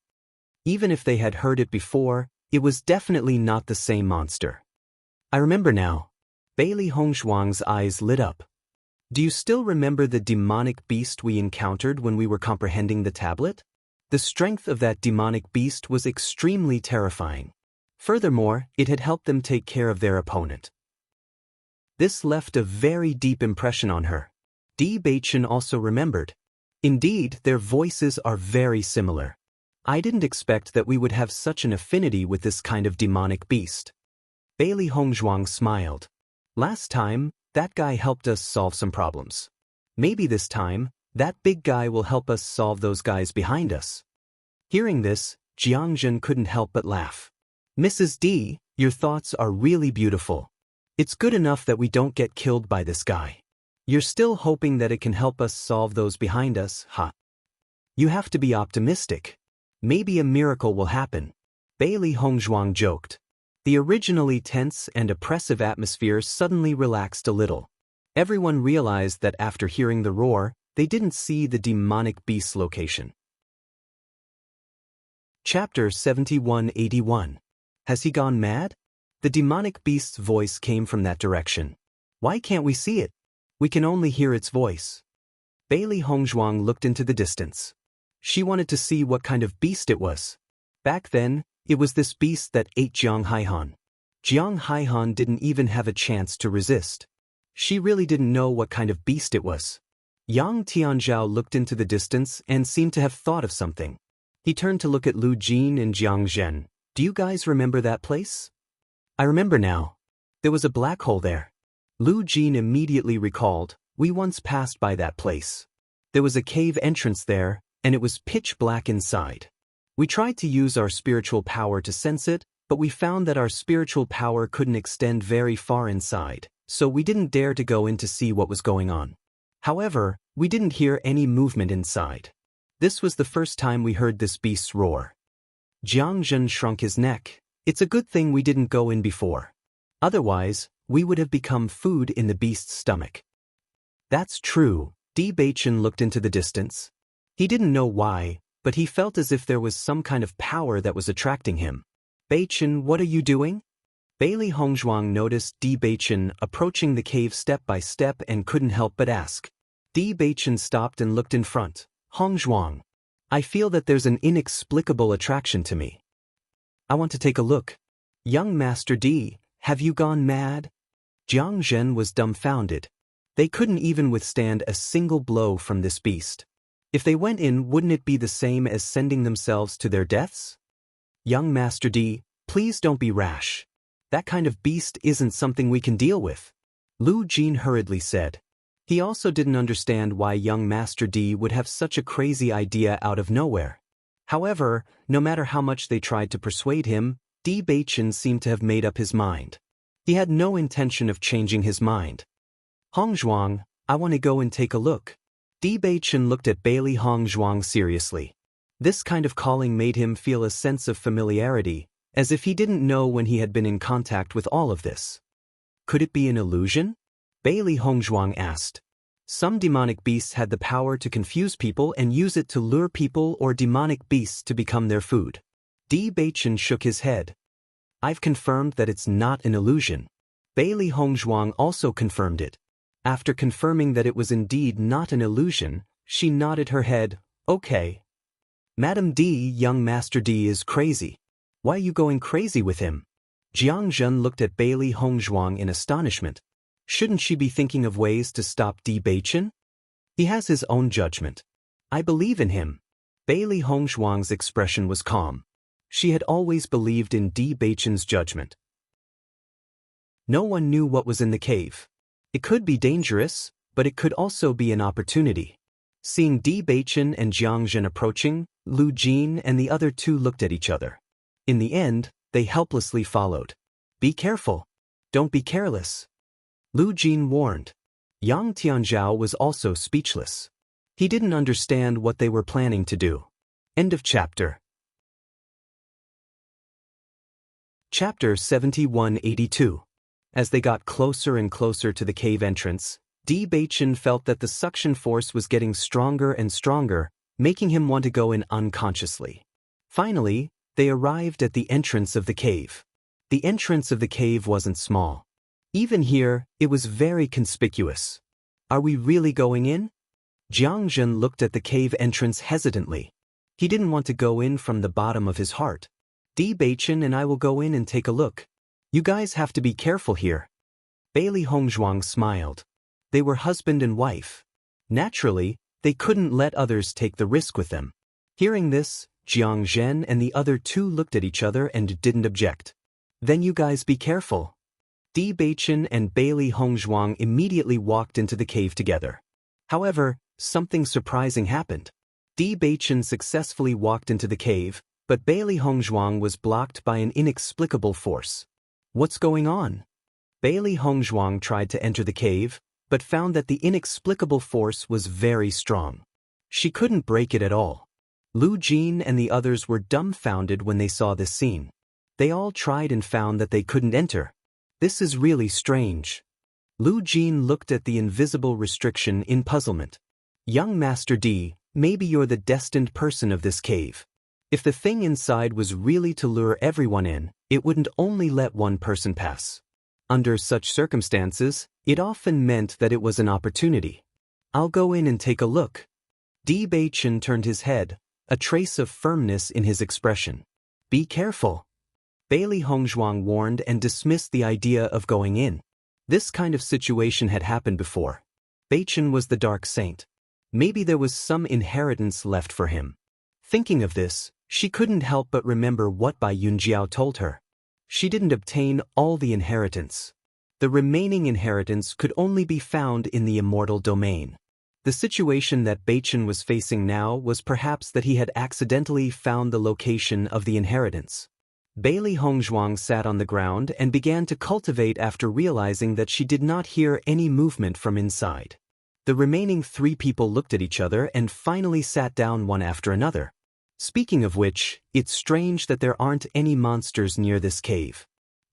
S1: Even if they had heard it before, it was definitely not the same monster. I remember now. Bailey Hongzhuang's eyes lit up. Do you still remember the demonic beast we encountered when we were comprehending the tablet? The strength of that demonic beast was extremely terrifying. Furthermore, it had helped them take care of their opponent. This left a very deep impression on her. Bewitching also remembered. Indeed, their voices are very similar. I didn't expect that we would have such an affinity with this kind of demonic beast. Bailey Hongzhuang smiled. Last time, that guy helped us solve some problems. Maybe this time, that big guy will help us solve those guys behind us. Hearing this, Jiang Zhen couldn't help but laugh. Mrs. D, your thoughts are really beautiful. It's good enough that we don't get killed by this guy. You're still hoping that it can help us solve those behind us, huh? You have to be optimistic. Maybe a miracle will happen. Bailey Hongzhuang joked. The originally tense and oppressive atmosphere suddenly relaxed a little. Everyone realized that after hearing the roar, they didn't see the demonic beast's location. Chapter 7181. Has he gone mad? The demonic beast's voice came from that direction. Why can't we see it? We can only hear its voice. Bailey Hongzhuang looked into the distance. She wanted to see what kind of beast it was. Back then, it was this beast that ate Jiang Haihan. Jiang Haihan didn't even have a chance to resist. She really didn't know what kind of beast it was. Yang Tianzhao looked into the distance and seemed to have thought of something. He turned to look at Lu Jin and Jiang Zhen. Do you guys remember that place? I remember now. There was a black hole there. Lu Jin immediately recalled, we once passed by that place. There was a cave entrance there, and it was pitch black inside. We tried to use our spiritual power to sense it, but we found that our spiritual power couldn't extend very far inside, so we didn't dare to go in to see what was going on. However, we didn't hear any movement inside. This was the first time we heard this beast's roar. Jiang Zhen shrunk his neck. It's a good thing we didn't go in before. Otherwise, we would have become food in the beast's stomach. That's true. Di Beichen looked into the distance. He didn't know why, but he felt as if there was some kind of power that was attracting him. Beichen, what are you doing? Bailey Hongzhuang noticed Di Beichen approaching the cave step by step and couldn't help but ask. Di Beichen stopped and looked in front. Hongzhuang, I feel that there's an inexplicable attraction to me. I want to take a look. Young Master Di, have you gone mad? Jiang Zhen was dumbfounded. They couldn't even withstand a single blow from this beast. If they went in, wouldn't it be the same as sending themselves to their deaths? Young Master D, please don't be rash. That kind of beast isn't something we can deal with. Lu Jin hurriedly said. He also didn't understand why young Master D would have such a crazy idea out of nowhere. However, no matter how much they tried to persuade him, Di Beichen seemed to have made up his mind. He had no intention of changing his mind. Hongzhuang, I want to go and take a look. Di Beichen looked at Bailey Hongzhuang seriously. This kind of calling made him feel a sense of familiarity, as if he didn't know when he had been in contact with all of this. Could it be an illusion? Bailey Hongzhuang asked. Some demonic beasts had the power to confuse people and use it to lure people or demonic beasts to become their food. Di Beichen shook his head. I've confirmed that it's not an illusion. Bailey Hongzhuang also confirmed it. After confirming that it was indeed not an illusion, she nodded her head. Okay. Madam D, young Master D is crazy. Why are you going crazy with him? Jiang Zhen looked at Bailey Hongzhuang in astonishment. Shouldn't she be thinking of ways to stop Di Beichen? He has his own judgment. I believe in him. Bailey Hongzhuang's expression was calm. She had always believed in Di Beichen's judgment. No one knew what was in the cave. It could be dangerous, but it could also be an opportunity. Seeing Di Beichen and Jiang Zhen approaching, Lu Jin and the other two looked at each other. In the end, they helplessly followed. Be careful. Don't be careless. Lu Jin warned. Yang Tianzhao was also speechless. He didn't understand what they were planning to do. End of chapter. Chapter 7182. As they got closer and closer to the cave entrance, Di Beichen felt that the suction force was getting stronger and stronger, making him want to go in unconsciously. Finally, they arrived at the entrance of the cave. The entrance of the cave wasn't small. Even here, it was very conspicuous. Are we really going in? Jiang Zhen looked at the cave entrance hesitantly. He didn't want to go in from the bottom of his heart. Di Beichen and I will go in and take a look. You guys have to be careful here. Bailey Hongzhuang smiled. They were husband and wife. Naturally, they couldn't let others take the risk with them. Hearing this, Jiang Zhen and the other two looked at each other and didn't object. Then you guys be careful. Di Beichen and Bailey Hongzhuang immediately walked into the cave together. However, something surprising happened. Di Beichen successfully walked into the cave, but Bailey Hongzhuang was blocked by an inexplicable force. What's going on? Bailey Hongzhuang tried to enter the cave, but found that the inexplicable force was very strong. She couldn't break it at all. Lu Jin and the others were dumbfounded when they saw this scene. They all tried and found that they couldn't enter. This is really strange. Lu Jin looked at the invisible restriction in puzzlement. Young Master D, maybe you're the destined person of this cave. If the thing inside was really to lure everyone in, it wouldn't only let one person pass. Under such circumstances, it often meant that it was an opportunity. I'll go in and take a look. Di Beichen turned his head, a trace of firmness in his expression. Be careful. Bailey Hongzhuang warned and dismissed the idea of going in. This kind of situation had happened before. Beichen was the Dark Saint. Maybe there was some inheritance left for him. Thinking of this, she couldn't help but remember what Bai Yunjiao told her. She didn't obtain all the inheritance. The remaining inheritance could only be found in the immortal domain. The situation that Beichen was facing now was perhaps that he had accidentally found the location of the inheritance. Bailey Hongzhuang sat on the ground and began to cultivate after realizing that she did not hear any movement from inside. The remaining three people looked at each other and finally sat down one after another. Speaking of which, it's strange that there aren't any monsters near this cave.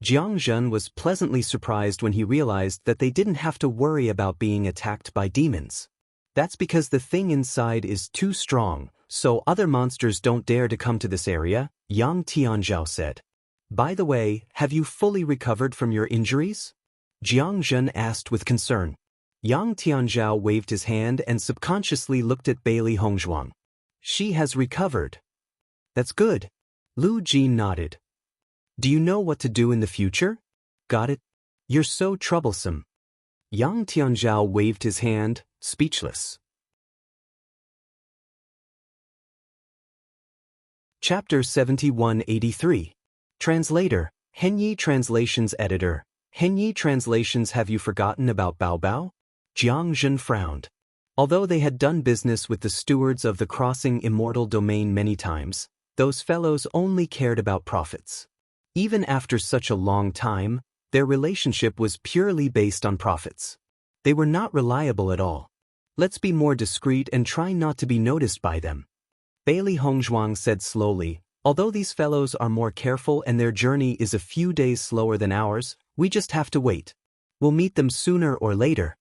S1: Jiang Zhen was pleasantly surprised when he realized that they didn't have to worry about being attacked by demons. That's because the thing inside is too strong, so other monsters don't dare to come to this area, Yang Tianzhao said. By the way, have you fully recovered from your injuries? Jiang Zhen asked with concern. Yang Tianzhao waved his hand and subconsciously looked at Bailey Hongzhuang. She has recovered. That's good. Lu Jin nodded. Do you know what to do in the future? Got it? You're so troublesome. Yang Tianzhao waved his hand, speechless. Chapter 7183. Translator, Henyi Translations Editor. Henyi Translations. Have you forgotten about Bao Bao? Jiang Zhen frowned. Although they had done business with the stewards of the crossing immortal domain many times, those fellows only cared about profits. Even after such a long time, their relationship was purely based on profits. They were not reliable at all. Let's be more discreet and try not to be noticed by them. Bailey Hongzhuang said slowly, although these fellows are more careful and their journey is a few days slower than ours, we just have to wait. We'll meet them sooner or later.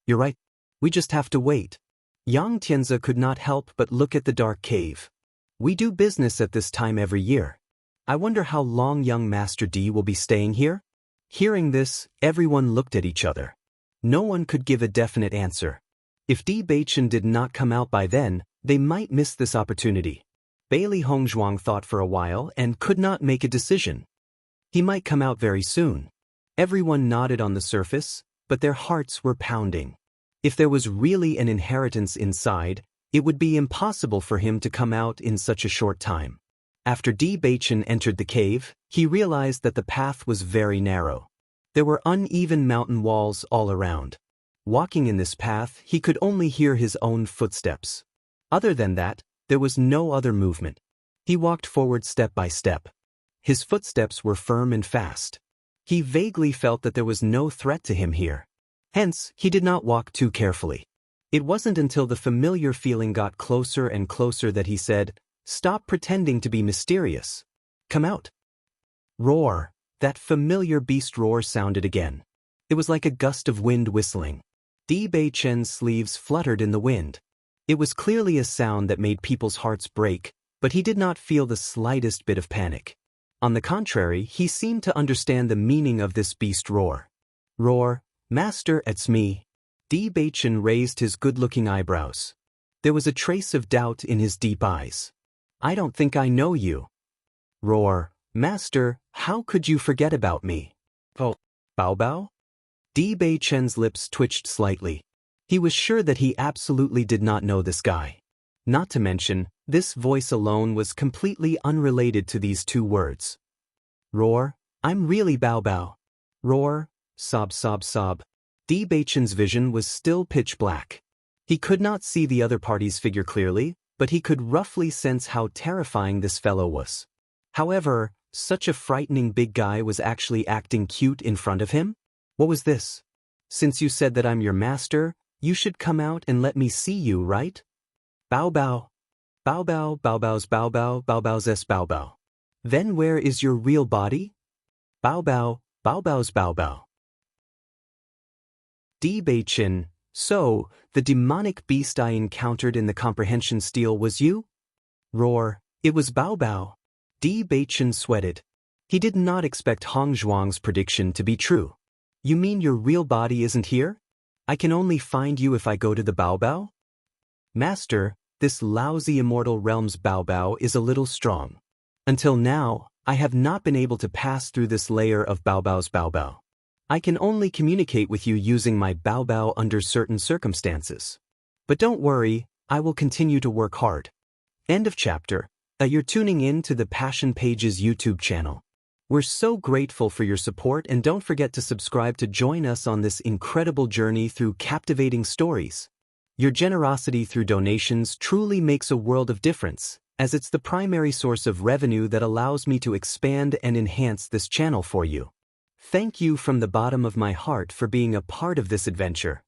S1: You're right. We just have to wait. Yang Tianzi could not help but look at the dark cave. We do business at this time every year. I wonder how long young Master D will be staying here? Hearing this, everyone looked at each other. No one could give a definite answer. If Di Beichen did not come out by then, they might miss this opportunity. Bailey Hongzhuang thought for a while and could not make a decision. He might come out very soon. Everyone nodded on the surface, but their hearts were pounding. If there was really an inheritance inside, it would be impossible for him to come out in such a short time. After Di Beichen entered the cave, he realized that the path was very narrow. There were uneven mountain walls all around. Walking in this path, he could only hear his own footsteps. Other than that, there was no other movement. He walked forward step by step. His footsteps were firm and fast. He vaguely felt that there was no threat to him here. Hence, he did not walk too carefully. It wasn't until the familiar feeling got closer and closer that he said, "Stop pretending to be mysterious. Come out." Roar. That familiar beast roar sounded again. It was like a gust of wind whistling. Di Beichen's sleeves fluttered in the wind. It was clearly a sound that made people's hearts break, but he did not feel the slightest bit of panic. On the contrary, he seemed to understand the meaning of this beast roar. Roar. Master, it's me. Di Beichen raised his good-looking eyebrows. There was a trace of doubt in his deep eyes. I don't think I know you. Roar. Master, how could you forget about me? Oh, Bao Bao? Di Beichen's lips twitched slightly. He was sure that he absolutely did not know this guy. Not to mention, This voice alone was completely unrelated to these two words. Roar, I'm really Bao Bao. Roar, sob sob sob. Bewitching's vision was still pitch black. He could not see the other party's figure clearly, but he could roughly sense how terrifying this fellow was. However, such a frightening big guy was actually acting cute in front of him? What was this? Since you said that I'm your master, you should come out and let me see you, right? Bao Bao. Bao Bao, Bao Bao's Bao Bao, Bao Bao's S Bao Bao. Then where is your real body? Bao Bao, Bao Bao's Bao Bao. Bewitching, so, the demonic beast I encountered in the comprehension steel was you? Roar, it was Bao Bao. Bewitching sweated. He did not expect Hong Zhuang's prediction to be true. You mean your real body isn't here? I can only find you if I go to the Bao Bao? Master, this lousy immortal realm's Bao Bao is a little strong. Until now, I have not been able to pass through this layer of Bao Bao's Bao Bao. I can only communicate with you using my Bao Bao under certain circumstances. But don't worry, I will continue to work hard. End of chapter. You're tuning in to the Passion Pages YouTube channel. We're so grateful for your support, and don't forget to subscribe to join us on this incredible journey through captivating stories. Your generosity through donations truly makes a world of difference, as it's the primary source of revenue that allows me to expand and enhance this channel for you. Thank you from the bottom of my heart for being a part of this adventure.